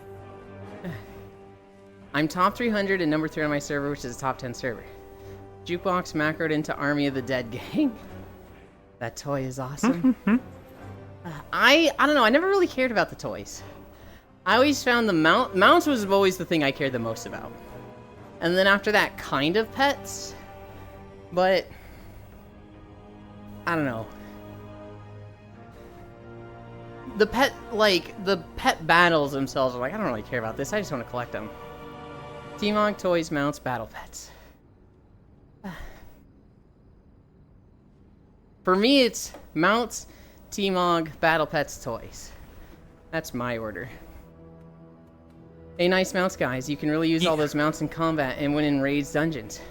I'm top 300 and number 3 on my server, which is a top 10 server. Jukebox macroed into Army of the Dead gang. That toy is awesome. I don't know, I never really cared about the toys. I always found the mounts was always the thing I cared the most about. And then after that, kind of pets. But I don't know. The pet battles themselves are like, I don't really care about this, I just want to collect them. T-Mog, toys, mounts, battle pets. For me, it's mounts, T-Mog, battle pets, toys. That's my order. Hey, nice mounts, guys. You can really use all those mounts in combat and win in raids dungeons.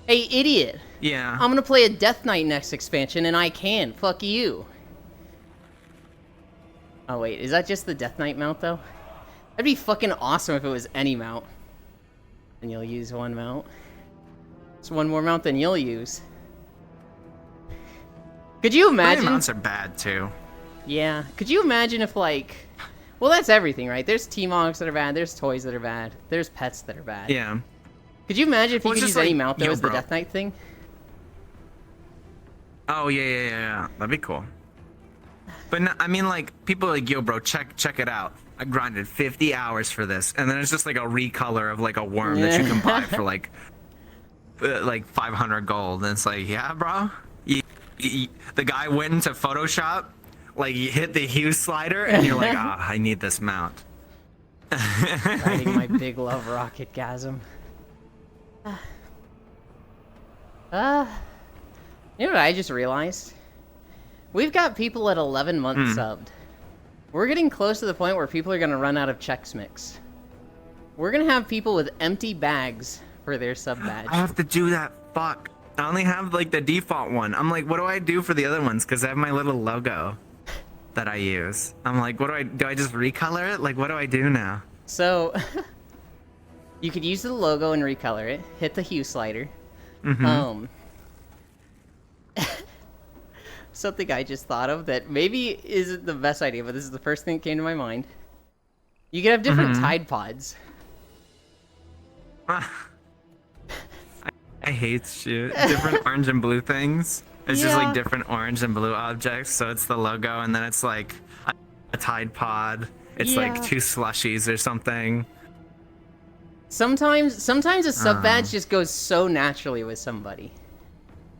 Hey, idiot! Yeah. I'm gonna play a Death Knight next expansion, and I can. Fuck you. Oh, wait. Is that just the Death Knight mount, though? That'd be fucking awesome if it was any mount. And you'll use one mount. It's one more mount than you'll use. Could you imagine? Mounts are bad too. Yeah. Could you imagine if like, well, that's everything, right? There's T-Mogs that are bad. There's toys that are bad. There's pets that are bad. Yeah. Could you imagine if you could use any mount that was the bro. Death Knight thing? Oh yeah. That'd be cool. But no, I mean, like people are like, yo, bro, check it out. I grinded 50 hours for this, and then it's just like a recolor of like a worm that you can buy for like 500 gold. And it's like, yeah, bro. The guy went into Photoshop, like you hit the hue slider, and you're like, I need this mount. Riding my big love rocket gasm. You know what I just realized? We've got people at 11 months subbed. We're getting close to the point where people are going to run out of Chex Mix. We're going to have people with empty bags for their sub badge. I have to do that. Fuck. I only have like the default one. I'm like, what do I do for the other ones? Because I have my little logo that I use. I'm like, what do I just recolor it? Like, what do I do now? So, you could use the logo and recolor it. Hit the hue slider. Something I just thought of that maybe isn't the best idea, but this is the first thing that came to my mind. You could have different Tide Pods. I hate shit. Different orange and blue things. It's just Yeah. like different orange and blue objects. So it's the logo, and then it's like a Tide Pod. It's like Yeah. 2 slushies or something. Sometimes a sub badge just goes so naturally with somebody.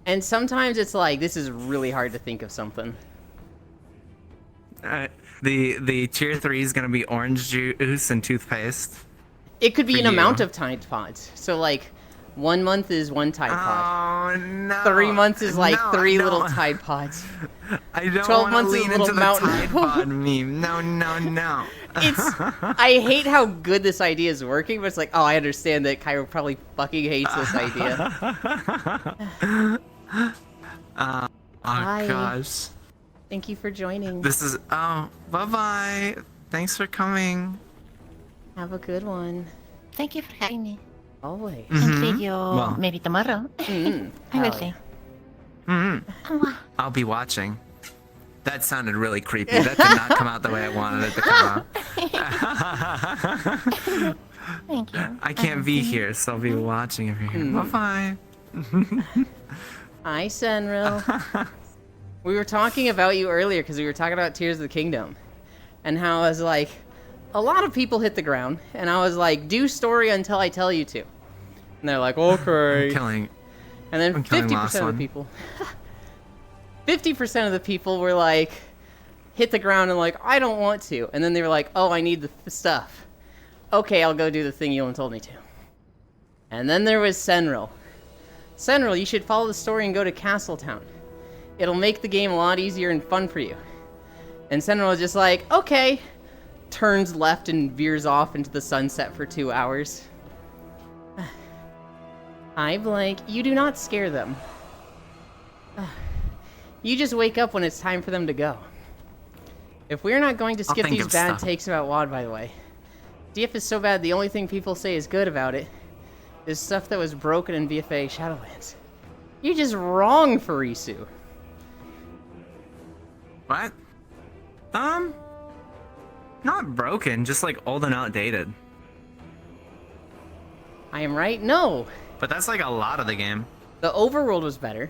And sometimes it's like, this is really hard to think of something. The tier 3 is gonna be orange juice and toothpaste. It could be For an you. amount of Tide Pods. So like, 1 month is 1 Tide Pod. Oh no! 3 months is like No, 3 I little don't- Tide Pods. I don't 12 want to months is a lean little into the mountain. Tide Pod meme. No, no, no. I hate how good this idea is working, but it's like, oh, I understand that Cairo probably fucking hates this idea. Oh Hi. gosh. Thank you for joining. This is bye bye. Thanks for coming. Have a good one. Thank you for having me. Always. I'll see you Well. maybe tomorrow. Mm, I will hell see. Mm-hmm. I'll be watching. That sounded really creepy. That did not come out the way I wanted it to come out. Thank you. I can't be here, so I'll be watching if you're here. Mm. Bye Hi, Senril. We were talking about you earlier because we were talking about Tears of the Kingdom. And how I was like, a lot of people hit the ground. And I was like, do story until I tell you to. And they're like, okay. Killing. And then I'm killing 50% last of the one. people, 50% of the people were like, hit the ground and like, I don't want to. And then they were like, oh, I need the stuff. Okay, I'll go do the thing Ewan told me to. And then there was Senril. Senril, you should follow the story and go to Castletown. It'll make the game a lot easier and fun for you. And Senril was just like, okay. Turns left and veers off into the sunset for 2 hours. Hi, Blake. You do not scare them. You just wake up when it's time for them to go. If we're not going to skip think these of bad stuff. takes about WoD, by the way. DF is so bad, the only thing people say is good about it is stuff that was broken in VFA Shadowlands. You're just wrong, Farisu. What? Not broken, just like old and outdated. I am right? No. But that's like a lot of the game. The overworld was better.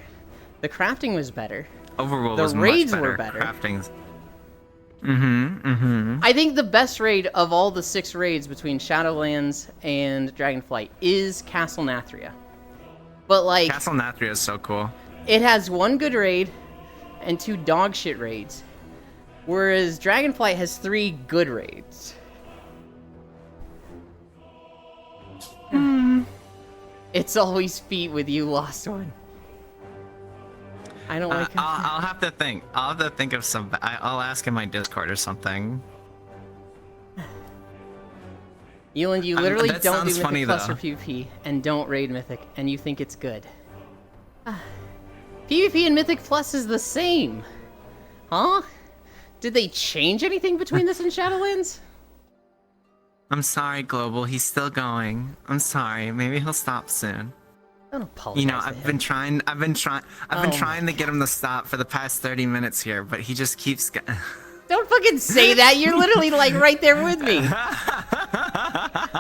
The crafting was better. Overworld The was raids much better. were better. Crafting's. Mm-hmm. I think the best raid of all the 6 raids between Shadowlands and Dragonflight is Castle Nathria. But like, Castle Nathria is so cool. it has 1 good raid and 2 dog shit raids. Whereas Dragonflight has 3 good raids. It's always feet with you, Lost One. I don't like him. I'll have to think. I'll have to think of some. I'll ask in my Discord or something. Eland, you literally that don't do sounds Mythic funny, Plus though. or PvP, and don't raid Mythic, and you think it's good. PvP and Mythic Plus is the same. Huh? Did they change anything between this and Shadowlands? I'm sorry, Global. He's still going. I'm sorry. Maybe he'll stop soon. Don't apologize. You know, to I've him. been trying Oh trying my to get him to stop for the past 30 minutes here, but he just keeps. Don't fucking say that. You're literally like right there with me.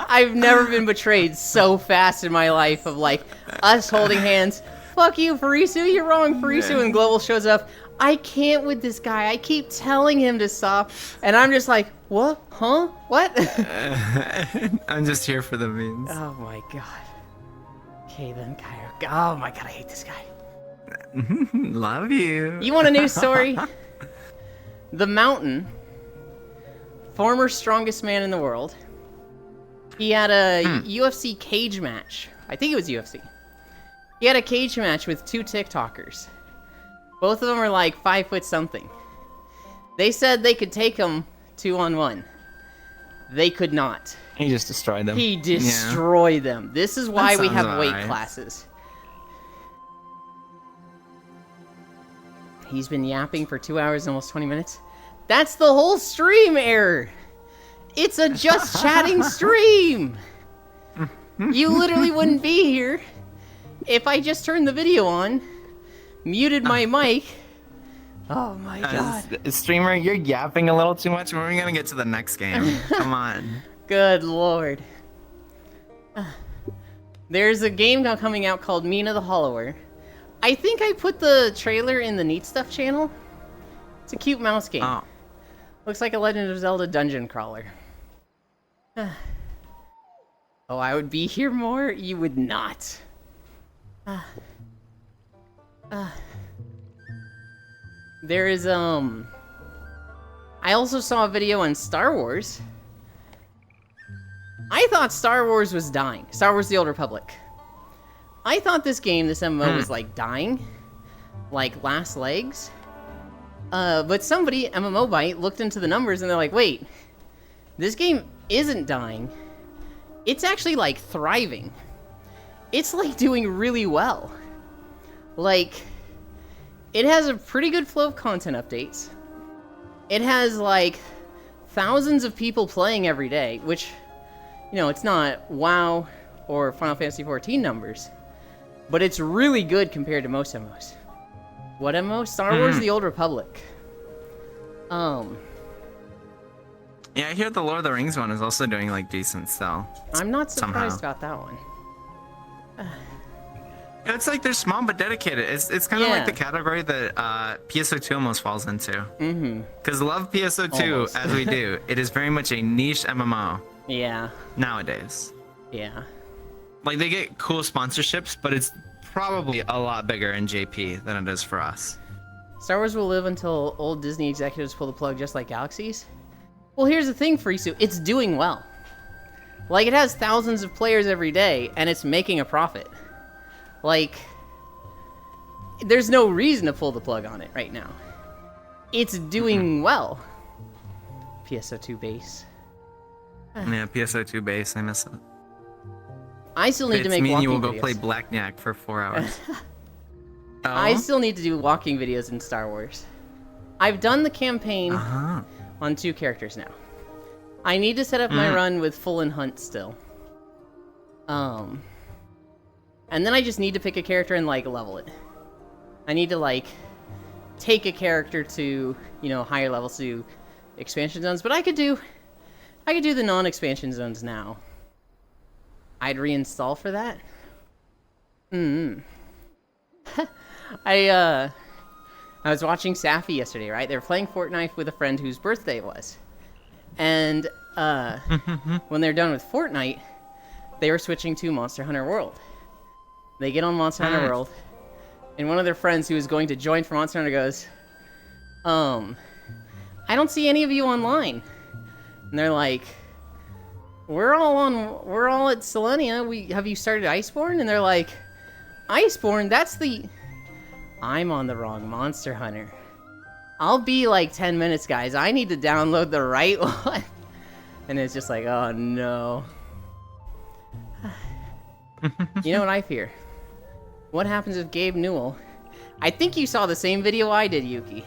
I've never been betrayed so fast in my life of like us holding hands. Fuck you, Farisu. You're wrong, Farisu. And Global shows up. I can't with this guy. I keep telling him to stop, and I'm just like, what? Huh? What? I'm just here for the memes. Oh my god. Okay then, Cairo. Oh my god, I hate this guy. Love you. You want a news story? The Mountain, former strongest man in the world. He had a UFC cage match. I think it was UFC. He had a cage match with 2 TikTokers. Both of them were like 5 foot something. They said they could take him 2-on-1. They could not. He just destroyed them. He destroyed them. This is why we sounds have weight alright. classes. He's been yapping for 2 hours and almost 20 minutes. That's the whole stream error. It's a just chatting stream. You literally wouldn't be here if I just turned the video on, muted my mic. Oh my god. Streamer, you're yapping a little too much. When are we gonna get to the next game? Come on. Good lord. There's a game now coming out called Mina the Hollower. I think I put the trailer in the Neat Stuff channel. It's a cute mouse game. Oh. Looks like a Legend of Zelda dungeon crawler. Oh, I would be here more? You would not. There is, I also saw a video on Star Wars. I thought Star Wars was dying. Star Wars The Old Republic. I thought this game, this MMO, was, like, dying. Like, last legs. But somebody, MMO Byte, looked into the numbers and they're like, wait, this game isn't dying. It's actually, like, thriving. It's, like, doing really well. Like, it has a pretty good flow of content updates. It has, like, thousands of people playing every day, which, you know, it's not WoW or Final Fantasy XIV numbers. But it's really good compared to most MMOs. What MMO? Star Wars The Old Republic. Yeah, I hear the Lord of the Rings one is also doing, like, decent still. I'm not surprised Somehow. about that one. It's like they're small but dedicated. It's kind of Yeah. like the category that PSO2 almost falls into. Mm-hmm. Because love PSO2 Almost. as we do, it is very much a niche MMO Yeah. nowadays. Yeah. Like, they get cool sponsorships, but it's probably a lot bigger in JP than it is for us. Star Wars will live until old Disney executives pull the plug just like Galaxies? Well, here's the thing, Frisu. It's doing well. Like, it has thousands of players every day, and it's making a profit. Like, there's no reason to pull the plug on it right now. It's doing well. PSO2 base. Yeah, PSO2 base, I miss it. I still need to It's make me and walking you will go videos. play Blackjack for 4 hours. I still need to do walking videos in Star Wars. I've done the campaign Uh-huh. on 2 characters now. I need to set up my run with Full and Hunt still. And then I just need to pick a character and, like, level it. I need to, like, take a character to, you know, higher levels to expansion zones, but I could do the non-expansion zones now. I'd reinstall for that. I was watching Safi yesterday, right? They were playing Fortnite with a friend whose birthday it was. And when they're done with Fortnite, they were switching to Monster Hunter World. They get on Monster Hunter World, and one of their friends who was going to join for Monster Hunter goes, I don't see any of you online. And they're like, we're all at Selenia. Have you started Iceborne? And they're like, Iceborne? I'm on the wrong Monster Hunter. I'll be like 10 minutes, guys. I need to download the right one. And it's just like, oh no. You know what I fear? What happens if Gabe Newell... I think you saw the same video I did, Yuki.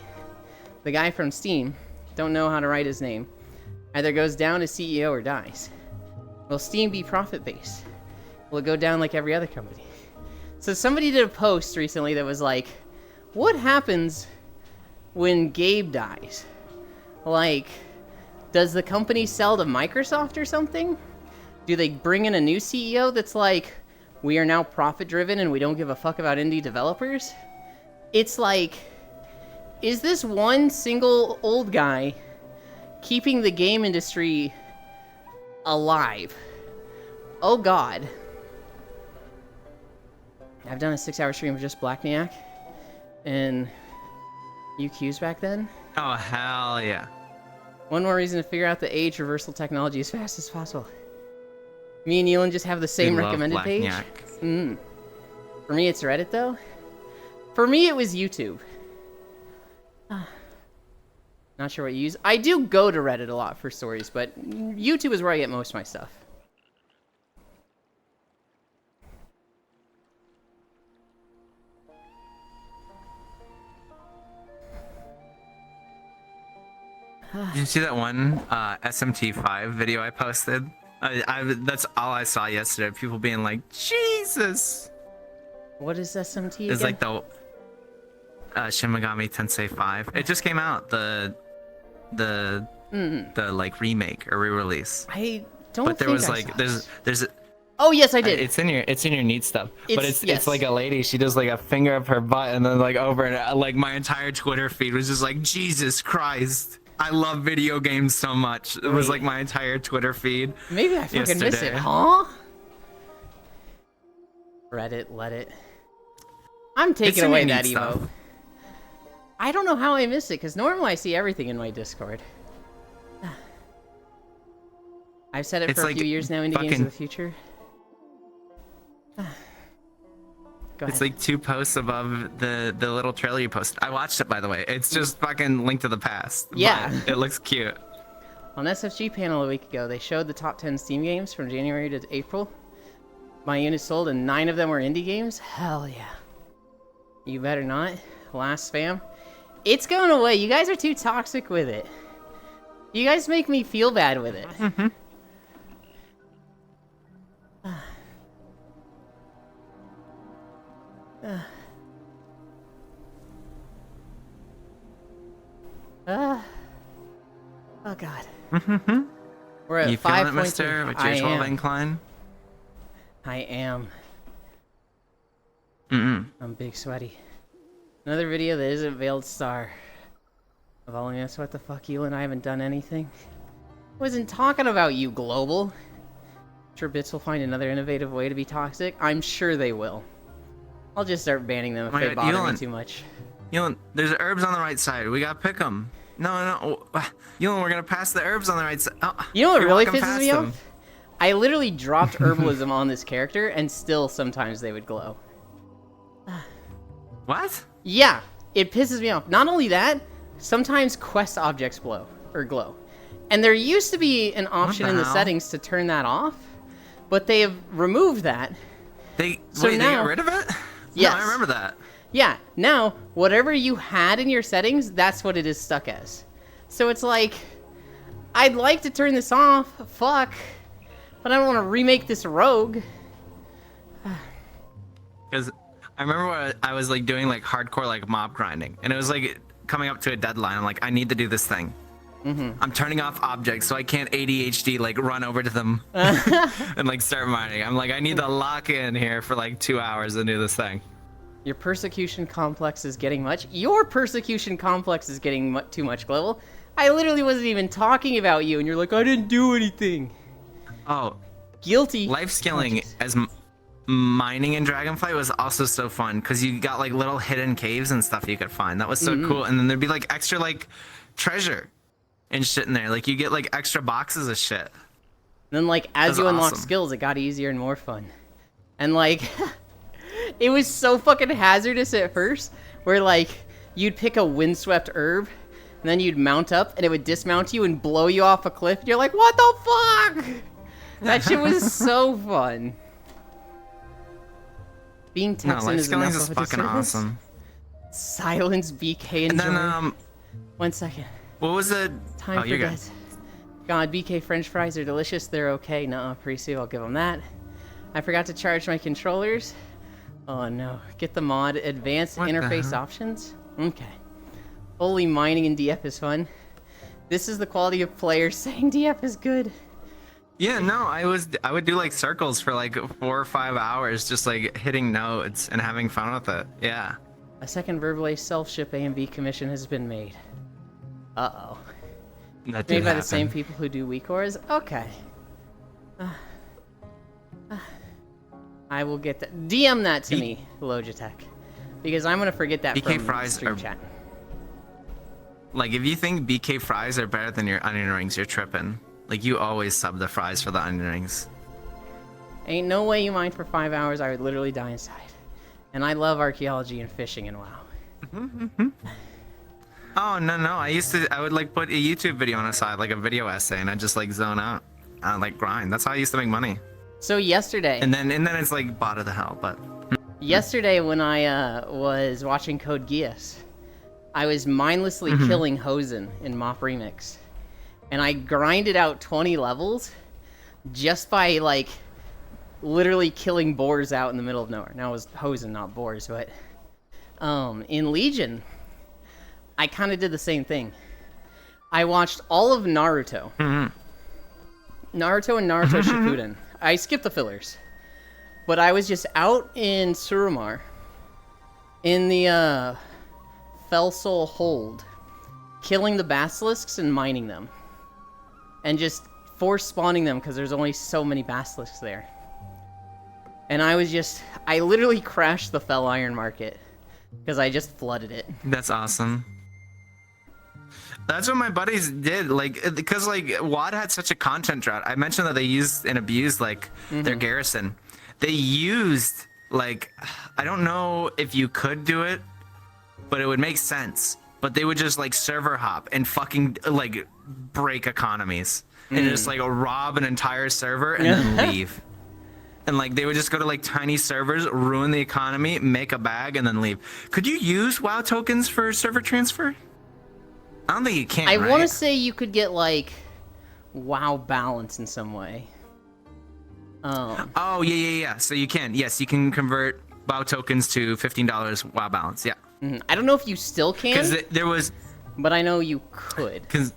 The guy from Steam, don't know how to write his name, either goes down as CEO or dies. Will Steam be profit-based? Will it go down like every other company? So somebody did a post recently that was like, what happens when Gabe dies? Like, does the company sell to Microsoft or something? Do they bring in a new CEO that's like, we are now profit-driven and we don't give a fuck about indie developers? It's like, is this one single old guy keeping the game industry alive? Oh god. I've done a 6-hour stream of just Blackniak and UQs back then. Oh, hell yeah. One more reason to figure out the age reversal technology as fast as possible. Me and Ewan just have the same We love recommended page. Blackniak. For me, it's Reddit, though. For me, it was YouTube. Not sure what you use. I do go to Reddit a lot for stories, but YouTube is where I get most of my stuff. Did you see that one SMT5 video I posted? That's all I saw yesterday. People being like, Jesus! What is SMT again? It's like the Shin Megami Tensei 5. It just came out. The like remake or re-release. I don't But there think was I like saw there's Oh yes, I did. It's in your neat stuff. But Yes. it's like a lady. She does like a finger up her butt and then like over and like my entire Twitter feed was just like Jesus Christ. I love video games so much. It was like my entire Twitter feed. Maybe I fucking miss yesterday. it, huh? Reddit, let it. I'm taking in away your that neat emote. stuff. I don't know how I missed it, because normally I see everything in my Discord. I've said it It's for a like few years now, indie games fucking- of the future. Go It's ahead. like 2 posts above the little trailer you posted. I watched it, by the way. It's just fucking Link to the Past. Yeah. But it looks cute. On SFG panel a week ago, they showed the top 10 Steam games from January to April. My units sold, and 9 of them were indie games. Hell yeah. You better not. Last spam. It's going away. You guys are too toxic with it. You guys make me feel bad with it. Oh god. We're at You 5 feeling it, points. mister? With your 12 incline? I am. I'm big sweaty. Another video that isn't Veiled Star. Of all us, what the fuck, you and I haven't done anything. Wasn't talking about you, Global. Sure bits will find another innovative way to be toxic. I'm sure they will. I'll just start banning them if My they God, bother me too much. There's herbs on the right side. We gotta pick them. No. We're gonna pass the herbs on the right side. Oh, You know what you're really walking pisses past me them. off? I literally dropped herbalism on this character, and still sometimes they would glow. What? Yeah, it pisses me off. Not only that, sometimes quest objects glow. And there used to be an option in the hell? settings to turn that off, but they have removed that. They So they now- got rid of it? Yes. No, I remember that. Yeah, now, whatever you had in your settings, that's what it is stuck as. So it's like, I'd like to turn this off, fuck, but I don't want to remake this rogue. Because I remember when I was like doing like hardcore like mob grinding, and it was like coming up to a deadline. I'm like, I need to do this thing. I'm turning off objects so I can't ADHD like run over to them and like start mining. I'm like, I need to lock in here for like 2 hours and do this thing. Your persecution complex is getting much. Your persecution complex is getting too much, Global. I literally wasn't even talking about you, and you're like, I didn't do anything. Oh, Guilty. life skilling conscience. as mining in Dragonflight was also so fun because you got like little hidden caves and stuff you could find. That was so cool. And then there'd be like extra like treasure and shit in there. Like you get like extra boxes of shit. Then, like, as That's you unlock awesome. skills, it got easier and more fun. And, like, it was so fucking hazardous at first, where, like, you'd pick a windswept herb, and then you'd mount up, and it would dismount you and blow you off a cliff. And you're like, what the fuck? That shit was so fun. Being No, Texan life is skilling enough is of a fucking disservice. awesome. Silence, BK, and And then Joy. 1 second. what was the? Time oh, for you're good. death. God, BK French fries are delicious. They're okay. Nuh-uh, Prisu, I'll give them that. I forgot to charge my controllers. Oh no. Get the mod advanced What the interface hell? options. Okay. Holy, mining in DF is fun. This is the quality of players saying DF is good. Yeah, no, I would do like circles for like 4 or 5 hours, just like hitting nodes and having fun with it. Yeah. A second Verbally self-ship AMV commission has been made. Uh-oh. That Made did by the same happen. people who do WeCores? Okay. I will get that. DM that to me, Logitech. Because I'm gonna forget that BK from fries stream are- chat. Like if you think BK fries are better than your onion rings, you're tripping. Like you always sub the fries for the onion rings. Ain't no way you mine for 5 hours, I would literally die inside. And I love archaeology and fishing and WoW. Oh no, I would like put a YouTube video on the side, like a video essay, and I just like zone out, like grind. That's how I used to make money. So yesterday, And then it's like bottom of the hell, but yesterday when I was watching Code Geass, I was mindlessly killing Hosen in Mop Remix. And I grinded out 20 levels just by like literally killing boars out in the middle of nowhere. Now it was Hosen, not boars, but in Legion, I kind of did the same thing. I watched all of Naruto. Naruto and Naruto Shippuden. I skipped the fillers. But I was just out in Surumar, in the Felsol Hold, killing the basilisks and mining them. And just force spawning them because there's only so many basilisks there. And I literally crashed the Fel Iron Market because I just flooded it. That's awesome. That's what my buddies did, like, because like WoD had such a content drought. I mentioned that they used and abused like their garrison. They used like, I don't know if you could do it, but it would make sense. But they would just like server hop and fucking like break economies and just like rob an entire server and then leave. And like they would just go to like tiny servers, ruin the economy, make a bag, and then leave. Could you use WoW tokens for server transfer? I don't think you can. I right? want to say you could get like WoW balance in some way. Oh yeah. So you can. Yes, you can convert WoW tokens to $15 WoW balance. Yeah. I don't know if you still can. Because there was. But I know you could. Because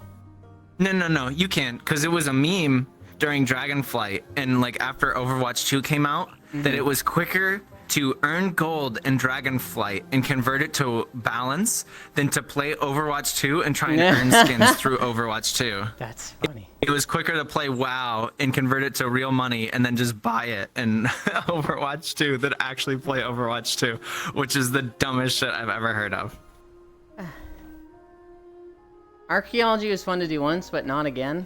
no, you can't. Because it was a meme during Dragonflight, and like after Overwatch 2 came out, that it was quicker to earn gold in Dragonflight and convert it to balance than to play Overwatch 2 and try and earn skins through Overwatch 2. That's funny. It was quicker to play WoW and convert it to real money and then just buy it in Overwatch 2 than actually play Overwatch 2, which is the dumbest shit I've ever heard of. Archaeology was fun to do once, but not again.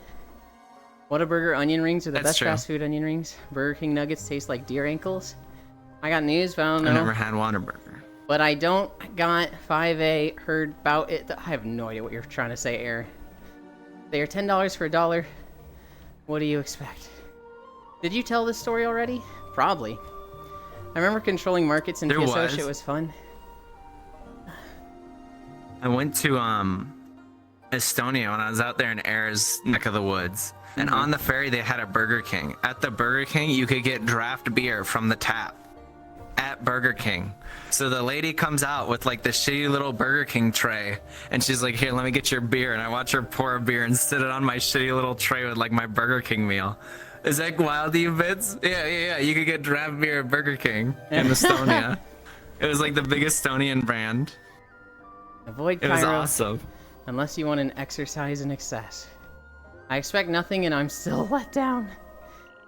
Whataburger onion rings are the That's best true. fast food onion rings. Burger King nuggets taste like deer ankles. I got news, but I don't know. I never had Whataburger. But I don't got 5A, heard about it. I have no idea what you're trying to say, Air. They are $10 for $1. What do you expect? Did you tell this story already? Probably. I remember controlling markets in TSO. Shit was fun. I went to Estonia when I was out there in Air's neck of the woods. And on the ferry, they had a Burger King. At the Burger King, you could get draft beer from the tap at Burger King. So the lady comes out with like the shitty little Burger King tray, and she's like, "Here, let me get your beer." And I watch her pour a beer and sit it on my shitty little tray with like my Burger King meal. Is that wild to you, Vince? Yeah. You could get draft beer at Burger King in Estonia. It was like the big Estonian brand. Avoid It was Cairo awesome. unless you want an exercise in excess. I expect nothing and I'm still let down.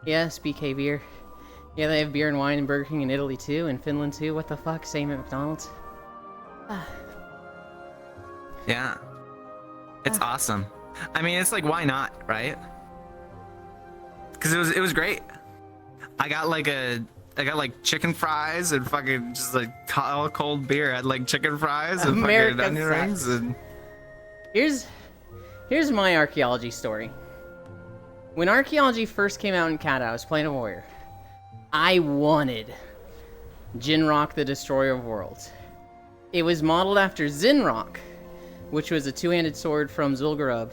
Yes, BK beer. Yeah, they have beer and wine in Burger King in Italy too, in Finland too. What the fuck? Same at McDonald's. Yeah. It's awesome. I mean, it's like, why not, right? Because it was great. I got like chicken fries and fucking just like all cold beer. I had like chicken fries and America fucking onion rings and Here's my archaeology story. When archaeology first came out in Kata, I was playing a warrior. I wanted Jinrock the Destroyer of Worlds. It was modeled after Zinrock, which was a two-handed sword from Zul'Gurub.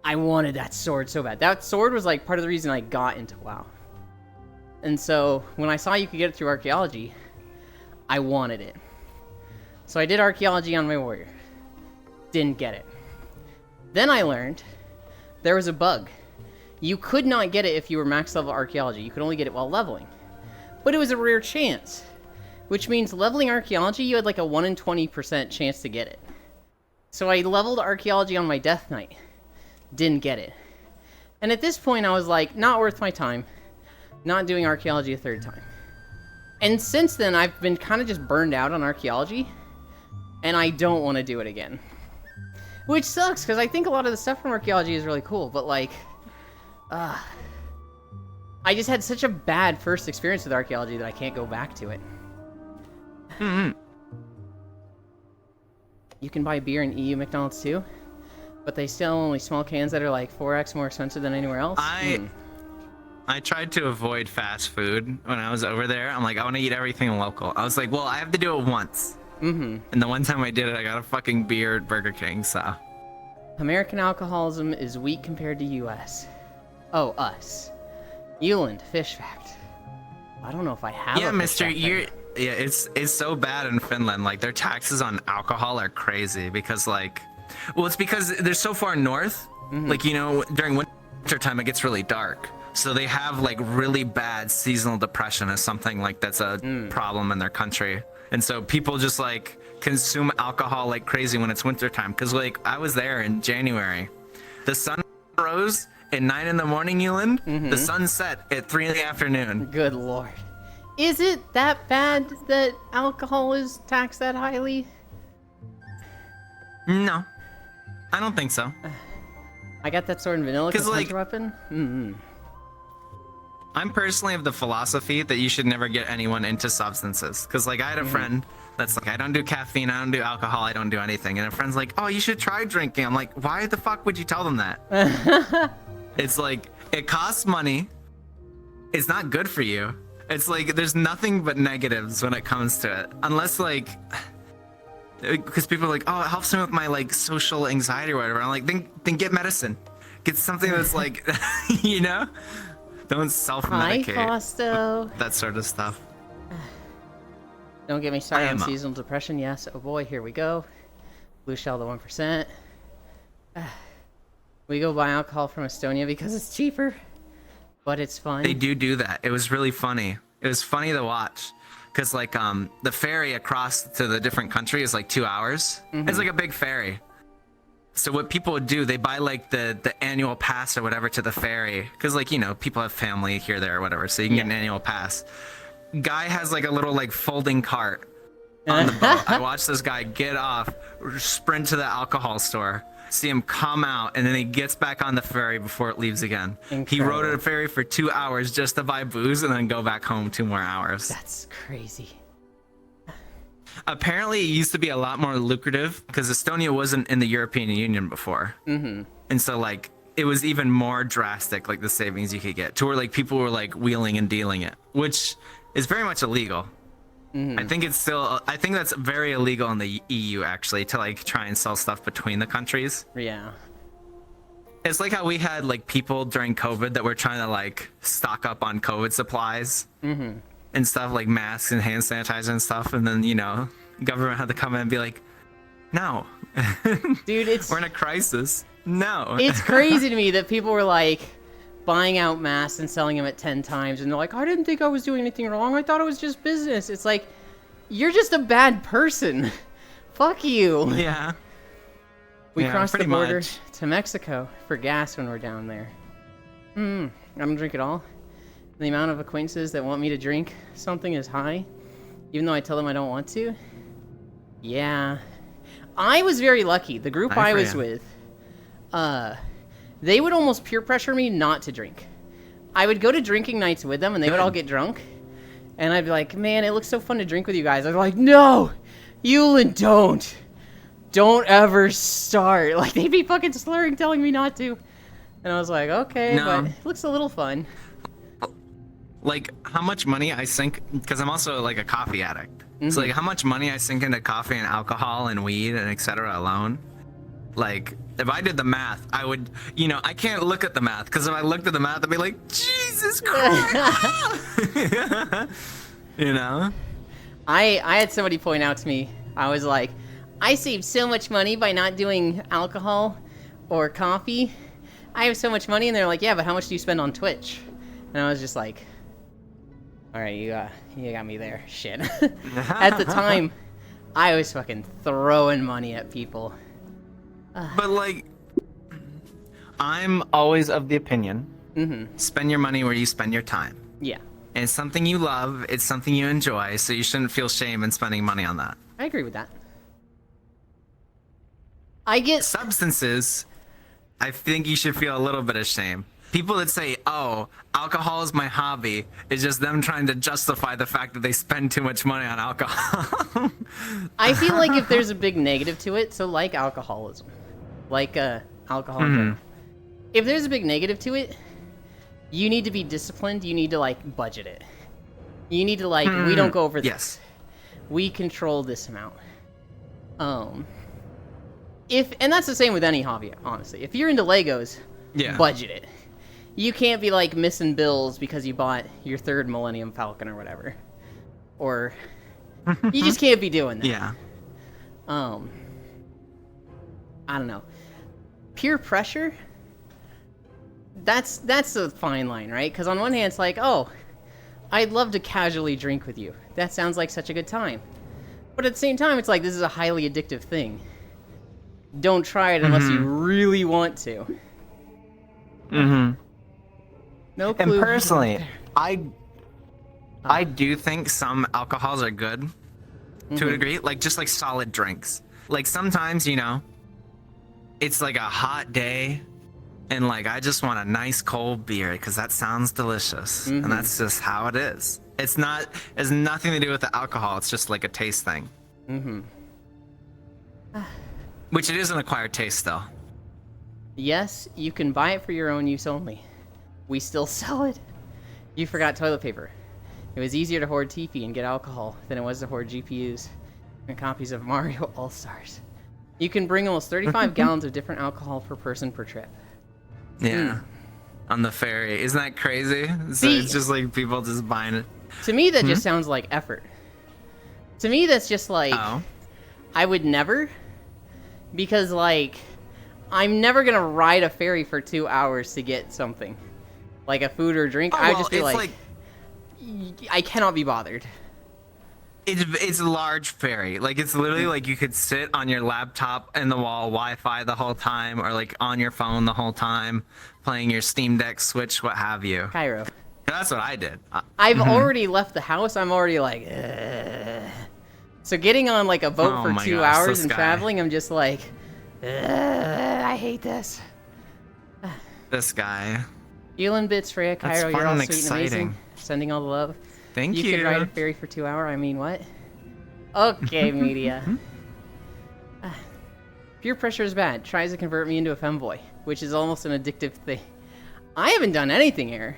I wanted that sword so bad. That sword was like part of the reason I got into WoW. And so when I saw you could get it through archaeology, I wanted it. So I did archaeology on my warrior. Didn't get it. Then I learned there was a bug. You could not get it if you were max level archaeology. You could only get it while leveling. But it was a rare chance, which means leveling archaeology, you had like a 1 in 20% chance to get it. So I leveled archaeology on my Death Knight. Didn't get it. And at this point I was like, not worth my time. Not doing archaeology a third time. And since then I've been kind of just burned out on archaeology. And I don't want to do it again. Which sucks, because I think a lot of the stuff from archaeology is really cool, but like, I just had such a bad first experience with archaeology that I can't go back to it. You can buy beer in EU McDonald's too, but they sell only small cans that are like 4x more expensive than anywhere else. I tried to avoid fast food when I was over there. I'm like, I want to eat everything local. I was like, well, I have to do it once. And the one time I did it, I got a fucking beer at Burger King, so. American alcoholism is weak compared to US. Oh, us. Euland, fish fact. I don't know if I have Yeah, a fish mister, fact you're... there. Yeah, it's so bad in Finland. Like, their taxes on alcohol are crazy because, like... Well, it's because they're so far north. Like, you know, during winter time, it gets really dark. So they have like really bad seasonal depression as something like that's a problem in their country. And so people just like consume alcohol like crazy when it's wintertime. Cause like I was there in January. The sun rose at 9 in the morning, Euland. The sun set at 3 in the afternoon. Good lord. Is it that bad that alcohol is taxed that highly? No, I don't think so. I got that sword and vanilla 'Cause, like- weapon. Mm-hmm. I'm personally of the philosophy that you should never get anyone into substances. Cause like I had a friend that's like, I don't do caffeine, I don't do alcohol, I don't do anything. And a friend's like, oh, you should try drinking. I'm like, why the fuck would you tell them that? It's like, it costs money. It's not good for you. It's like, there's nothing but negatives when it comes to it. Unless like, because people are like, oh, it helps me with my like social anxiety or whatever. I'm like, then get medicine. Get something that's like, you know? Don't self-medicate. Hi, Fausto. That sort of stuff. Don't get me started on am a- seasonal depression. Yes. Oh boy, here we go. Blue shell the 1%. We go buy alcohol from Estonia because it's cheaper, but it's fun. They do that. It was really funny. It was funny to watch. Cause like the ferry across to the different country is like 2 hours. It's like a big ferry. So what people would do, they buy like the annual pass or whatever to the ferry. Cause like, you know, people have family here, there, or whatever. So you can get an annual pass. Guy has like a little like folding cart on the boat. I watched this guy get off, sprint to the alcohol store, see him come out, and then he gets back on the ferry before it leaves again. He rode Incredible. a ferry for 2 hours just to buy booze and then go back home 2 more hours. That's crazy. Apparently, it used to be a lot more lucrative because Estonia wasn't in the European Union before. And so, like, it was even more drastic, like the savings you could get, to where like people were like wheeling and dealing it, which is very much illegal. I think it's still, I think that's very illegal in the EU actually, to like try and sell stuff between the countries. Yeah. It's like how we had like people during COVID that were trying to like stock up on COVID supplies and stuff, like masks and hand sanitizer and stuff, and then, you know, government had to come in and be like, no, Dude, it's we're in a crisis. No. it's crazy to me that people were like buying out masks and selling them at 10 times, and they're like, I didn't think I was doing anything wrong. I thought it was just business. It's like, you're just a bad person. Fuck you. Yeah. We Yeah, crossed the pretty border much. to Mexico for gas when we're down there. I don't drink at all. The amount of acquaintances that want me to drink something is high, even though I tell them I don't want to. Yeah. I was very lucky. The group Hi, I was Freya. with, they would almost peer pressure me not to drink. I would go to drinking nights with them, and they would all get drunk. And I'd be like, man, it looks so fun to drink with you guys. I'd be like, no, Yulin, don't. Don't ever start. Like, they'd be fucking slurring, telling me not to. And I was like, okay, No. but it looks a little fun. Like how much money I sink, because I'm also like a coffee addict. So like how much money I sink into coffee and alcohol and weed and etc. alone. Like if I did the math, I would, you know, I can't look at the math, because if I looked at the math, I'd be like, Jesus Christ. You know? I had somebody point out to me, I was like, I saved so much money by not doing alcohol or coffee. I have so much money. And they're like, yeah, but how much do you spend on Twitch? And I was just like, all right, you got me there. Shit. At the time, I was fucking throwing money at people. But like, I'm always of the opinion, spend your money where you spend your time. Yeah, And it's something you love, it's something you enjoy, so you shouldn't feel shame in spending money on that. I agree with that. I get Substances, I think you should feel a little bit of shame. People that say, oh, alcohol is my hobby, it's just them trying to justify the fact that they spend too much money on alcohol. I feel like if there's a big negative to it, so like alcoholism, like alcohol in general. If there's a big negative to it, you need to be disciplined. You need to like budget it. You need to like, we don't go over this. Yes. We control this amount. And that's the same with any hobby, honestly. If you're into Legos, Yeah. budget it. You can't be like missing bills because you bought your third Millennium Falcon or whatever. Or you just can't be doing that. Yeah. I don't know. Peer pressure. that's a fine line, right? Because on one hand, it's like, oh, I'd love to casually drink with you. That sounds like such a good time. But at the same time, it's like, this is a highly addictive thing. Don't try it unless you really want to. Mm-hmm. No clue. And personally, I do think some alcohols are good to a degree, like just like solid drinks. Like sometimes, you know, it's like a hot day and like I just want a nice cold beer because that sounds delicious. And that's just how it is. It's has nothing to do with the alcohol. It's just like a taste thing. Which it is an acquired taste though. Yes, you can buy it for your own use only. We still sell it. You forgot toilet paper. It was easier to hoard Tiffy and get alcohol than it was to hoard GPUs and copies of Mario All-Stars. You can bring almost 35 gallons of different alcohol per person per trip. Yeah. On the ferry. Isn't that crazy? So See, it's just like people just buying it. To me, that just sounds like effort. To me, that's just like, Oh. I would never, because like, I'm never gonna ride a ferry for 2 hours to get something. Like a food or drink. Oh, I would well, just be it's like, I cannot be bothered. It's a large ferry. Like it's literally like you could sit on your laptop in the wall Wi-Fi the whole time, or like on your phone the whole time, playing your Steam Deck, Switch, what have you. Cairo. That's what I did. I've already left the house. I'm already like, ugh. So getting on like a boat Oh for my 2 gosh, hours this and guy. traveling, I'm just like, ugh, I hate this. This guy. Elon Bits, Freya, That's Cairo, fun you're all and sweet and amazing. exciting. Sending all the love. Thank You you. could ride a ferry for 2 hours. I mean, what? Okay, media. Peer pressure is bad. Tries to convert me into a femboy, which is almost an addictive thing. I haven't done anything here.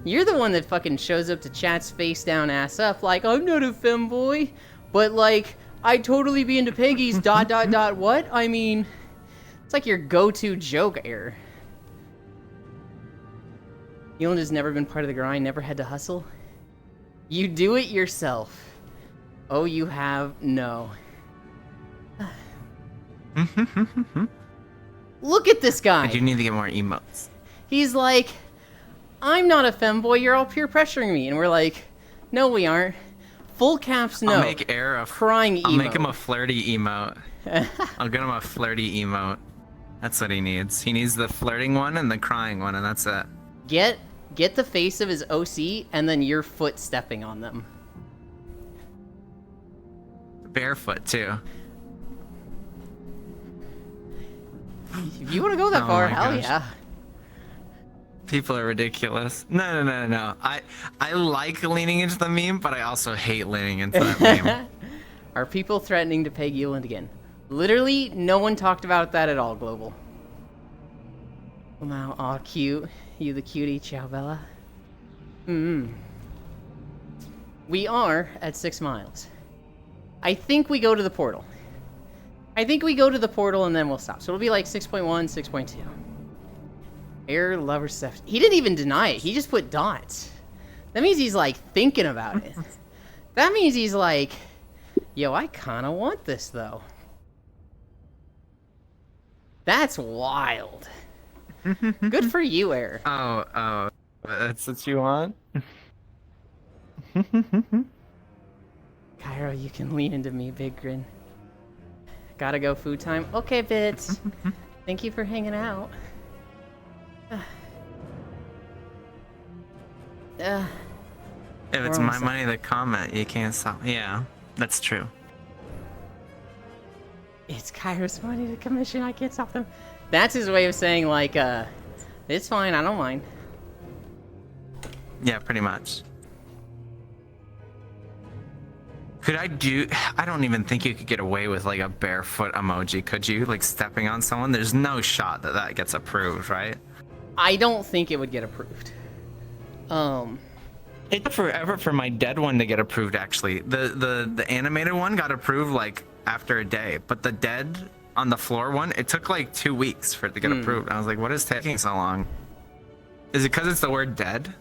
You're the one that fucking shows up to chat's face down, ass up, like, I'm not a femboy, but like, I'd totally be into Peggy's ... what? I mean, it's like your go-to joke error. Elon has never been part of the grind, never had to hustle. You do it yourself. Oh, you have? No. Look at this guy. I do need to get more emotes. He's like, I'm not a femboy, you're all peer pressuring me. And we're like, no, we aren't. Full caps, no. I'll make Air a Crying I'll emo. make him a flirty emote. I'll get him a flirty emote. That's what he needs. He needs the flirting one and the crying one, and that's it. Get the face of his OC and then your foot stepping on them. Barefoot too. If you want to go that Oh far, my hell gosh. yeah. People are ridiculous. No. I like leaning into the meme, but I also hate leaning into that meme. Are people threatening to peg Euland again? Literally, no one talked about that at all, Global. Well, now, aw, cute. You the cutie, ciao, Bella. We are at 6 miles. I think we go to the portal. And then we'll stop. So it'll be like 6.1, 6.2. Air lover stuff. He didn't even deny it. He just put dots. That means he's like thinking about it. That means he's like, yo, I kind of want this though. That's wild. Good for you, Air. Oh, that's what you want? Cairo, you can lean into me, big grin. Gotta go food time. Okay, Bits. Thank you for hanging out. If it's We're my almost money to comment, you can't stop. Yeah, that's true. It's Cairo's money to commission. I can't stop them. That's his way of saying, like, it's fine. I don't mind. Yeah, pretty much. I don't even think you could get away with like a barefoot emoji, could you? Like stepping on someone? There's no shot that that gets approved, right? I don't think it would get approved. It took forever for my dead one to get approved, actually. The animated one got approved like after a day, but the dead on the floor one, it took like 2 weeks for it to get approved. I was like, what is taking so long? Is it because it's the word dead?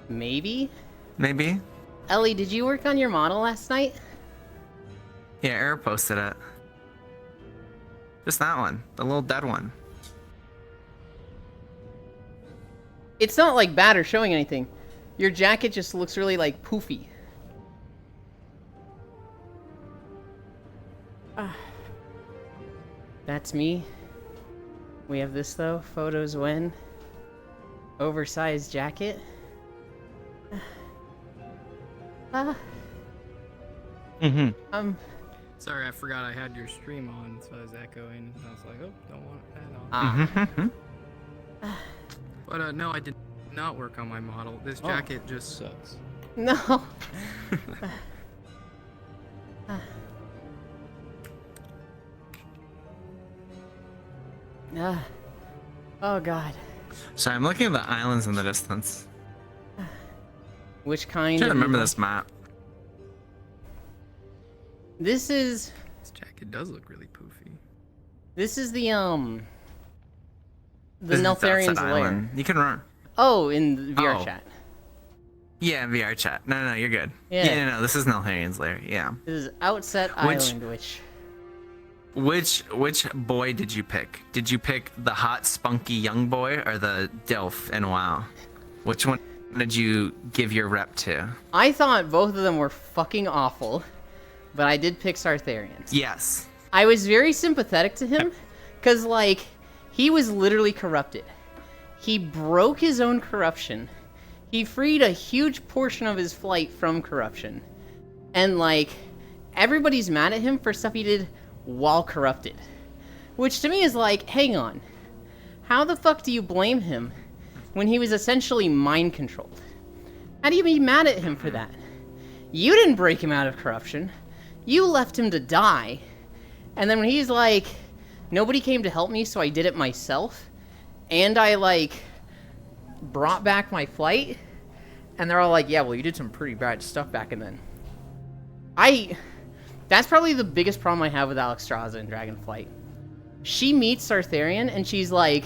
Maybe? Maybe? Ellie, did you work on your model last night? Yeah, Air posted it. Just that one, the little dead one. It's not like bad or showing anything. Your jacket just looks really like poofy. That's me. We have this though. Photos when. Oversized jacket. Sorry, I forgot I had your stream on, so I was echoing. I was like, oh, don't want that on. But no, I did not work on my model. This jacket just sucks. No. Oh god. So I'm looking at the islands in the distance. Which I'm kind? trying to of remember evil? this map. This is This jacket does look really poofy. the This is the Neltharian's outside lair. island. You can run. Oh, in the VR Oh. chat. Yeah, VR chat. No, you're good. Yeah. No, this is Neltharian's lair. Yeah. This is Outset Island, which Which boy did you pick? Did you pick the hot, spunky young boy or the Dilf in WoW? Which one did you give your rep to? I thought both of them were fucking awful, but I did pick Sartharian. Yes. I was very sympathetic to him, because, like, he was literally corrupted. He broke his own corruption. He freed a huge portion of his flight from corruption. And, like, everybody's mad at him for stuff he did while corrupted. Which to me is like, hang on. How the fuck do you blame him when he was essentially mind controlled? How do you be mad at him for that? You didn't break him out of corruption. You left him to die. And then when he's like, nobody came to help me, so I did it myself. And I, like, brought back my flight. And they're all like, yeah, well, you did some pretty bad stuff back in then. That's probably the biggest problem I have with Alexstrasza in Dragonflight. She meets Sartharian, and she's like,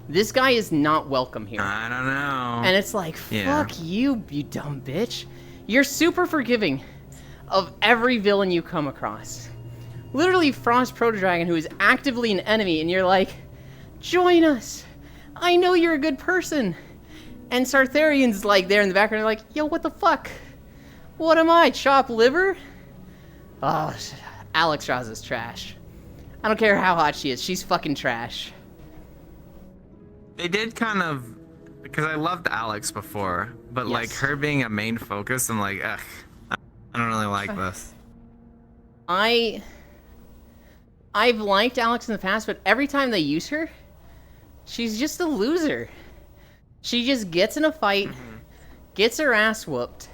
this guy is not welcome here. I don't know. And it's like, fuck you, you dumb bitch. You're super forgiving of every villain you come across. Literally Frost Proto-Dragon, who is actively an enemy, and you're like, join us. I know you're a good person. And Sartharian's like there in the background, like, yo, what the fuck? What am I, chopped liver? Oh, Alexstrasza's trash. I don't care how hot she is, she's fucking trash. They did kind of, because I loved Alex before, but like Yes. her being a main focus, I'm like, ugh, I don't really like this. I've liked Alex in the past, but every time they use her, she's just a loser. She just gets in a fight, gets her ass whooped,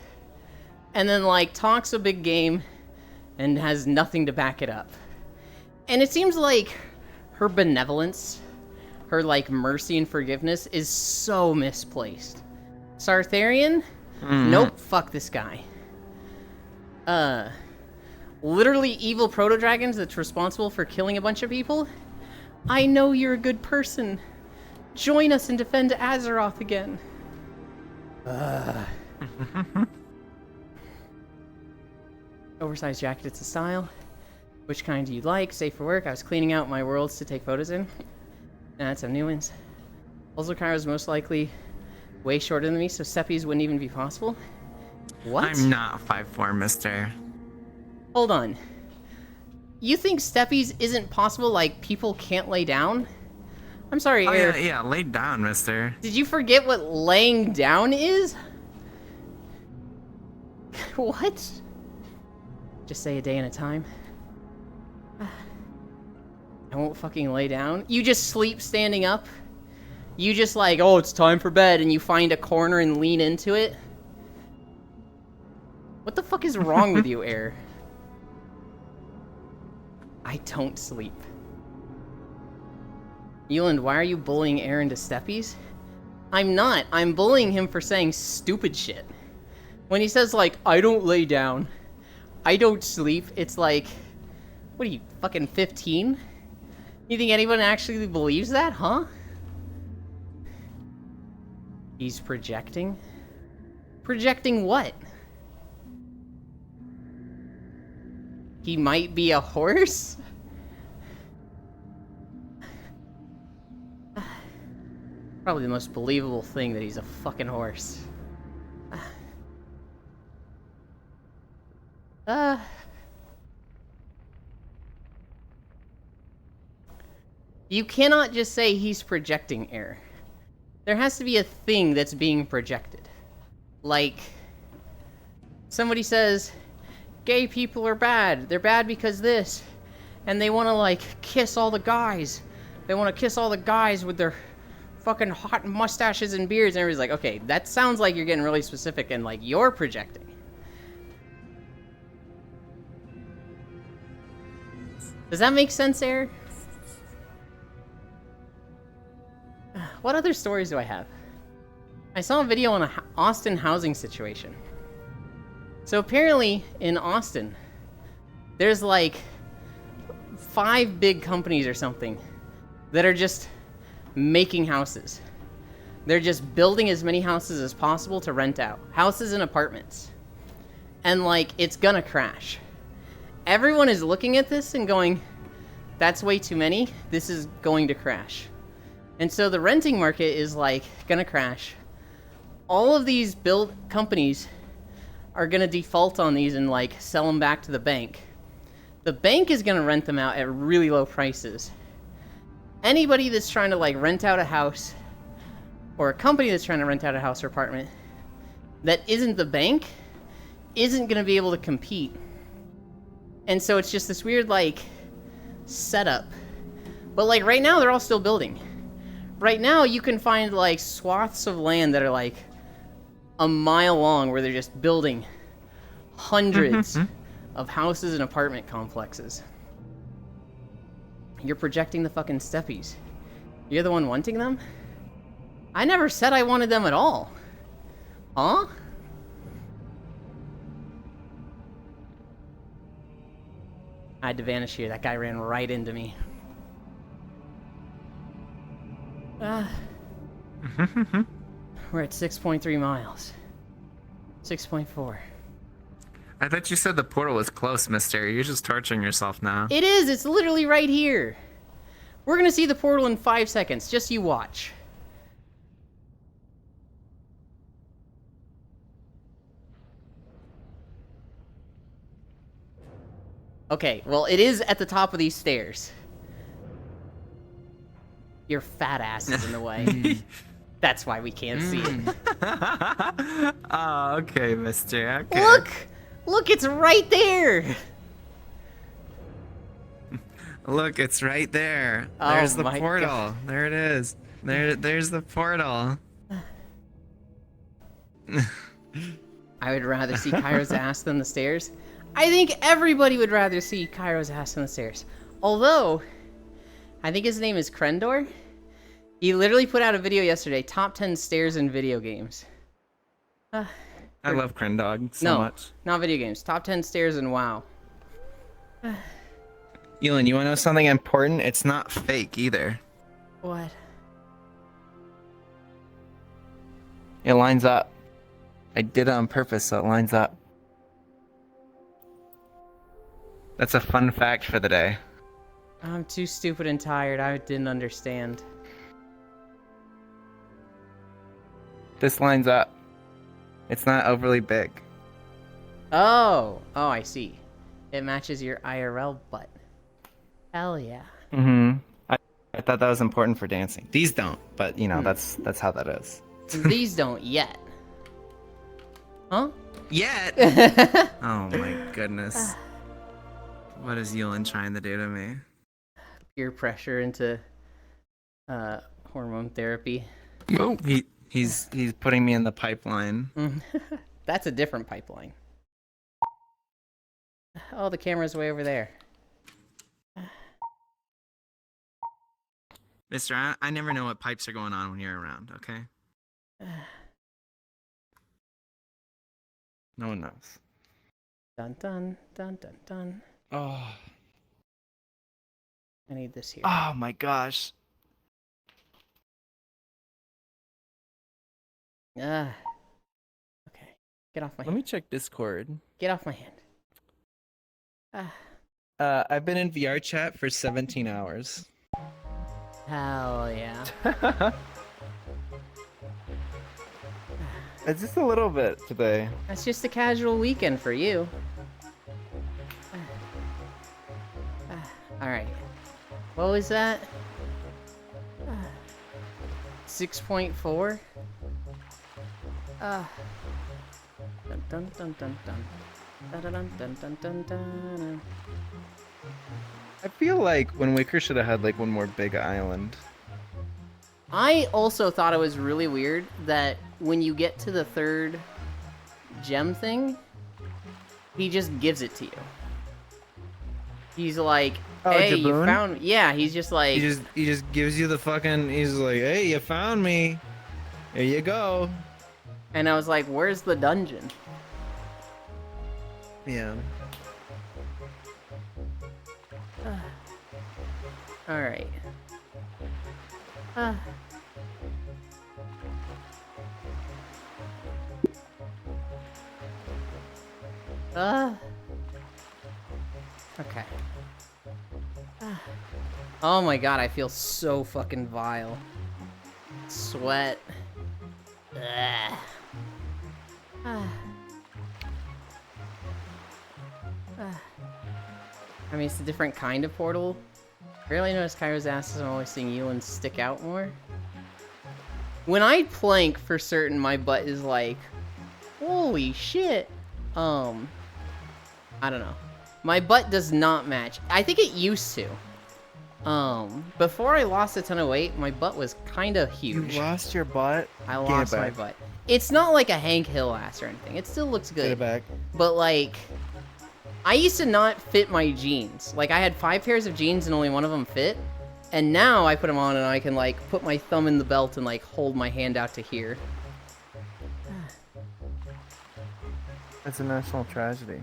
and then like talks a big game and has nothing to back it up. And it seems like her benevolence, her like mercy and forgiveness is so misplaced. Sartharian? Nope, fuck this guy. Literally evil proto-dragons that's responsible for killing a bunch of people? I know you're a good person. Join us and defend Azeroth again. Oversized jacket, it's a style. Which kind do you like? Safe for work. I was cleaning out my worlds to take photos in. That's some new ones. Olzokai's most likely way shorter than me, so Seppies wouldn't even be possible. What? I'm not 5'4", mister. Hold on. You think Steppies isn't possible, like people can't lay down? I'm sorry, Oh, Air. yeah, lay down, mister. Did you forget what laying down is? What? Just say a day at a time. I won't fucking lay down. You just sleep standing up? You just like, oh, it's time for bed, and you find a corner and lean into it? What the fuck is wrong with you, Air? I don't sleep. Euland, why are you bullying Air into steppies? I'm not. I'm bullying him for saying stupid shit. When he says, like, I don't lay down, I don't sleep, it's like, what are you, fucking 15? You think anyone actually believes that, huh? He's projecting? Projecting what? He might be a horse? Probably the most believable thing that he's a fucking horse. You cannot just say he's projecting air. There has to be a thing that's being projected. Like, somebody says, gay people are bad. They're bad because this. And they want to, like, kiss all the guys. They want to kiss all the guys with their fucking hot mustaches and beards. And everybody's like, okay, that sounds like you're getting really specific and, like, you're projecting. Does that make sense, Air? What other stories do I have? I saw a video on a Austin housing situation. So apparently, in Austin, there's like 5 big companies or something that are just making houses. They're just building as many houses as possible to rent out. Houses and apartments. And like, it's gonna crash. Everyone is looking at this and going, that's way too many. This is going to crash. And so the renting market is like gonna crash. All of these build companies are gonna default on these and like sell them back to the bank. The bank is gonna rent them out at really low prices. Anybody that's trying to like rent out a house, or a company that's trying to rent out a house or apartment that isn't the bank, isn't gonna be able to compete. And so it's just this weird like setup. But like right now they're all still building. Right now you can find like swaths of land that are like a mile long where they're just building hundreds of houses and apartment complexes. You're projecting the fucking steppies. You're the one wanting them? I never said I wanted them at all. Huh? I had to vanish here. That guy ran right into me. We're at 6.3 miles. 6.4. I thought you said the portal was close, mister. You're just torturing yourself now. It is! It's literally right here! We're gonna see the portal in 5 seconds. Just you watch. Okay, well, it is at the top of these stairs. Your fat ass is in the way. That's why we can't see it. Oh, okay, mister. Okay. Look! Look, it's right there! Look, it's right there. Oh There's the my portal. God. There it is. There's the portal. I would rather see Kairo's ass than the stairs. I think everybody would rather see Kairo's ass than the stairs. Although, I think his name is Krendor. He literally put out a video yesterday, top 10 stairs in video games. I love Krendog so much. Not video games. Top 10 stairs in WoW. Elin, you want to know something important? It's not fake either. What? It lines up. I did it on purpose so it lines up. That's a fun fact for the day. I'm too stupid and tired. I didn't understand. This lines up. It's not overly big. Oh! Oh, I see. It matches your IRL butt. Hell yeah. Mm-hmm. I thought that was important for dancing. These don't, but you know, that's how that is. These don't yet. Huh? Yet? Oh my goodness. What is Yulin trying to do to me? Peer pressure into hormone therapy. Oh, he's putting me in the pipeline. That's a different pipeline. Oh, the camera's way over there. Mister, I never know what pipes are going on when you're around, okay? No one knows. Dun dun dun dun dun. Oh. I need this here. Oh my gosh. Okay. Get off my Let hand. me check Discord. Get off my hand. I've been in VR chat for 17 hours. Hell yeah. It's just a little bit today. That's just a casual weekend for you. Alright. What was that? 6.4? Dun dun dun dun dun. Dun dun dun dun dun dun. I feel like Wind Waker should have had like one more big island. I also thought it was really weird that when you get to the third gem thing, he just gives it to you. He's like, hey, you Jaboon? found... Yeah, he's just like... He just gives you the fucking. He's like, hey, you found me. Here you go. And I was like, where's the dungeon? Yeah. Alright. Okay. Oh my god, I feel so fucking vile. Sweat. Ugh. I mean, it's a different kind of portal. Rarely notice Kairo's asses. I'm always seeing Ewan stick out more. When I plank, for certain, my butt is like, holy shit. I don't know. My butt does not match. I think it used to. Before I lost a ton of weight, my butt was kind of huge. You lost your butt. I lost my butt. It's not like a Hank Hill ass or anything. It still looks good. Get it back. But like, I used to not fit my jeans. Like, I had 5 pairs of jeans and only one of them fit. And now I put them on and I can like put my thumb in the belt and like hold my hand out to here. It's a national tragedy. You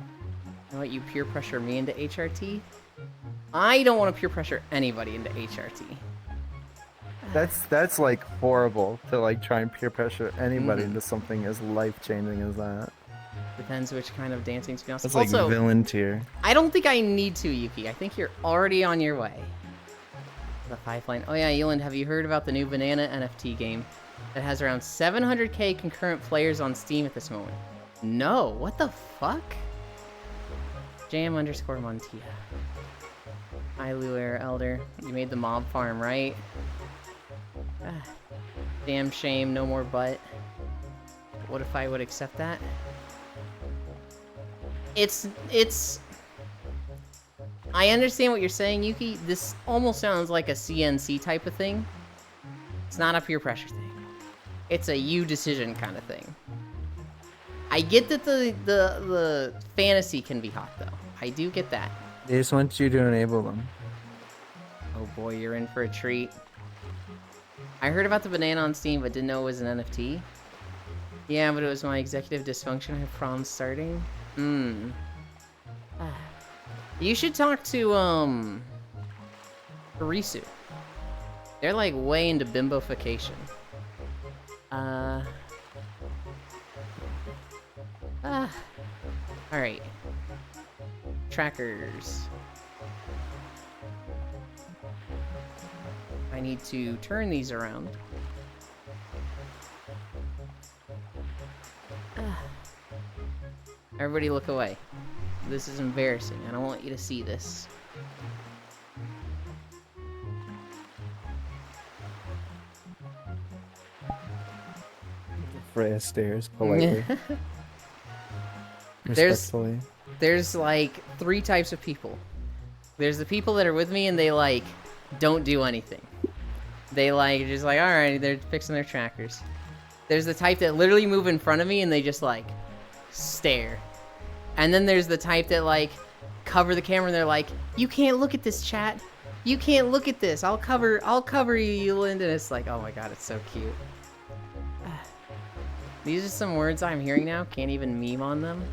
know what, you peer pressure me into HRT? I don't want to peer pressure anybody into HRT. That's like horrible to like try and peer pressure anybody into something as life changing as that. Depends which kind of dancing, to be honest. That's like Also, villain tier. I don't think I need to, Yuki. I think you're already on your way. The pipeline. Oh yeah, Eland, have you heard about the new Banana NFT game that has around 700k concurrent players on Steam at this moment? No, what the fuck? Jam_Montia. Hi, Luair Elder. You made the mob farm, right? Damn shame, no more butt. What if I would accept that? It's... I understand what you're saying, Yuki. This almost sounds like a CNC type of thing. It's not a peer pressure thing. It's a you decision kind of thing. I get that the fantasy can be hot, though. I do get that. They just want you to enable them. Oh boy, you're in for a treat. I heard about the banana on Steam, but didn't know it was an NFT. Yeah, but it was my executive dysfunction. I have problems starting. You should talk to, Harisu. They're, like, way into bimbofication. Alright. Trackers. I need to turn these around. Everybody look away. This is embarrassing. I don't want you to see this. Freya stares politely. There's Respectfully. There's like 3 types of people. There's the people that are with me and they like don't do anything. They like just like, alright, they're fixing their trackers. There's the type that literally move in front of me and they just like stare. And then there's the type that like cover the camera and they're like, you can't look at this, chat. You can't look at this. I'll cover you, Eland. And it's like, oh my god, it's so cute. These are some words I'm hearing now. Can't even meme on them.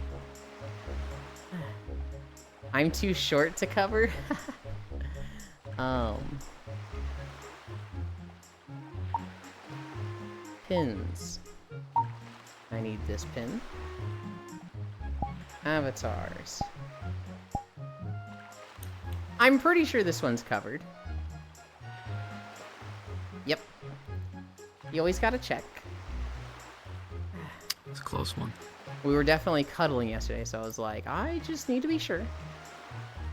I'm too short to cover. Pins. I need this pin. Avatars. I'm pretty sure this one's covered. Yep. You always gotta check. It's a close one. We were definitely cuddling yesterday, so I was like, I just need to be sure.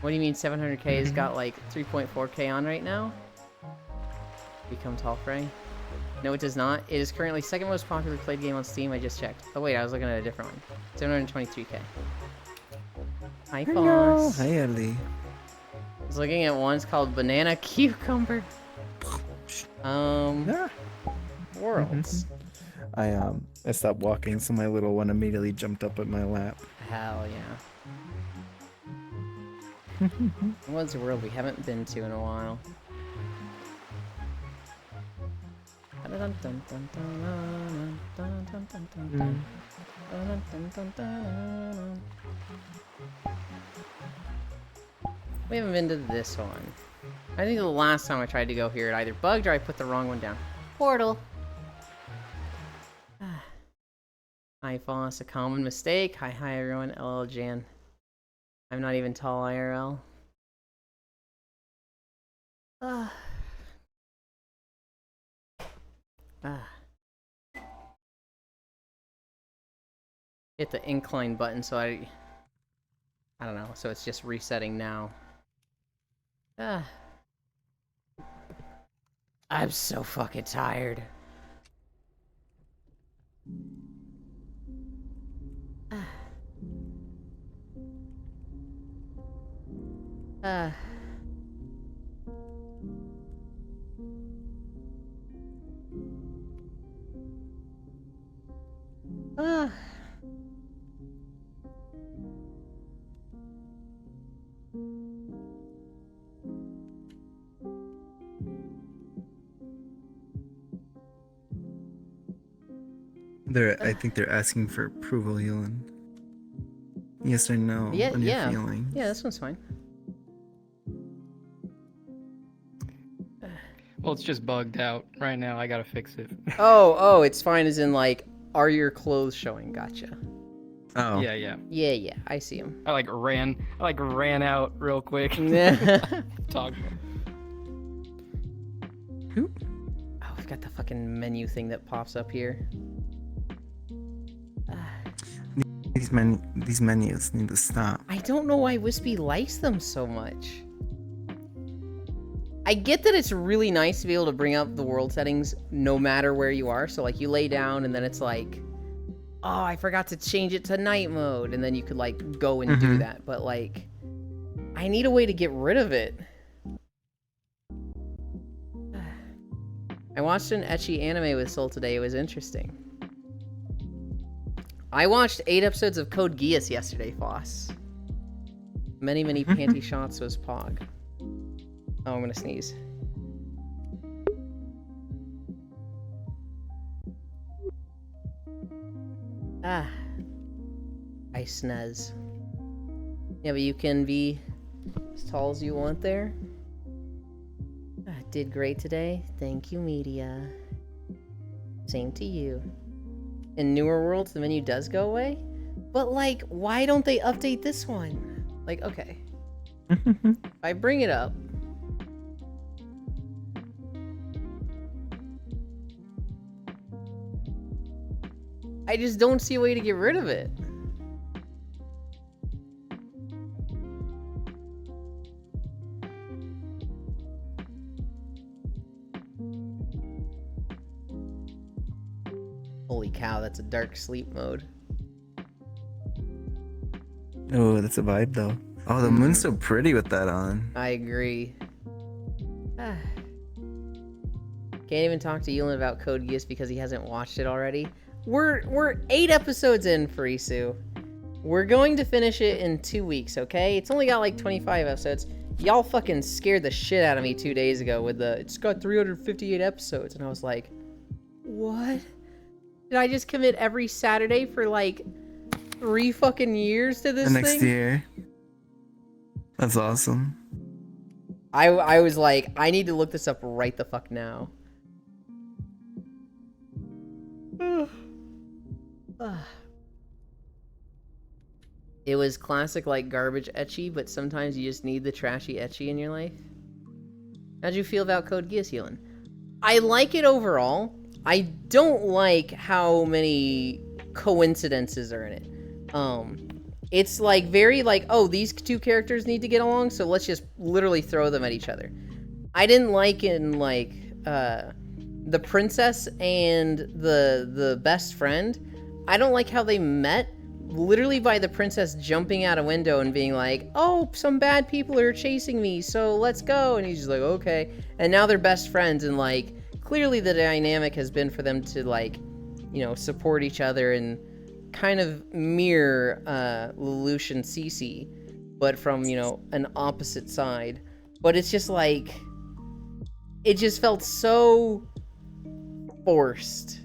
What do you mean 700k has got like 3.4k on right now? Become Tall Frey? No, it does not. It is currently second most popular played game on Steam. I just checked. Oh wait, I was looking at a different one. 723k. Hi, Foss. Hi, Ellie. I was looking at one. It's called Banana Cucumber. Yeah. Worlds. I stopped walking, so my little one immediately jumped up at my lap. Hell yeah. What's a world we haven't been to in a while? We haven't been to this one. I think the last time I tried to go here, it either bugged or I put the wrong one down. Portal. Hi, Foss. A common mistake. Hi, everyone. LL Jan. I'm not even tall IRL. Hit the incline button, so I don't know, so it's just resetting now. I'm so fucking tired. I think they're asking for approval, Yulin. Yes or no? Yeah, on your yeah. feelings. Yeah, this one's fine. Well, it's just bugged out right now. I gotta fix it. Oh, it's fine as in, like, are your clothes showing? Gotcha. Oh. Yeah. Yeah, I see him. I ran out real quick. Talk. Who? Oh, we've got the fucking menu thing that pops up here. These menus need to stop. I don't know why Wispy likes them so much. I get that it's really nice to be able to bring up the world settings no matter where you are. So, like, you lay down and then it's like, oh, I forgot to change it to night mode. And then you could, like, go and do that. But, like, I need a way to get rid of it. I watched an ecchi anime with Soul today. It was interesting. I watched 8 episodes of Code Geass yesterday, Foss. Many panty shots was Pog. Oh, I'm gonna sneeze. I snez. Yeah, but you can be as tall as you want there. Did great today. Thank you, media. Same to you. In newer worlds, the menu does go away. But, like, why don't they update this one? Like, okay. If I bring it up. I just don't see a way to get rid of it. Holy cow, that's a dark sleep mode. Oh, that's a vibe though. Oh, the moon's so pretty with that on. I agree. Can't even talk to Yulin about Code Geass because he hasn't watched it already. We're 8 episodes in, Farisu. We're going to finish it in 2 weeks, okay? It's only got like 25 episodes. Y'all fucking scared the shit out of me 2 days ago with it's got 358 episodes. And I was like, what? Did I just commit every Saturday for like 3 fucking years to this The thing? next year. That's awesome. I was like, I need to look this up right the fuck now. It was classic, like, garbage ecchi, but sometimes you just need the trashy ecchi in your life. How'd you feel about Code Geass, Yulin? I like it overall. I don't like how many coincidences are in it. It's like very like, oh, these two characters need to get along, so let's just literally throw them at each other. I didn't like in like the princess and the best friend. I don't like how they met literally by the princess jumping out a window and being like, oh, some bad people are chasing me, so let's go. And he's just like, okay. And now they're best friends, and like clearly the dynamic has been for them to like, you know, support each other and kind of mirror Lelouch and Cece, but from, you know, an opposite side. But it's just like, it just felt so forced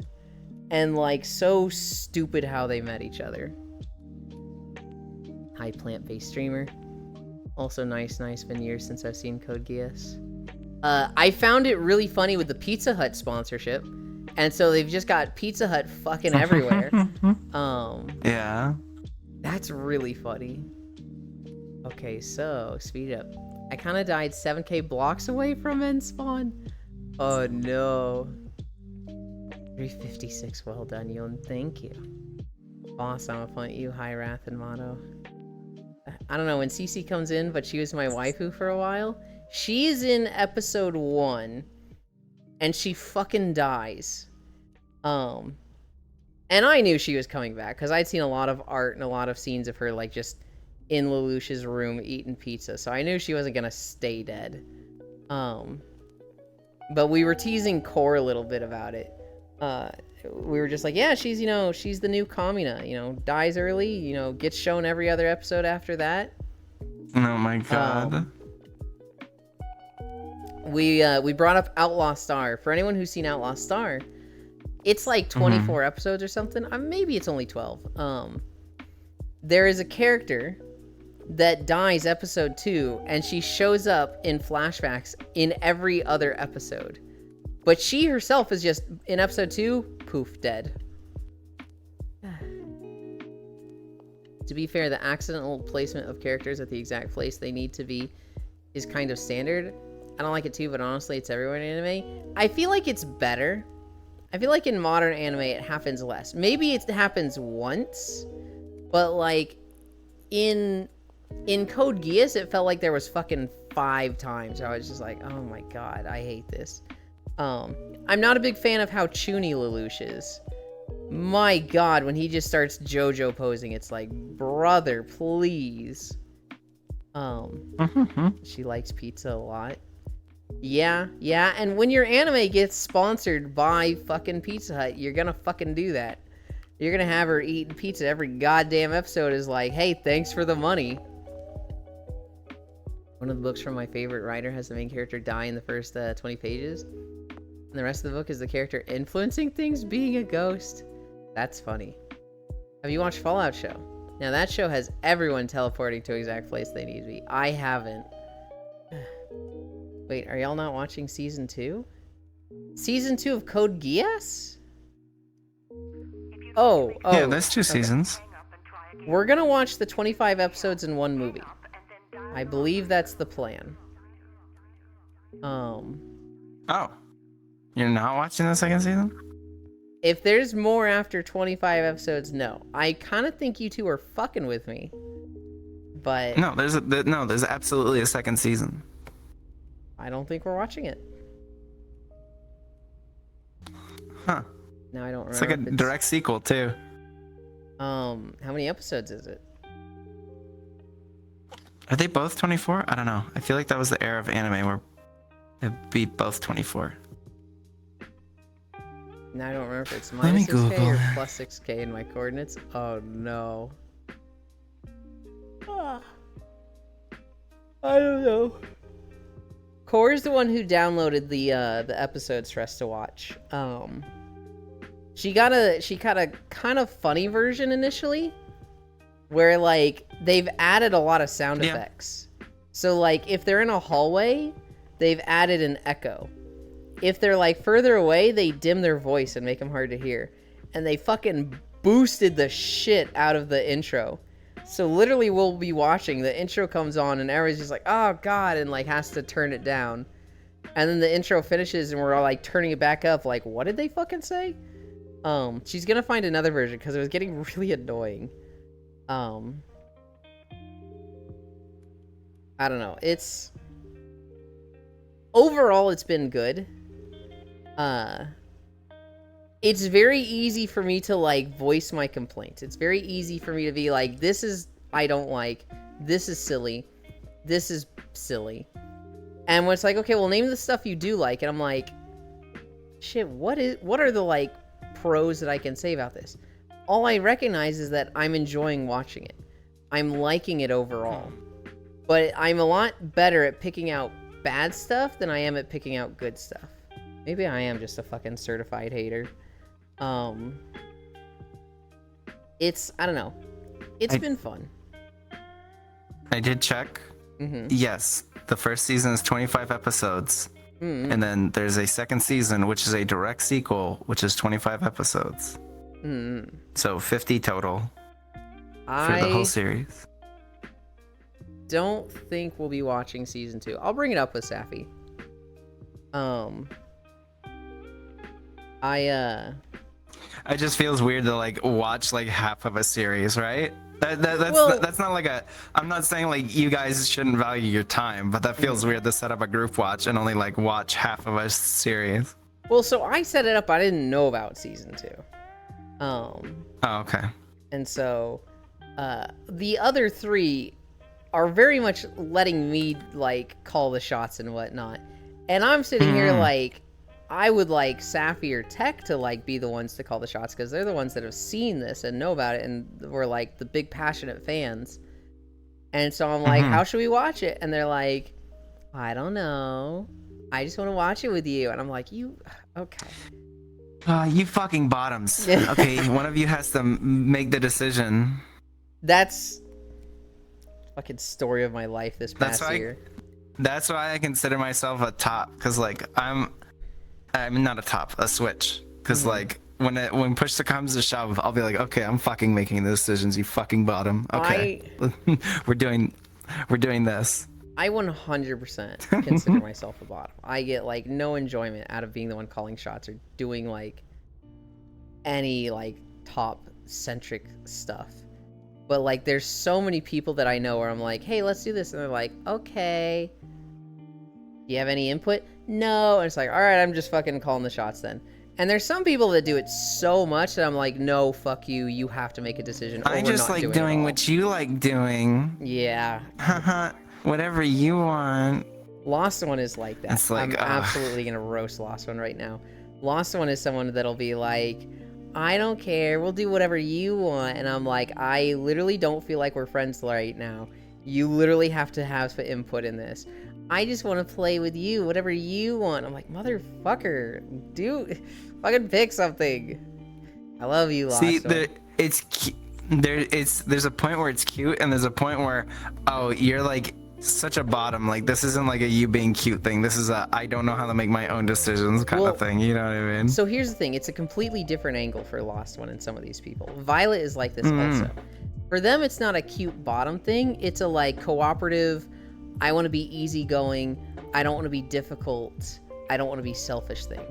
and like so stupid how they met each other. Hi, plant-based streamer. Also nice. Been years since I've seen Code Geass. I found it really funny with the Pizza Hut sponsorship, and so they've just got Pizza Hut fucking everywhere. Yeah. That's really funny. Okay, so speed up. I kind of died 7k blocks away from end spawn. Oh no. 356, well done, Yoon. Thank you. Boss, I'm upon you. Hi, Wrath and Motto. I don't know when Cece comes in, but she was my waifu for a while. She's in episode 1, and she fucking dies. And I knew she was coming back, because I'd seen a lot of art and a lot of scenes of her, like, just in Lelouch's room eating pizza, so I knew she wasn't gonna stay dead. But we were teasing Core a little bit about it. We were just like, yeah, she's, you know, she's the new Kamina, you know, dies early, you know, gets shown every other episode after that. Oh my god. We brought up Outlaw Star. For anyone who's seen Outlaw Star, it's like 24 episodes or something. Maybe it's only 12. There is a character that dies episode 2, and she shows up in flashbacks in every other episode. But she herself is just, in episode 2, poof, dead. To be fair, the accidental placement of characters at the exact place they need to be is kind of standard. I don't like it too, but honestly, it's everywhere in anime. I feel like it's better. I feel like in modern anime, it happens less. Maybe it happens once, but like, in Code Geass, it felt like there was fucking 5 times. I was just like, oh my god, I hate this. I'm not a big fan of how Chuny Lelouch is. My god, when he just starts JoJo posing, it's like, brother, please. She likes pizza a lot. Yeah, and when your anime gets sponsored by fucking Pizza Hut, you're gonna fucking do that. You're gonna have her eating pizza every goddamn episode is like, hey, thanks for the money. One of the books from my favorite writer has the main character die in the first 20 pages. And the rest of the book is the character influencing things, being a ghost. That's funny. Have you watched Fallout show? Now that show has everyone teleporting to the exact place they need to be. I haven't. Wait, are y'all not watching season 2? Season 2 of Code Geass? Oh. Yeah, there's 2 seasons. We're gonna watch the 25 episodes in one movie. I believe that's the plan. Oh. You're not watching the second season? If there's more after 25 episodes, no. I kind of think you two are fucking with me. But No, there's absolutely a second season. I don't think we're watching it. Huh. Now I don't remember. It's like a direct sequel too. How many episodes is it? Are they both 24? I don't know. I feel like that was the era of anime where it'd be both 24. Now I don't remember if it's Let me minus 6k Google. or plus 6k in my coordinates. Oh no. I don't know. Core's the one who downloaded the episodes for us to watch. She got a kind of funny version initially, where like they've added a lot of sound effects. So like if they're in a hallway, they've added an echo. If they're like further away, they dim their voice and make them hard to hear. And they fucking boosted the shit out of the intro. So literally we'll be watching, the intro comes on and everyone's just like, oh god, and like has to turn it down. And then the intro finishes and we're all like turning it back up like, what did they fucking say? She's gonna find another version because it was getting really annoying. I don't know. Overall, it's been good. It's very easy for me to, like, voice my complaints. It's very easy for me to be like, this is, I don't like, this is silly, this is silly. And when it's like, okay, well, name the stuff you do like, and I'm like, shit, what are the, like, pros that I can say about this? All I recognize is that I'm enjoying watching it. I'm liking it overall. But I'm a lot better at picking out bad stuff than I am at picking out good stuff. Maybe I am just a fucking certified hater. I don't know. It's been fun. I did check. Mm-hmm. Yes, the first season is 25 episodes. Mm-hmm. And then there's a second season, which is a direct sequel, which is 25 episodes. Mm-hmm. So 50 total for the whole series. Don't think we'll be watching season 2. I'll bring it up with Safi. It just feels weird to like watch like half of a series, right? That's not like I'm not saying like you guys shouldn't value your time, but that feels weird to set up a group watch and only like watch half of a series. Well, so I set it up. I didn't know about season 2. Oh, okay. And so, the other 3 are very much letting me like call the shots and whatnot. And I'm sitting here like, I would like Safi or Tech to like be the ones to call the shots because they're the ones that have seen this and know about it and we're like the big passionate fans. And so I'm like, how should we watch it? And they're like, I don't know. I just want to watch it with you. And I'm like, okay. You fucking bottoms. Okay, one of you has to make the That's fucking story of my life this past year. That's why I consider myself a top, because like I'm not a top, a switch, because like when push comes to shove, I'll be like, okay, I'm fucking making the decisions, you fucking bottom. Okay, we're doing this. I 100% consider myself a bottom. I get like no enjoyment out of being the one calling shots or doing like any like top centric stuff. But like there's so many people that I know where I'm like, hey, let's do this, and they're like, okay. Do you have any input? No. And it's like, all right, I'm just fucking calling the shots then. And there's some people that do it so much that I'm like, no, fuck you. You have to make a decision. I just like doing what you like doing. Yeah. Whatever you want. Lost One is like that. It's like, I'm absolutely gonna roast Lost One right now. Lost One is someone that'll be like, I don't care. We'll do whatever you want. And I'm like, I literally don't feel like we're friends right now. You literally have to have input in this. I just want to play with you, whatever you want. I'm like, motherfucker, dude, fucking pick something. I love you, Lost One. There's a point where it's cute, and there's a point where, oh, you're like such a bottom. Like this isn't like a you being cute thing. This is a I don't know how to make my own decisions kind of thing. You know what I mean? So here's the thing: it's a completely different angle for Lost One and some of these people. Violet is like this also. For them, it's not a cute bottom thing. It's a like cooperative. I want to be easygoing. I don't want to be difficult. I don't want to be selfish thing.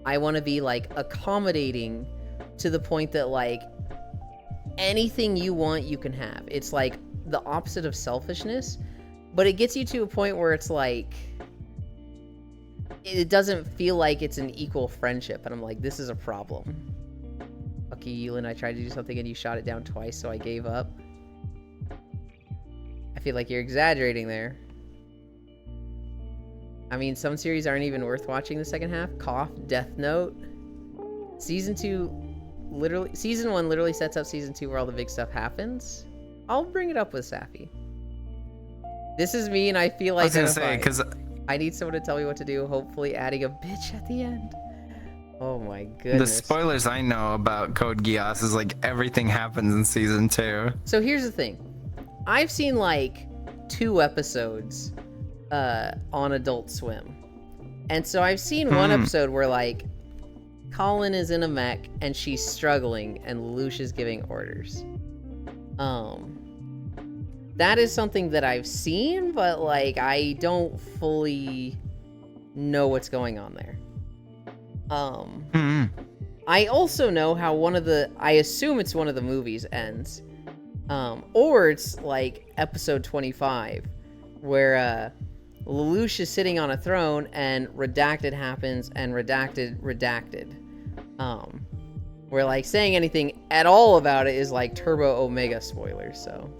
I want to be like accommodating to the point that like anything you want, you can have. It's like the opposite of selfishness, but it gets you to a point where it's like, it doesn't feel like it's an equal friendship. And I'm like, this is a problem. Lucky Elin, I tried to do something and you shot it down twice, so I gave up. I feel like you're exaggerating there. I mean, some series aren't even worth watching the second half. Cough, Death Note. Season 1 literally sets up season 2 where all the big stuff happens. I'll bring it up with Safi. This is me, and I feel like I was gonna say, because I need someone to tell me what to do, hopefully adding a bitch at the end. Oh my goodness. The spoilers I know about Code Geass is like everything happens in season 2. So here's the thing. I've seen like 2 episodes on Adult Swim. And so I've seen one episode where like Colin is in a mech and she's struggling and Lush is giving orders. That is something that I've seen, but like I don't fully know what's going on there. I also know how I assume it's one of the movies ends. Or it's like episode 25, where Lelouch is sitting on a throne and Redacted happens and Redacted. Where like saying anything at all about it is like Turbo Omega spoilers, so.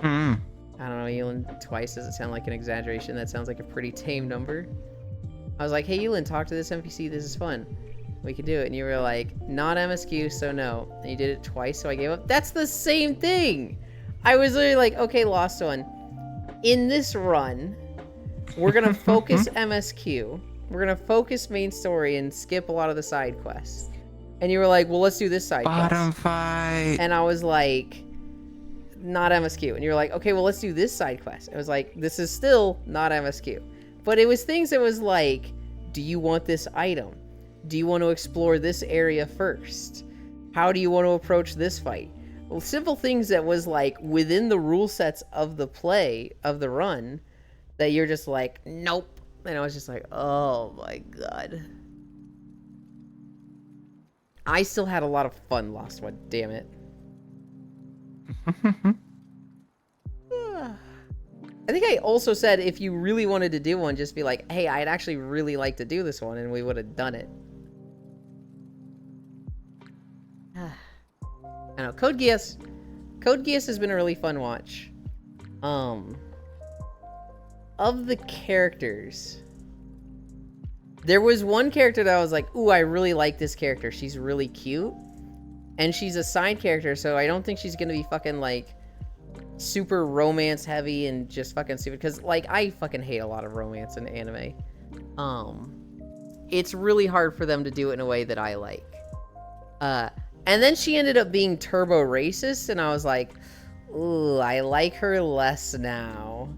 I don't know, Elin, twice doesn't sound like an exaggeration. That sounds like a pretty tame number. I was like, hey Elin, talk to this NPC, this is fun. We could do it. And you were like, not MSQ, so no. And you did it twice, so I gave up. That's the same thing! I was literally like, okay, Lost One. In this run, we're gonna focus MSQ. We're gonna focus main story and skip a lot of the side quests. And you were like, well, let's do this side quest. Bottom fight. And I was like, not MSQ. And you were like, okay, well, let's do this side quest. I was like, this is still not MSQ. But it was things that was like, do you want this item? Do you want to explore this area first? How do you want to approach this fight? Well, simple things that was like within the rule sets of the play, of the run, that you're just like, nope. And I was just like, oh my god. I still had a lot of fun Lost One, damn it. I think I also said if you really wanted to do one, just be like, hey, I'd actually really like to do this one, and we would have done it. I know, Code Geass has been a really fun watch. Of the characters, there was one character that I was like, ooh, I really like this character. She's really cute. And she's a side character, so I don't think she's gonna be fucking, like, super romance heavy and just fucking stupid. Because, like, I fucking hate a lot of romance in anime. It's really hard for them to do it in a way that I like. And then she ended up being turbo racist, and I was like, ooh, I like her less now.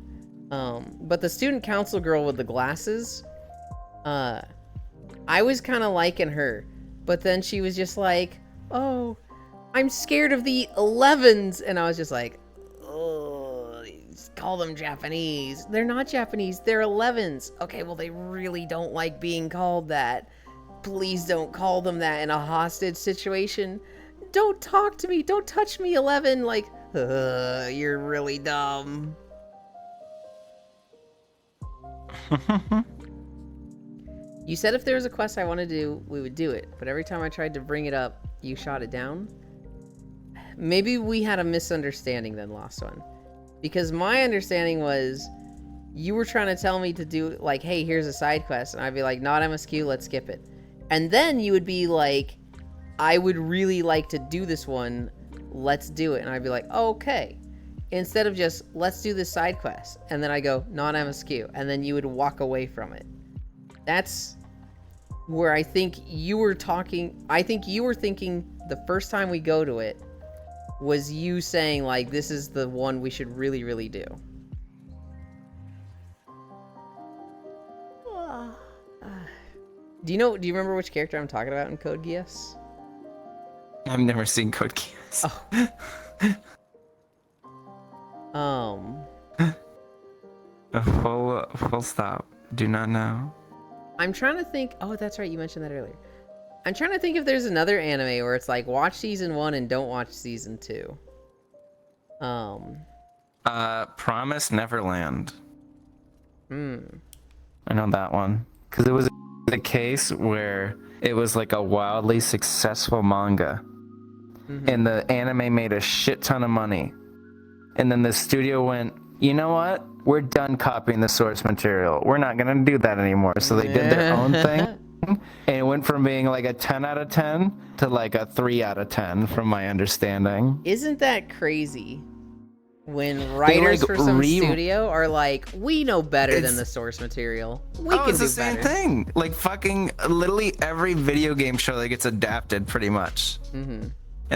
But the student council girl with the glasses, I was kind of liking her. But then she was just like, oh, I'm scared of the 11s. And I was just like, oh, call them Japanese. They're not Japanese, they're 11s. Okay, well, they really don't like being called that. Please don't call them that in a hostage situation. Don't talk to me. Don't touch me, 11. Like, you're really dumb. You said if there was a quest I wanted to do, we would do it. But every time I tried to bring it up, you shot it down. Maybe we had a misunderstanding then, Lost One. Because my understanding was you were trying to tell me to do, like, hey, here's a side quest. And I'd be like, not MSQ, let's skip it. And then you would be like, I would really like to do this one. Let's do it. And I'd be like, oh, okay. Instead of just, let's do this side quest. And then I go, not MSQ. And then you would walk away from it. That's where I think you were talking. I think you were thinking the first time we go to it was you saying, like, this is the one we should really, really do. Do you remember which character I'm talking about in Code Geass? I've never seen Code Geass. Oh. A full stop. Do not know. I'm trying to think. Oh, that's right. You mentioned that earlier. I'm trying to think if there's another anime where it's like watch season 1 and don't watch season 2. Promise Neverland. I know that one because it was a case where it was like a wildly successful manga, and the anime made a shit ton of money, and then the studio went, you know what? We're done copying the source material. We're not gonna do that anymore. So they did their own thing. And it went from being like a 10 out of 10 to like a 3 out of 10 from my understanding. Isn't that crazy? When writers for some studio are like, we know better than the source material. We can do better. It's the same thing. Like fucking literally every video game show that gets adapted pretty much. And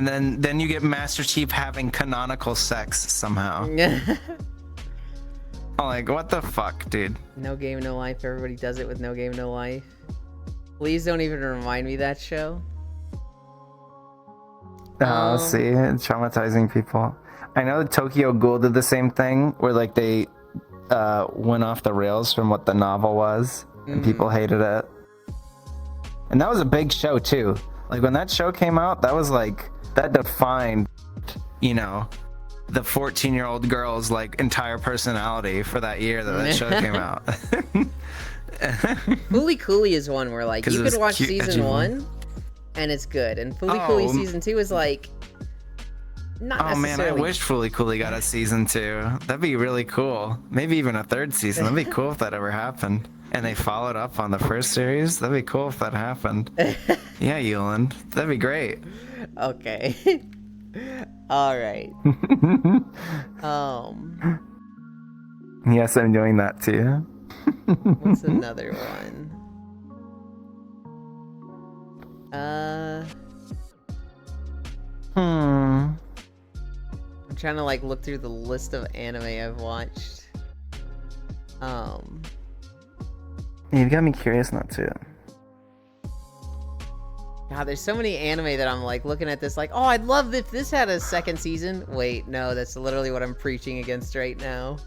then you get Master Chief having canonical sex somehow. I'm like, what the fuck, dude? No Game, No Life. Everybody does it with No Game, No Life. Please don't even remind me that show. See, it's traumatizing people. I know that Tokyo Ghoul did the same thing, where like they went off the rails from what the novel was, and people hated it. And that was a big show too. Like when that show came out, that was like that defined, you know, the 14-year-old girl's like entire personality for that year that show came out. Foolie Cooley is one where like you could watch cute, season 1 and it's good, and Foolie Cooley season 2 is like not necessarily. Man, I wish Foolie Cooley got a season 2. That'd be really cool. Maybe even a 3rd season. That'd be cool if that ever happened. And they followed up on the first series. That'd be cool if that happened. Yeah, Yuland. That'd be great. Okay. All right. Yes, I'm doing that too. What's another one? I'm trying to like look through the list of anime I've watched. You've got me curious not to. God, there's so many anime that I'm like looking at this like, oh, I'd love if this had a 2nd season. Wait, no, that's literally what I'm preaching against right now.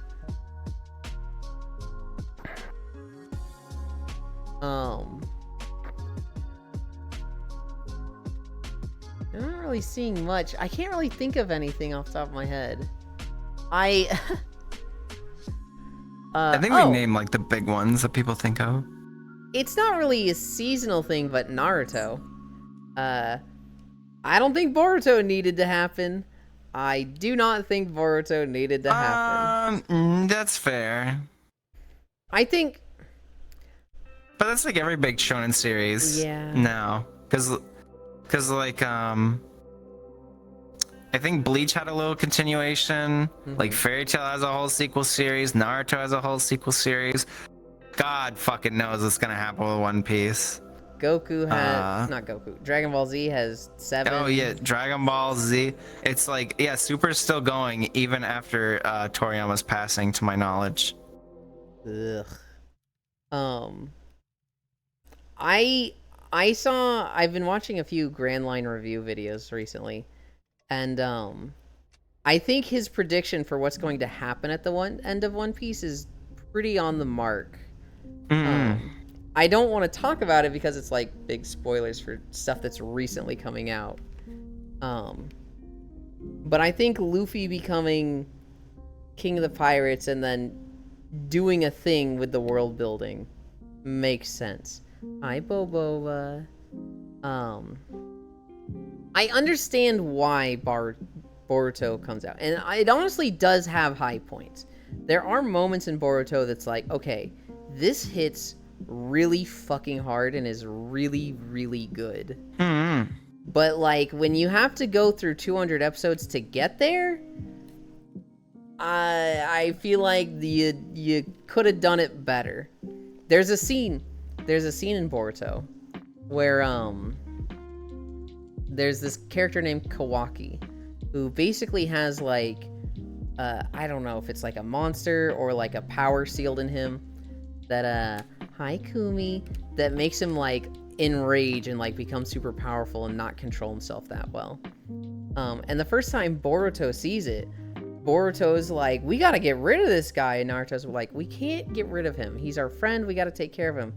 I'm not really seeing much. I can't really think of anything off the top of my head. I think we named like the big ones that people think of. It's not really a seasonal thing, but Naruto. I don't think Boruto needed to happen. I do not think Boruto needed to happen. That's fair. I think... But that's like every big shonen series. Yeah. No. Because like, I think Bleach had a little continuation. Like, Fairy Tail has a whole sequel series. Naruto has a whole sequel series. God fucking knows what's gonna happen with One Piece. Goku has... not Goku. Dragon Ball Z has 7. Oh, yeah. Dragon Ball Z. It's like, yeah, Super's still going even after Toriyama's passing, to my knowledge. Ugh. I've been watching a few Grand Line review videos recently, and I think his prediction for what's going to happen at the end of One Piece is pretty on the mark. I don't want to talk about it because it's like big spoilers for stuff that's recently coming out. But I think Luffy becoming King of the Pirates and then doing a thing with the world building makes sense. Hi, Boba. I understand why Boruto comes out, and it honestly does have high points. There are moments in Boruto that's like, okay, this hits really fucking hard and is really, really good. But like, when you have to go through 200 episodes to get there, I feel like you could have done it better. There's a scene in Boruto where there's this character named Kawaki who basically has like I don't know if it's like a monster or like a power sealed in him that hi Kumi, that makes him like enrage and like become super powerful and not control himself that well. And the first time Boruto sees it, Boruto's like, we gotta get rid of this guy, and Naruto's like, we can't get rid of him. He's our friend, we gotta take care of him.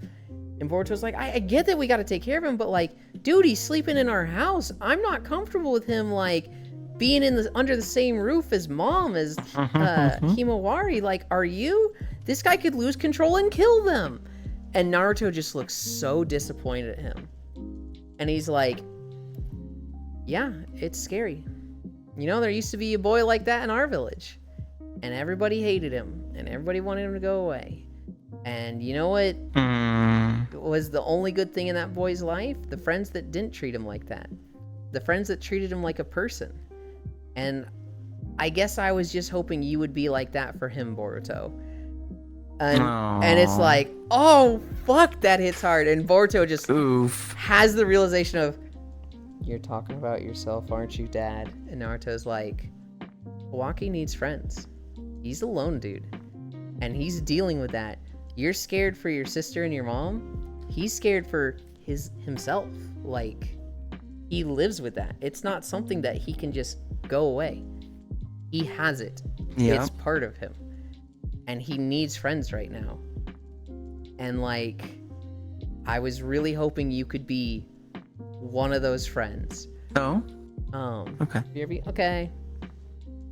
And Boruto's like, I get that we gotta take care of him, but like, dude, he's sleeping in our house. I'm not comfortable with him like being under the same roof as mom, as Himawari. Like, are you? This guy could lose control and kill them. And Naruto just looks so disappointed at him. And he's like, yeah, it's scary. You know, there used to be a boy like that in our village. And everybody hated him. And everybody wanted him to go away. And you know what was the only good thing in that boy's life? The friends that didn't treat him like that. The friends that treated him like a person. And I guess I was just hoping you would be like that for him, Boruto. And it's like, oh, fuck, that hits hard. And Boruto just has the realization of, you're talking about yourself, aren't you, Dad? And Naruto's like, Kawaki needs friends. He's a lone dude. And he's dealing with that. You're scared for your sister and your mom. He's scared for himself. Like, he lives with that. It's not something that he can just go away. He has it. Yeah. It's part of him. And he needs friends right now. And like, I was really hoping you could be one of those friends. Oh. Okay. Okay.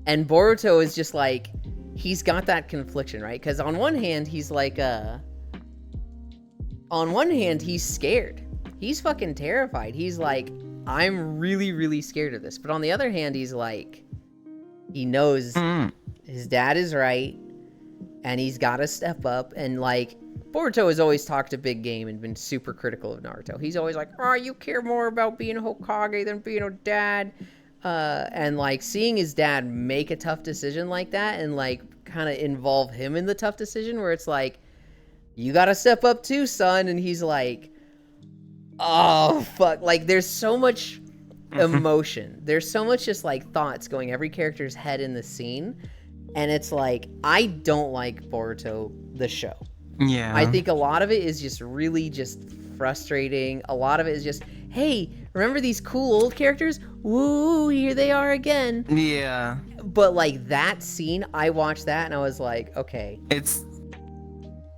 And Boruto is just like, he's got that confliction, right? Because on one hand, he's like, on one hand, he's scared. He's fucking terrified. He's like, I'm really, really scared of this. But on the other hand, he's like, he knows his dad is right, and he's got to step up. And like, Boruto has always talked a big game and been super critical of Naruto. He's always like, oh, you care more about being a Hokage than being a dad. And like, seeing his dad make a tough decision like that and like kind of involve him in the tough decision where it's like, you got to step up too, son. And he's like, oh, fuck. Like, there's so much emotion. There's so much just like thoughts going every character's head in the scene. And it's like, I don't like Boruto, the show. Yeah. I think a lot of it is just really just frustrating. A lot of it is just, hey, remember these cool old characters? Woo, here they are again. Yeah. But like that scene, I watched that and I was like, okay. It's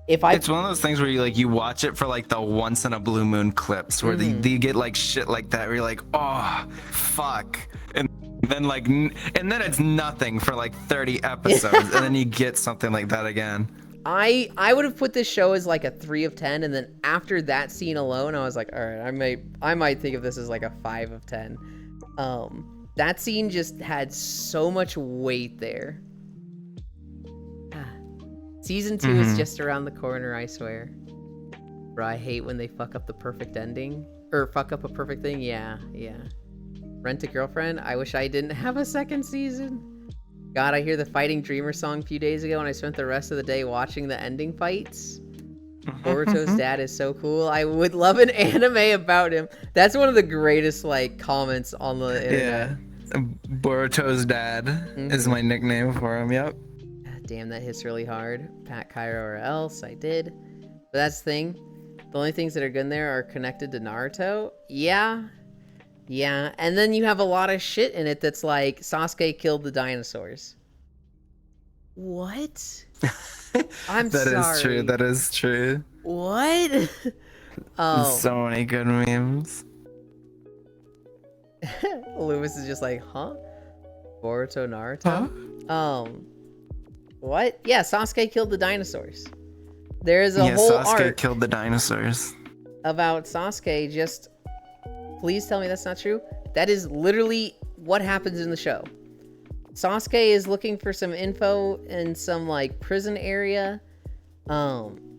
one of those things where you watch it for like the once in a blue moon clips where they get like shit like that where you're like, oh, fuck. And then it's nothing for like 30 episodes and then you get something like that again. I would have put this show as like a 3 of 10, and then after that scene alone, I was like, all right, I might think of this as like a 5 of 10. That scene just had so much weight there. Season 2 is just around the corner, I swear. Bro, I hate when they fuck up the perfect ending. Or fuck up a perfect thing, yeah. Rent a Girlfriend, I wish I didn't have a second season. God, I hear the Fighting Dreamer song a few days ago and I spent the rest of the day watching the ending fights. Boruto's dad is so cool. I would love an anime about him. That's one of the greatest like comments on the internet. Yeah. Boruto's dad is my nickname for him, yep. Damn, that hits really hard. Pat Cairo or else, I did. But that's the thing. The only things that are good in there are connected to Naruto. Yeah, and then you have a lot of shit in it that's like, Sasuke killed the dinosaurs. What? I'm sorry. That is true. What? Oh. So many good memes. Lewis is just like, huh? Boruto, Naruto? Huh? What? Yeah, Sasuke killed the dinosaurs. There's a whole Sasuke arc killed the dinosaurs. about Sasuke just... Please tell me that's not true. That is literally what happens in the show. Sasuke is looking for some info in some like prison area.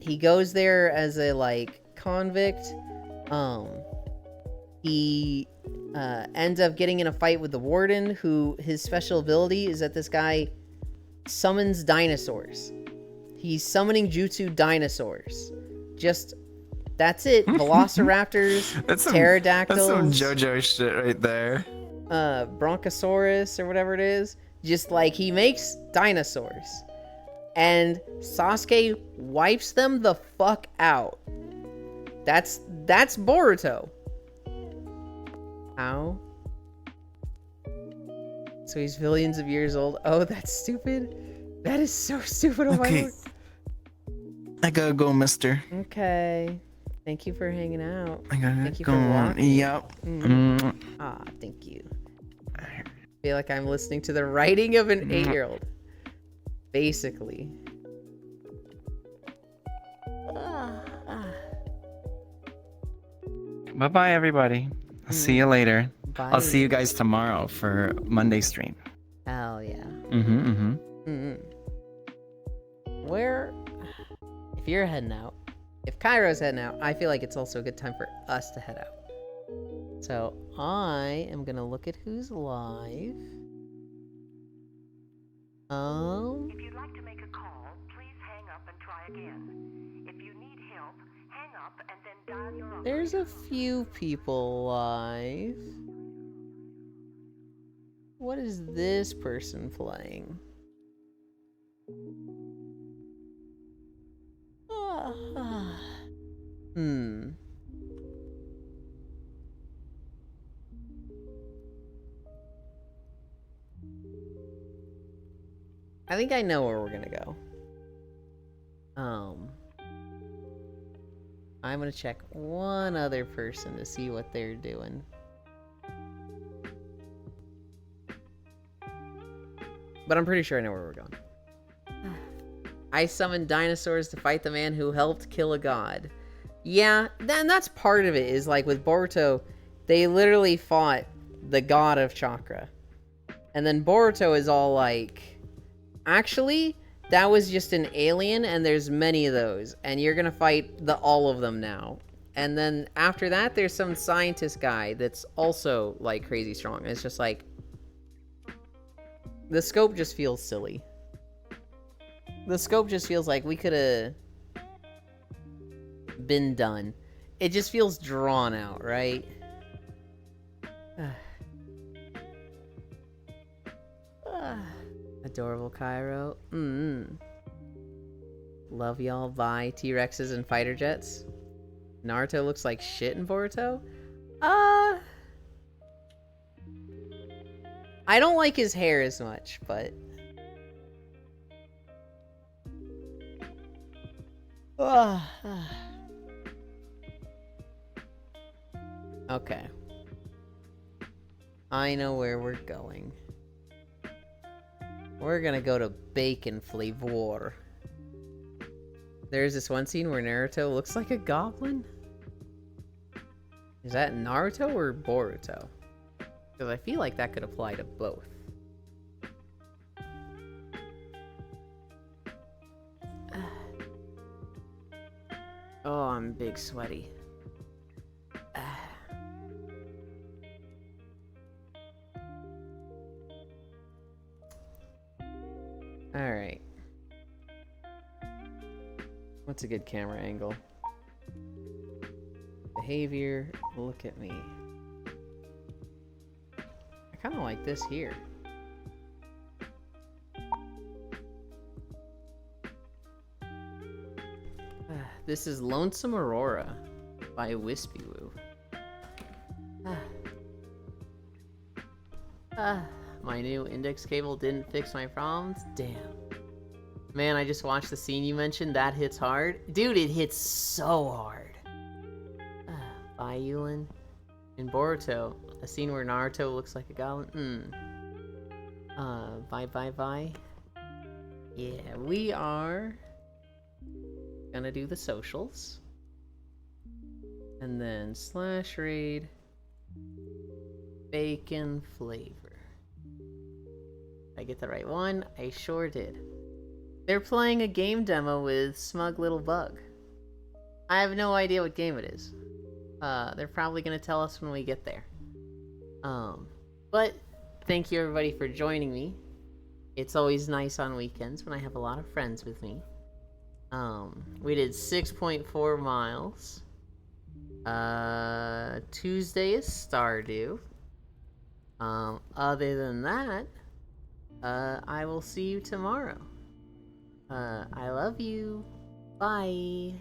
He goes there as a like convict. He ends up getting in a fight with the warden, who his special ability is that this guy summons dinosaurs. He's summoning jutsu dinosaurs. Just that's it. Velociraptors, pterodactyls. That's some JoJo shit right there. Bronchosaurus or whatever it is. Just like he makes dinosaurs. And Sasuke wipes them the fuck out. That's Boruto. How? So he's billions of years old. Oh, that's stupid. That is so stupid. Oh my lord. I gotta go, mister. Okay. Thank you for hanging out. I gotta thank you go. for walking. Yep. Ah, thank you. I feel like I'm listening to the writing of an 8-year-old. Basically. Bye-bye, everybody. I'll see you later. Bye. I'll see you guys tomorrow for Monday stream. Hell yeah. Mm-hmm. Where... If you're heading out, if Cairo's heading out, I feel like it's also a good time for us to head out. So I am gonna look at who's live. If you'd like to make a call, please hang up and try again. If you need help, hang up and then dial your operator. There's a few people live. What is this person playing? I think I know where we're gonna go. I'm gonna check one other person to see what they're doing. But I'm pretty sure I know where we're going. I summoned dinosaurs to fight the man who helped kill a god. Yeah, then that's part of it, is like with Boruto, they literally fought the god of chakra. And then Boruto is all like, actually, that was just an alien and there's many of those. And you're gonna fight all of them now. And then after that, there's some scientist guy that's also like crazy strong. And it's just like, the scope just feels silly. The scope just feels like we could have been done. It just feels drawn out, right? Adorable Cairo. Love y'all. Bye. T-Rexes and fighter jets. Naruto looks like shit in Boruto. I don't like his hair as much, but... Okay. I know where we're going. We're gonna go to Bacon Flavor. There's this one scene where Naruto looks like a goblin. Is that Naruto or Boruto? Because I feel like that could apply to both. Oh, I'm big sweaty. Alright. What's a good camera angle? Behavior, look at me. I kind of like this here. This is Lonesome Aurora by Wispy Woo. My new index cable didn't fix my problems. Damn. Man, I just watched the scene you mentioned. That hits hard. Dude, it hits so hard. Bye, Yulin. In Boruto, a scene where Naruto looks like a goblin. Bye. Yeah, we are gonna do the socials. And then / raid Bacon Flavor. Did I get the right one? I sure did. They're playing a game demo with Smug Little Bug. I have no idea what game it is. They're probably gonna tell us when we get there. But thank you everybody for joining me. It's always nice on weekends when I have a lot of friends with me. We did 6.4 miles. Tuesday is Stardew. Other than that, I will see you tomorrow. I love you. Bye.